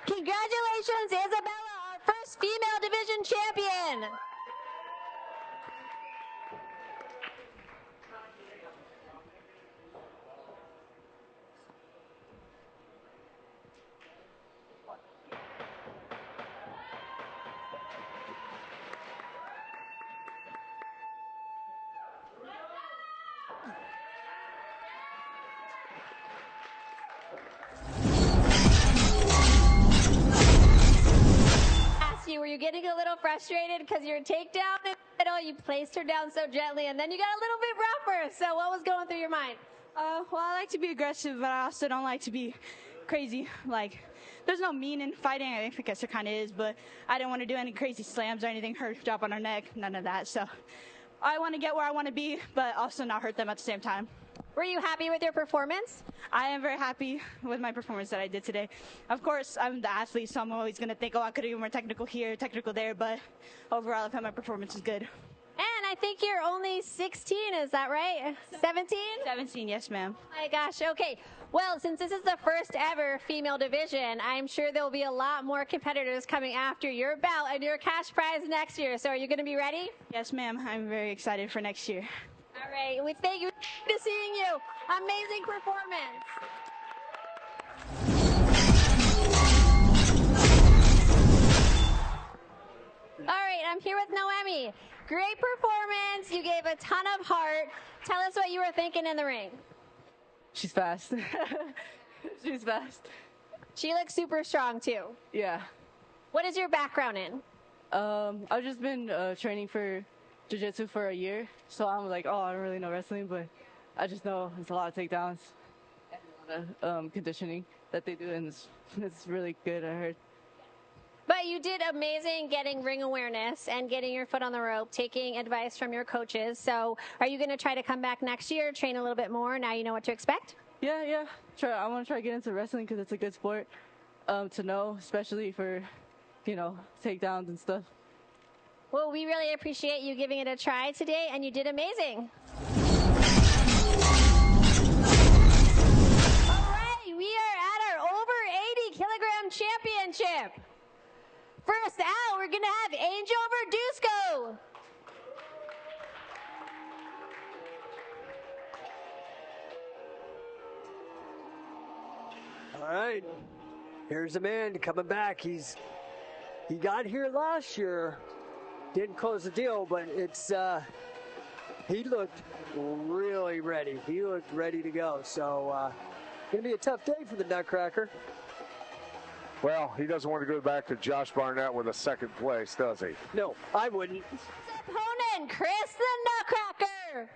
Congratulations, Isabella, our first female division champion. Were you getting a little frustrated because your takedown in the middle, you placed her down so gently, and then you got a little bit rougher. So what was going through your mind? Well, I like to be aggressive, but I also don't like to be crazy. Like, there's no mean in fighting. I guess there kind of is, but I didn't want to do any crazy slams or anything, hurt, drop on her neck, none of that. So I want to get where I want to be, but also not hurt them at the same time. Were you happy with your performance? I am very happy with my performance that I did today. Of course, I'm the athlete, so I'm always going to think, oh, I could have been more technical here, technical there, but overall, I thought my performance was good. And I think you're only 16, is that right? 17? 17, yes, ma'am. Oh my gosh, okay. Well, since this is the first ever female division, I'm sure there'll be a lot more competitors coming after your belt and your cash prize next year. So are you going to be ready? Yes, ma'am. I'm very excited for next year. All right, we thank you for seeing you. Amazing performance. All right, I'm here with Noemi. Great performance. You gave a ton of heart. Tell us what you were thinking in the ring. She's fast. She's fast. She looks super strong too. Yeah. What is your background in? I've just been training for Jiu-Jitsu for a year, so I'm like, oh, I don't really know wrestling, but I just know it's a lot of takedowns and a lot of conditioning that they do, and it's really good, I heard. But you did amazing getting ring awareness and getting your foot on the rope, taking advice from your coaches. So are you going to try to come back next year, train a little bit more? Now you know what to expect? Yeah. I want to try to get into wrestling because it's a good sport to know, especially for, takedowns and stuff. Well, we really appreciate you giving it a try today, and you did amazing. All right, we are at our over 80 kilogram championship. First out, we're going to have Angel Verdusco. All right, here's the man coming back. He got here last year, didn't close the deal, but he looked really ready. He looked ready to go. So going to be a tough day for the Nutcracker. Well, he doesn't want to go back to Josh Barnett with a second place, does he? No, I wouldn't. Opponent, Chris the Nutcracker.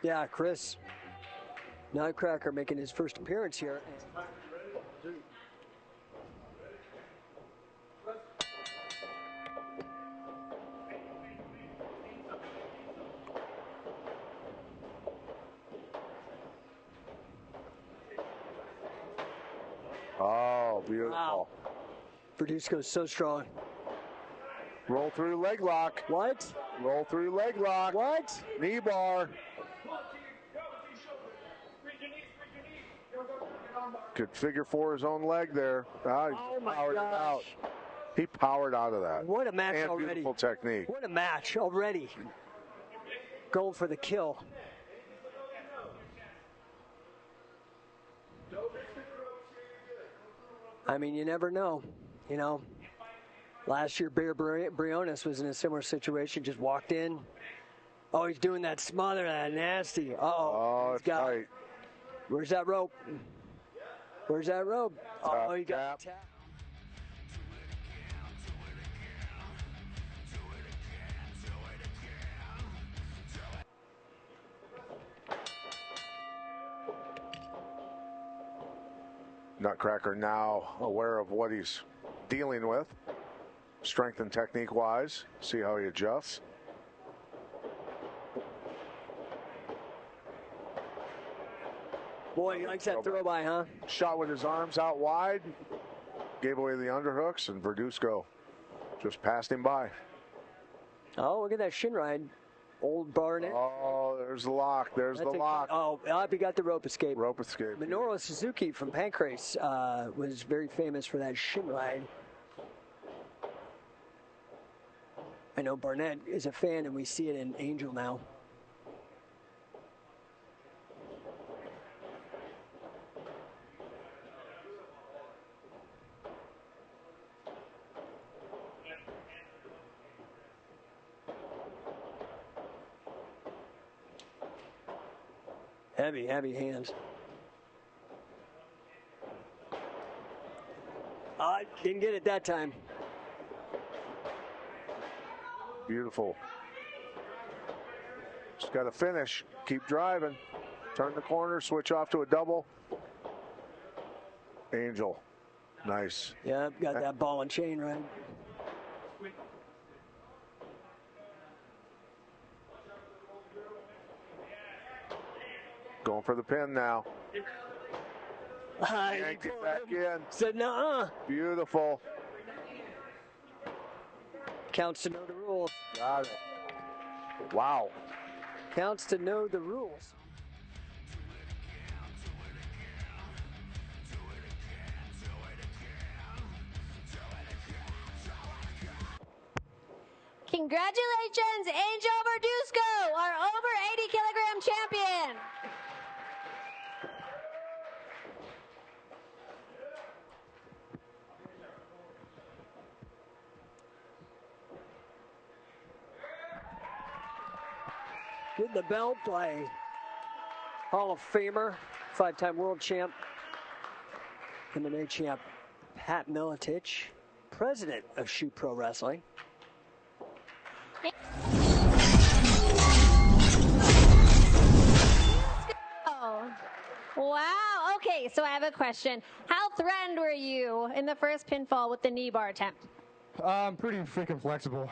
Yeah, Chris Nutcracker making his first appearance here. Oh, beautiful. Wow. Verdusco's so strong. Roll through leg lock. What? Roll through leg lock. What? Knee bar. Good figure for his own leg there. Oh my gosh. He powered out of that. What a match and already. Beautiful technique. What a match already. Going for the kill. I mean, you never know. Last year, Briones was in a similar situation, just walked in, Oh, he's doing that smother, that nasty. Uh-oh. Oh, it's tight. Where's that rope? Where's that rope? Oh, he got tapped. Nutcracker now aware of what he's dealing with, strength and technique-wise. See how he adjusts. Boy, he likes that throw by, huh? Shot with his arms out wide. Gave away the underhooks, and Verdusco just passed him by. Oh, look at that shin ride. Old Barnett. Oh, there's the lock. There's the lock. Oh, he got the rope escape. Rope escape. Minoru Suzuki from Pancrase was very famous for that shin ride. I know Barnett is a fan, and we see it in Angel now. Heavy, heavy hands. Didn't get it that time. Beautiful. Just got to finish. Keep driving. Turn the corner, switch off to a double. Angel. Nice. Yeah, got that ball and chain right. Going for the pin now. Yanked it back in. Said no. Beautiful. Counts to know the rules. Got it. Wow. Counts to know the rules. Congratulations, Angel Verdusco, our over 80 kilogram champion. Getting the belt by Hall of Famer, 5-time world champ, MMA champ Pat Miletich, president of Shoot Pro Wrestling. Wow. Okay, so I have a question. How threatened were you in the first pinfall with the knee bar attempt? I'm pretty freaking flexible.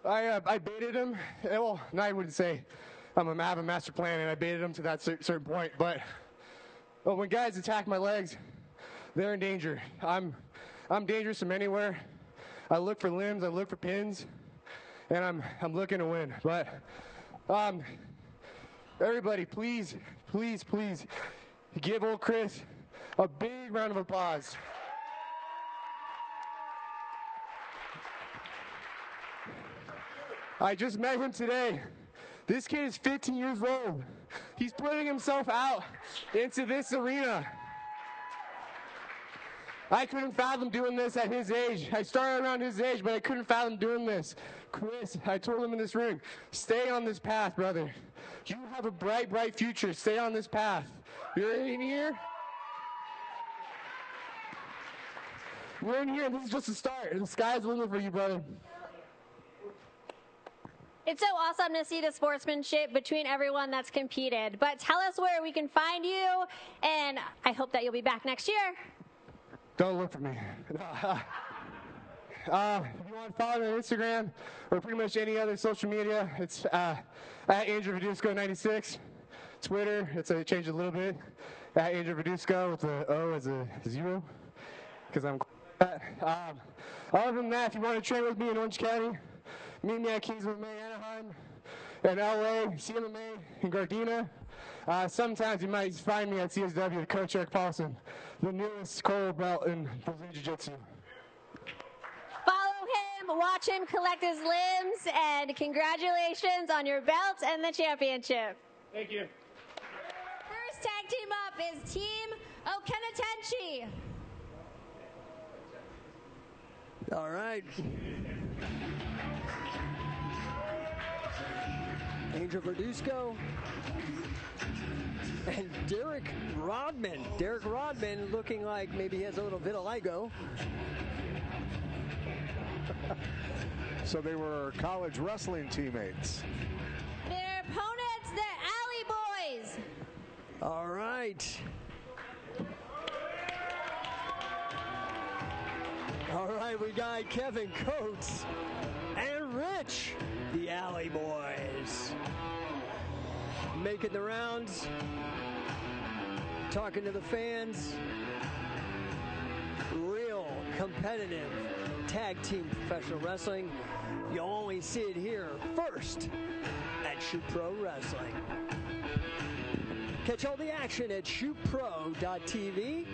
I baited him. Well, I wouldn't say I have a master plan, and I baited him to that certain point. But when guys attack my legs, they're in danger. I'm dangerous from anywhere. I look for limbs. I look for pins, and I'm looking to win. But everybody, please, please, please, give old Chris a big round of applause. I just met him today. This kid is 15 years old. He's putting himself out into this arena. I couldn't fathom doing this at his age. I started around his age, but I couldn't fathom doing this. Chris, I told him in this ring, stay on this path, brother. You have a bright, bright future. Stay on this path. You're in here. We're in here, and this is just the start. The sky's the limit for you, brother. It's so awesome to see the sportsmanship between everyone that's competed. But tell us where we can find you, and I hope that you'll be back next year. Don't look for me. If you want to follow me on Instagram or pretty much any other social media, it's at Angel Verdusco 96. Twitter, I changed it a little bit. At Angel Verdusco with the O as a 0, because I'm. Other than that, if you want to train with me in Orange County, meet me at Kings MMA Anaheim, in LA, CMMA in Gardena. Sometimes you might find me at CSW with Coach Eric Paulson, the newest coral belt in Brazilian Jiu-Jitsu. Follow him, watch him collect his limbs, and congratulations on your belt and the championship. Thank you. First tag team up is Team Okenatenchi. All right. Angel Verdusco. And Derek Rodman. Derek Rodman looking like maybe he has a little vitiligo. So they were college wrestling teammates. Their opponents, the Alley Boys. All right. All right, we got Kevin Coates and Rich, the Alley Boys. Making the rounds, talking to the fans. Real competitive tag team professional wrestling. You'll only see it here first at Shoot Pro Wrestling. Catch all the action at shootpro.tv.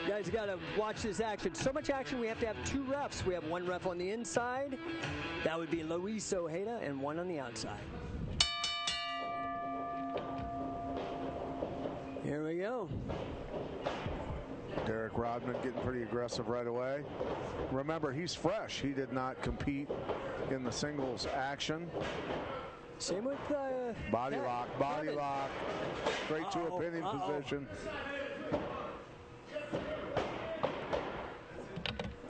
You guys got to watch this action. So much action, we have to have 2 refs. We have 1 ref on the inside. That would be Luis Ojeda, and 1 on the outside. Here we go. Derek Rodman getting pretty aggressive right away. Remember, he's fresh. He did not compete in the singles action. Same with body lock. Straight to a pinning position.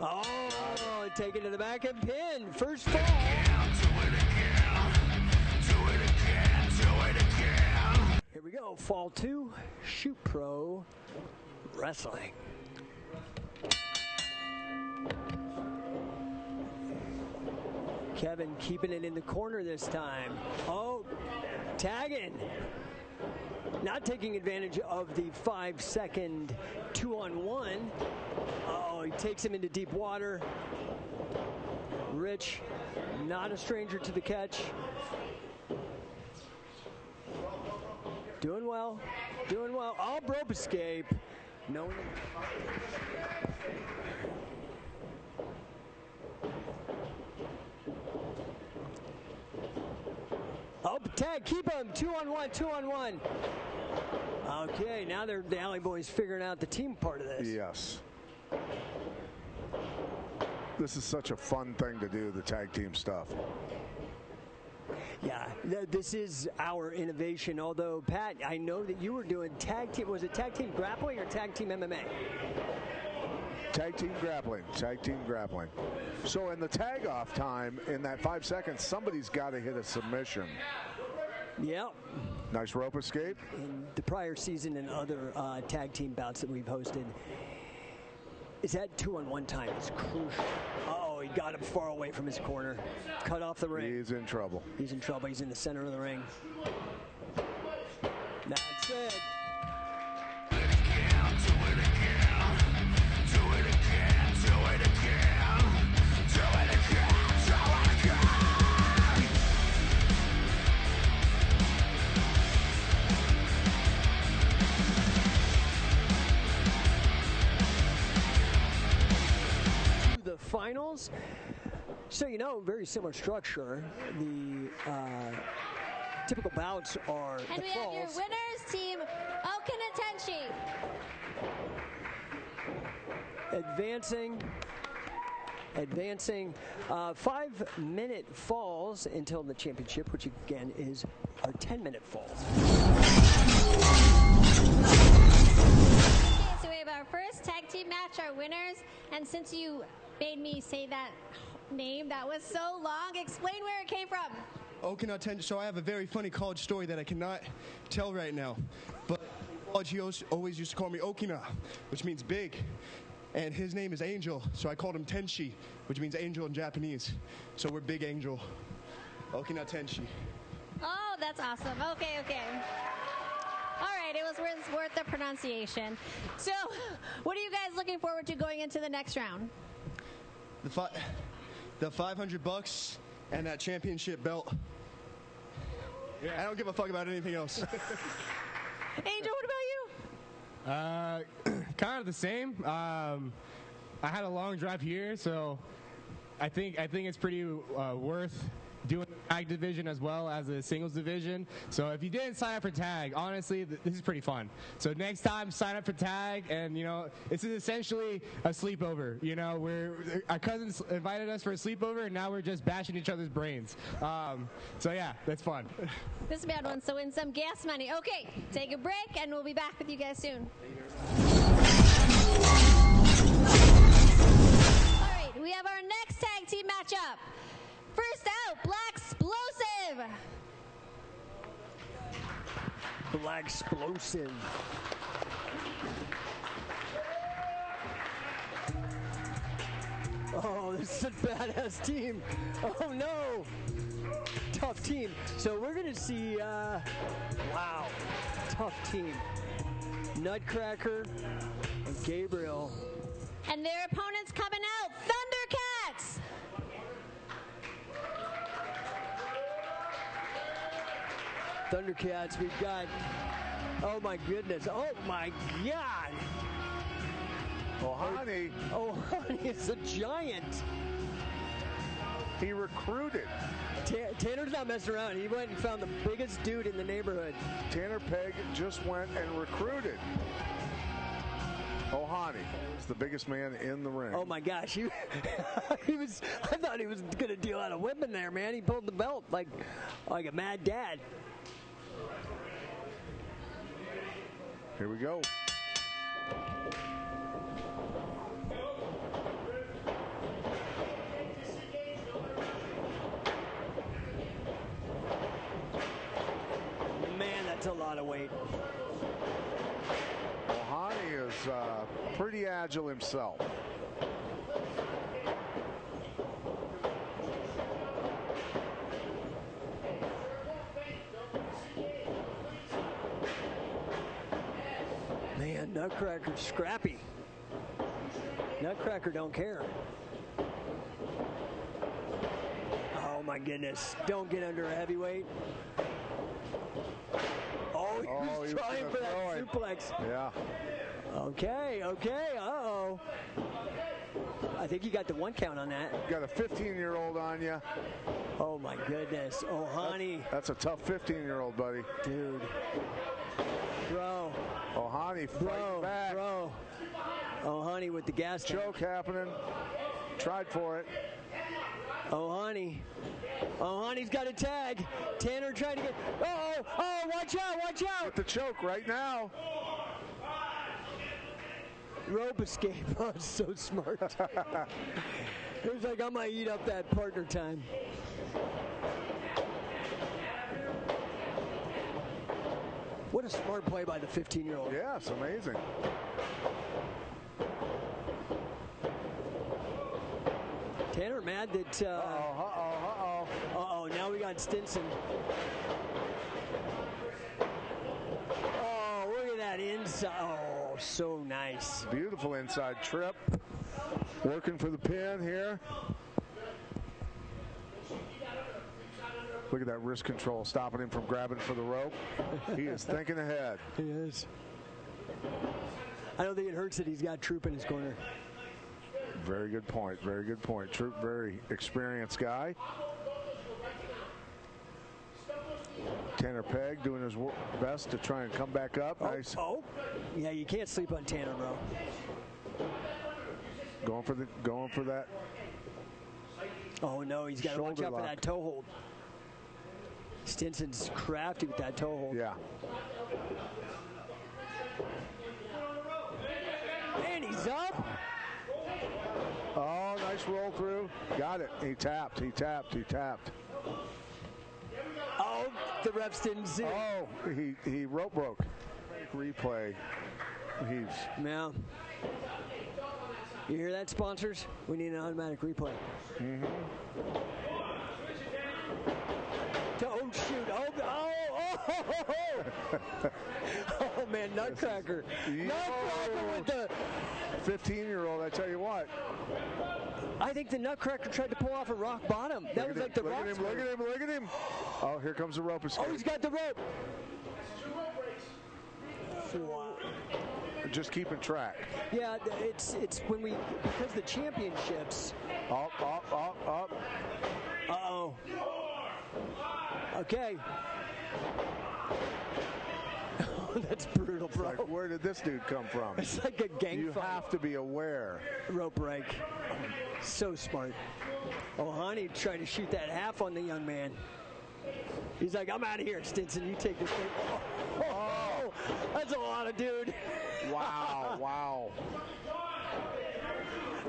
Oh, take it to the back and pin. First fall. Here we go. Fall 2. Shoot Pro Wrestling. Kevin keeping it in the corner this time. Oh, tagging. Not taking advantage of the 5-second 2-on-1. Oh, he takes him into deep water. Rich, not a stranger to the catch. Doing well. Doing well. Oh, rope escape. No. Oh, tag, keep him. 2-on-1, 2-on-1. Okay, now they're the Alley Boys figuring out the team part of this. Yes. This is such a fun thing to do, the tag team stuff. Yeah, this is our innovation. Although, Pat, I know that you were doing tag team. Was it tag team grappling or tag team MMA? Tag team grappling. Tag team grappling. So in the tag off time, in that 5 seconds, somebody's got to hit a submission. Yep. Nice rope escape. In the prior season and other tag team bouts that we've hosted, is that 2-on-1 time is crucial. Oh, he got him far away from his corner. Cut off the ring. He's in trouble. He's in trouble. He's in the center of the ring. That's it. The finals. So, you know, very similar structure. The typical bouts are and the we have your falls. winners team, Okinatenshi. Advancing 5-minute falls until the championship, which again is our 10-minute falls. Okay, so we have our first tag team match, our winners, and since you made me say that name that was so long, explain where it came from. Okinatenshi. So I have a very funny college story that I cannot tell right now, but in college he always used to call me Okina, which means big. And his name is Angel, so I called him Tenshi, which means angel in Japanese. So we're Big Angel. Okinatenshi. Oh, that's awesome. Okay. All right, it was worth the pronunciation. So, what are you guys looking forward to going into the next round? The $500 and that championship belt. Yeah. I don't give a fuck about anything else. Angel, what about you? Kind of the same. I had a long drive here, so I think it's pretty worth doing tag division as well as a singles division. So if you didn't sign up for tag, honestly, this is pretty fun. So next time, sign up for tag, and you know, this is essentially a sleepover. You know, our cousins invited us for a sleepover, and now we're just bashing each other's brains. So yeah, that's fun. This is a bad one, so win some gas money. Okay, take a break, and we'll be back with you guys soon. All right, we have our next tag team matchup. First out, Black Explosive. Black Explosive. Oh, this is a badass team. Oh no. Tough team. So we're going to see, wow, tough team. Nutcracker and Gabriel. And their opponents coming out, Thundercats. Thundercats, we've got, oh my goodness, oh my God. Honey is a giant. He recruited. Tanner's not messing around. He went and found the biggest dude in the neighborhood. Tanner Pegg just went and recruited. Ohani is the biggest man in the ring. Oh my gosh, I thought he was gonna deal out a whipping there, man. He pulled the belt like a mad dad. Here we go. Man, that's a lot of weight. Ohani is pretty agile himself. Man, Nutcracker's scrappy. Nutcracker don't care. Oh my goodness. Don't get under a heavyweight. Oh, he was trying for that suplex. Yeah. Okay, uh-oh. I think you got the one count on that. You got a 15-year-old on you. Oh my goodness. Oh, honey. That's a tough 15-year-old, buddy. Dude. Bro. Ohani fighting back. Bro. Oh, honey with the gas choke happening. Tried for it. Oh, honey. Oh, honey's got a tag. Tanner trying to get. Oh, watch out, watch out. With the choke right now. Rope escape. Oh, so smart. It was like, I'm going to eat up that partner time. What a smart play by the 15-year-old. Yeah, it's amazing. Tanner mad that... Uh-oh, now we got Stinson. Oh, look at that inside. Oh, so nice. Beautiful inside trip. Working for the pin here. Look at that wrist control, stopping him from grabbing for the rope. He is thinking ahead. He is. I don't think it hurts that he's got Troop in his corner. Very good point. Very good point. Troop, very experienced guy. Tanner Pegg doing his best to try and come back up. Nice. Oh, yeah, you can't sleep on Tanner, bro. Going for that. Oh no, he's got to watch out for that toe hold. Stinson's crafty with that toe hold. Yeah. And he's up. Oh, nice roll through. Got it. He tapped. Oh, the refs didn't see. Oh, he rope broke. Replay. Yeah. You hear that, sponsors? We need an automatic replay. Mm-hmm. Oh, shoot. Oh, man, Nutcracker. Nutcracker with the... 15-year-old, I tell you what. I think the Nutcracker tried to pull off a rock bottom. That was like the rock. Look at him. Oh, here comes the rope escape. Oh, he's got the rope. Wow. Just keeping track. Yeah, it's when we, because the championships. Up. Uh-oh. Okay. That's brutal, bro. Like, where did this dude come from? It's like a gang You fight. have to be aware. Rope break. So smart. Ohani tried to shoot that half on the young man. He's like, I'm out of here, Stinson. You take this thing. Oh, that's a lot of dude. Wow, wow.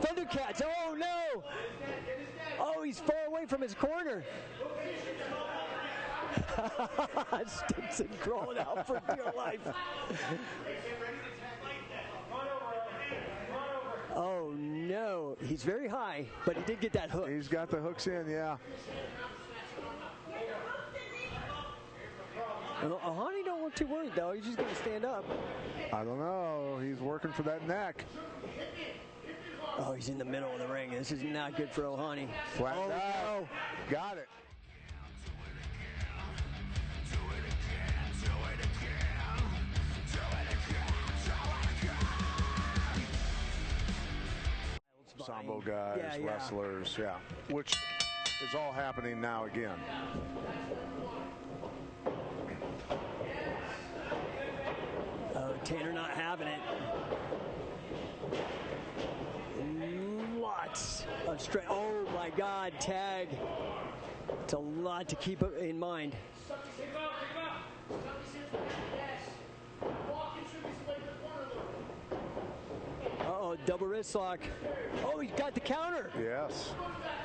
Thundercats. Oh, no. Oh, he's far away from his corner. Stinson crawling out for dear life. Oh, no. He's very high, but he did get that hook. He's got the hooks in, yeah. Ohani don't look too worried, though. He's just going to stand up. I don't know. He's working for that neck. Oh, he's in the middle of the ring. This is not good for Ohani. Flat oh, no. Got it. Sambo guys, wrestlers, yeah. Which is all happening now again. Oh, Tanner not having it. Lots of strength. Oh my God, tag. It's a lot to keep in mind. Uh-oh, double wrist lock. Oh, he's got the counter. Yes.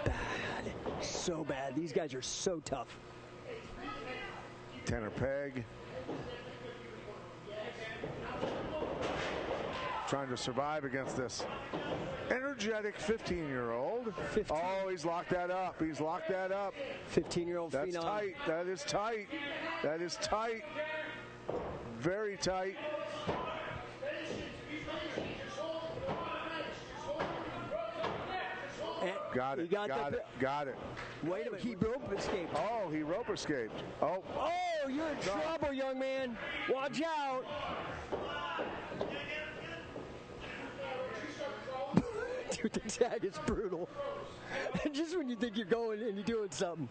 Bad. So bad. These guys are so tough. Tanner Peg. Trying to survive against this energetic 15-year-old. Oh, he's locked that up. He's locked that up. 15-year-old phenom. That's tight. That is tight. That is tight. Very tight. Got it. Got it. Wait a minute. He rope escaped. Oh, he rope escaped. Oh. Oh, you're in trouble, young man. Watch out. Dude, the tag is brutal. Just when you think you're going and you're doing something.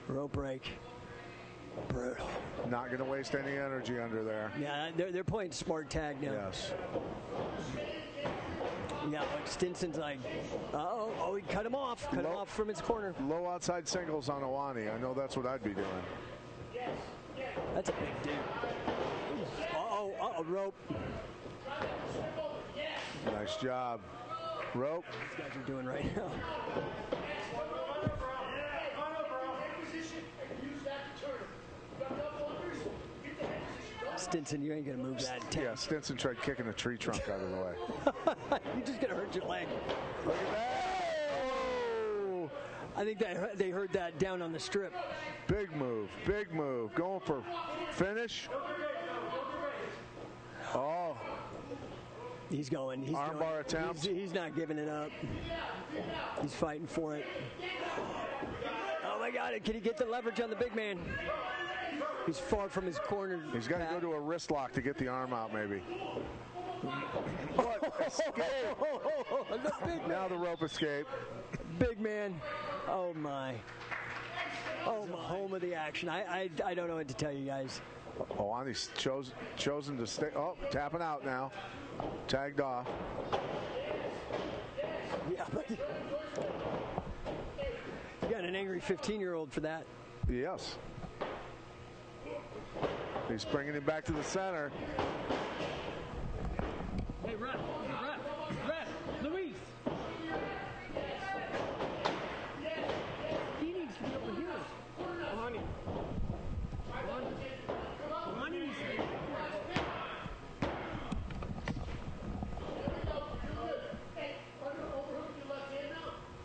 Rope break. Brutal. Not going to waste any energy under there. Yeah, they're playing smart tag now. Yes. Yeah, like Stinson's like, uh-oh, oh, he cut him off. Cut him off from his corner. Low outside singles on Owani. I know that's what I'd be doing. That's a big dude. Uh-oh, rope. Nice job. Rope. These guys are doing right now. Stinson, you ain't going to move that. Yeah, Stinson tried kicking a tree trunk out of the way. You're just going to hurt your leg. Look at that. Oh! I think they heard that down on the strip. Big move. Big move. Going for finish. Oh. He's going. He's armbar attempt. He's not giving it up. He's fighting for it. Oh, my God. Can he get the leverage on the big man? He's far from his corner. He's got to go to a wrist lock to get the arm out, maybe. What? Escape. Now the rope escape. Big man. Oh, my. Oh, my. Home of the action. I don't know what to tell you guys. Oh, Andy's chosen to stay. Oh, tapping out now. Tagged off. Yeah, but you got an angry 15-year-old for that. Yes. He's bringing him back to the center. Hey, ref, Luis. He needs to be over here. Honey. Honey needs to be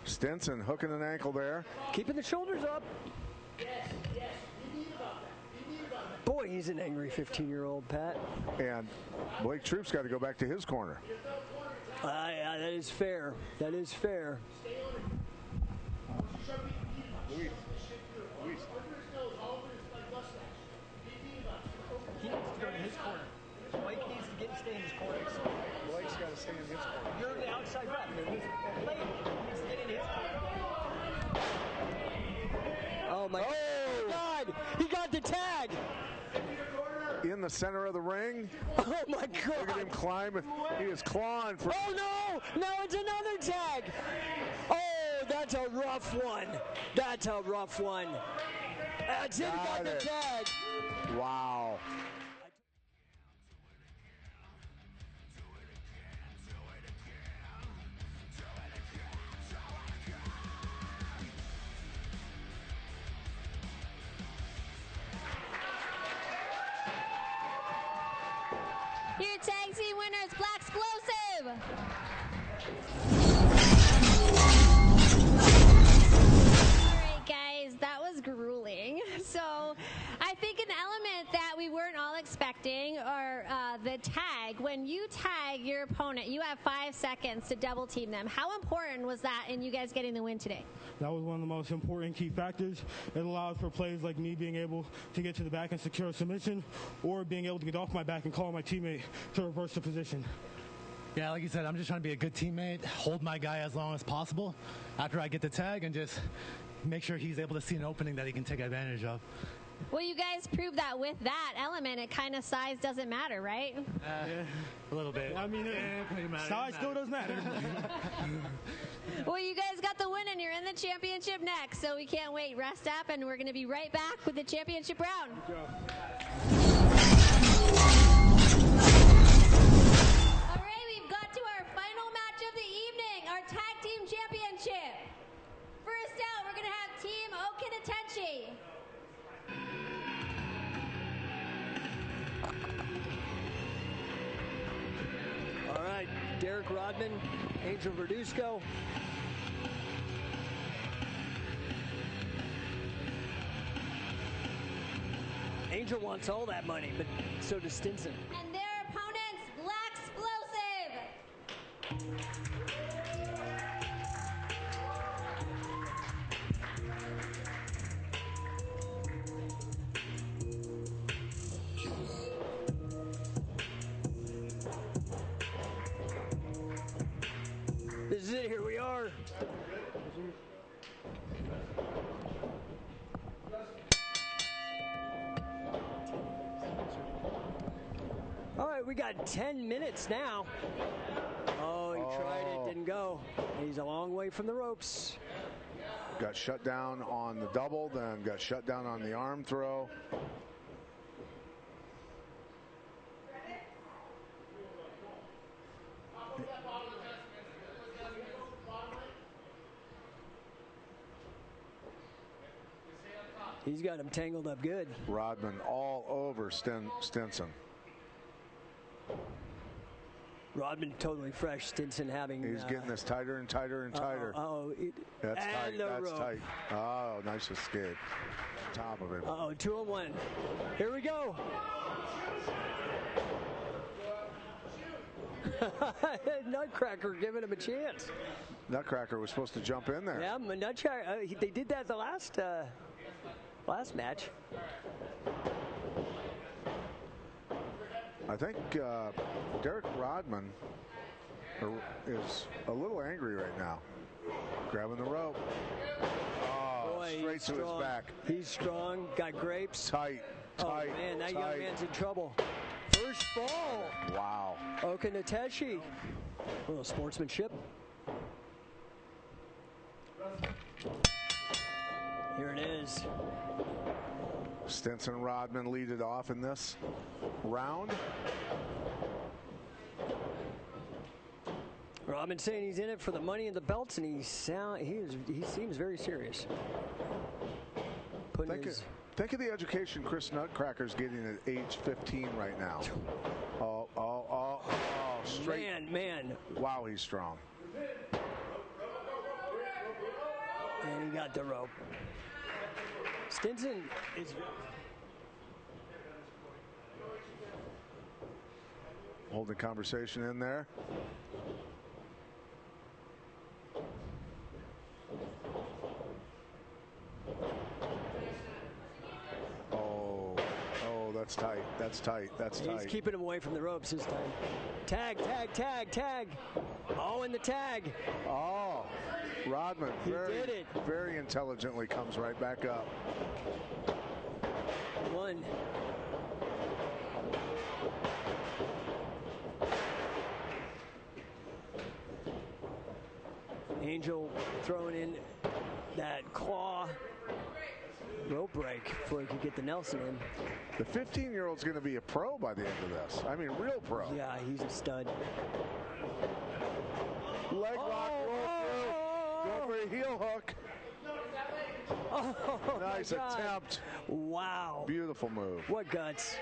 Stinson hooking an ankle there. Keeping the shoulders up. Boy, he's an angry 15-year-old, Pat. And Blake Troop's got to go back to his corner. Yeah, that is fair. That is fair. Luis. He needs to go to his corner. Blake needs to stay in his corner. Blake's got to stay in his corner. You're the outside rep. Blake needs to get in his corner. Oh, Oh my God! He got the tag. In the center of the ring. Oh my God! Look at him climb. He is clawing for. Oh no! No, it's another tag. Oh, that's a rough one. That's a rough one. Tim got the tag. Wow. Your tag team winners, Black Explosive. All right, guys, that was grueling. So I think an element that we weren't all expecting are the tag. When you tag your opponent, you have 5 seconds to double team them. How important was that in you guys getting the win today? That was one of the most important key factors. It allows for plays like me being able to get to the back and secure a submission, or being able to get off my back and call my teammate to reverse the position. Yeah, like you said, I'm just trying to be a good teammate, hold my guy as long as possible after I get the tag, and just make sure he's able to see an opening that he can take advantage of. Well, you guys proved that with that element, it kind of size doesn't matter, right? A little bit. I mean, size still does matter. Well, you guys got the win and you're in the championship next, so we can't wait. Rest up, and we're going to be right back with the championship round. All right, we've got to our final match of the evening, our tag team championship. First out, we're going to have Team Okinatechi. All right, Derek Rodman, Angel Verdusco. Angel wants all that money, but so does Stinson. And their opponents, Black Explosive. This is it, here we are. All right, we got 10 minutes now. Oh, he tried it, didn't go. He's a long way from the ropes. Got shut down on the double, then got shut down on the arm throw. He's got him tangled up good. Rodman all over Stinson. Rodman totally fresh. Stinson having. He's getting this tighter and tighter and tighter. That's tight. That's tight. Oh, nice escape. Top of him. 2-on-1. Here we go. Nutcracker giving him a chance. Nutcracker was supposed to jump in there. Yeah, Nutcracker. They did that the last match. I think Derek Rodman is a little angry right now. Grabbing the rope. Oh, Boy, straight to his back. He's strong. Got grapes. Tight. Oh, man, that young man's in trouble. First fall. Wow. Okinatechi. A little sportsmanship. Here it is. Stinson Rodman lead it off in this round. Rodman saying he's in it for the money and the belts, and he seems very serious. Think of the education Chris Nutcracker's getting at age 15 right now. Oh, straight. Man. Wow, he's strong. And he got the rope. Stinson is holding conversation in there. Oh, that's tight. That's tight. That's tight. He's keeping him away from the ropes this time. Tag. Oh, and the tag. Oh. Rodman did it. very intelligently comes right back up. One. Angel throwing in that claw rope break before he could get the Nelson in. The 15-year-old's going to be a pro by the end of this. I mean, real pro. Yeah, he's a stud. Leg lock, roll through. Go for a heel hook. Oh, nice attempt. Wow. Beautiful move. What guts.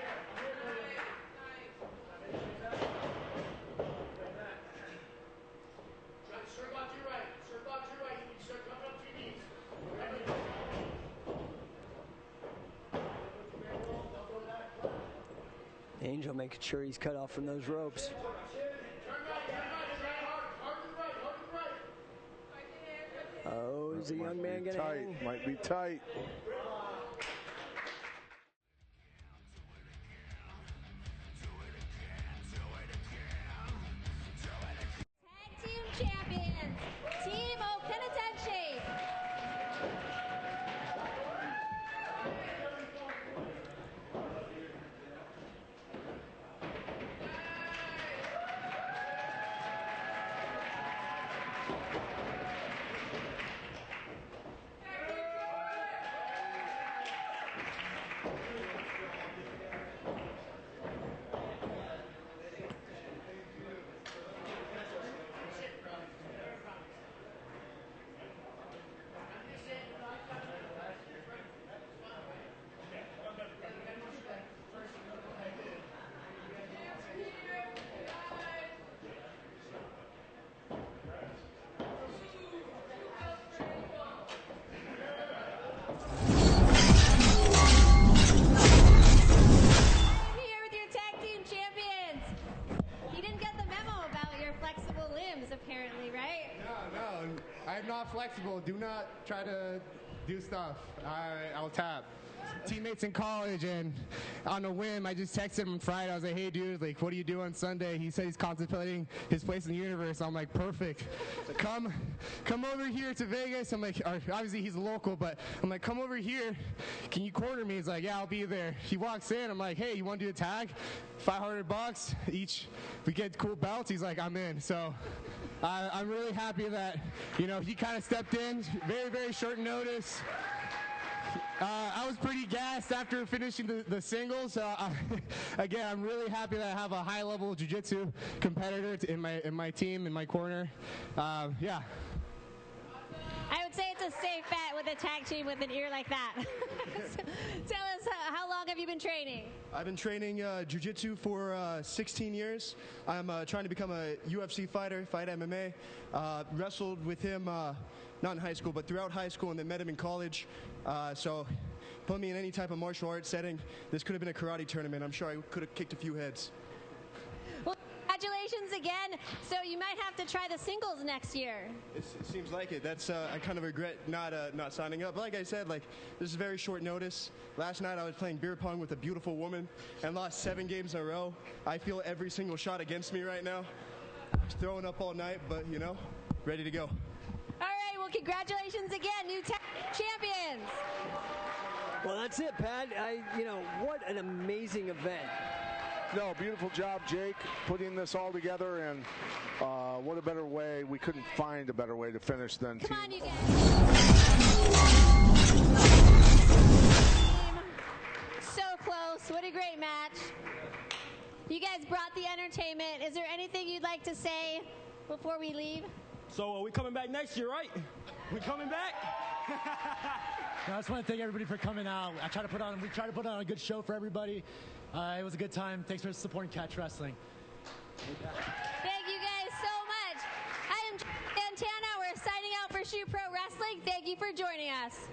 Angel making sure he's cut off from those ropes. Oh, is the young man going to hang? Might be tight. Tag team champions, Team Okinatenshi. Here with your tag team champions. You didn't get the memo about your flexible limbs, apparently, right? No, I'm not flexible. Do not try to do stuff. I'll tap. Teammates in college, and on a whim, I just texted him on Friday. I was like, hey, dude, like, what do you do on Sunday? He said he's contemplating his place in the universe. I'm like, perfect. Come over here to Vegas. I'm like, obviously he's a local, but I'm like, come over here. Can you corner me? He's like, yeah, I'll be there. He walks in. I'm like, hey, you want to do a tag? $500 each. We get cool belts. He's like, I'm in. So I'm really happy that, you know, he kind of stepped in. Very, very short notice. I was pretty gassed after finishing the singles. Again, I'm really happy that I have a high-level jiu-jitsu competitor in my team, in my corner. Yeah. I would say it's a safe bet with a tag team with an ear like that. Tell us, how long have you been training? I've been training jiu-jitsu for 16 years. I'm trying to become a UFC fighter, fight MMA. Wrestled with him, not in high school, but throughout high school, and then met him in college. So put me in any type of martial arts setting. This could have been a karate tournament. I'm sure I could have kicked a few heads. Well, congratulations again. So you might have to try the singles next year. It seems like it. That's I kind of regret not signing up. But like I said, like, this is very short notice. Last night I was playing beer pong with a beautiful woman and lost 7 games in a row. I feel every single shot against me right now. Throwing up all night, but you know, ready to go. All right, well, congratulations again, new tag champions. Well, that's it, Pat. You know, what an amazing event. No, beautiful job, Jake, putting this all together, and what a better way. We couldn't find a better way to finish than Come on, you guys. So close. What a great match. You guys brought the entertainment. Is there anything you'd like to say before we leave? So we coming back next year, right? We coming back? I just want to thank everybody for coming out. We try to put on a good show for everybody. It was a good time. Thanks for supporting Catch Wrestling. Thank you guys so much. I am Santana. We're signing out for Shoot Pro Wrestling. Thank you for joining us.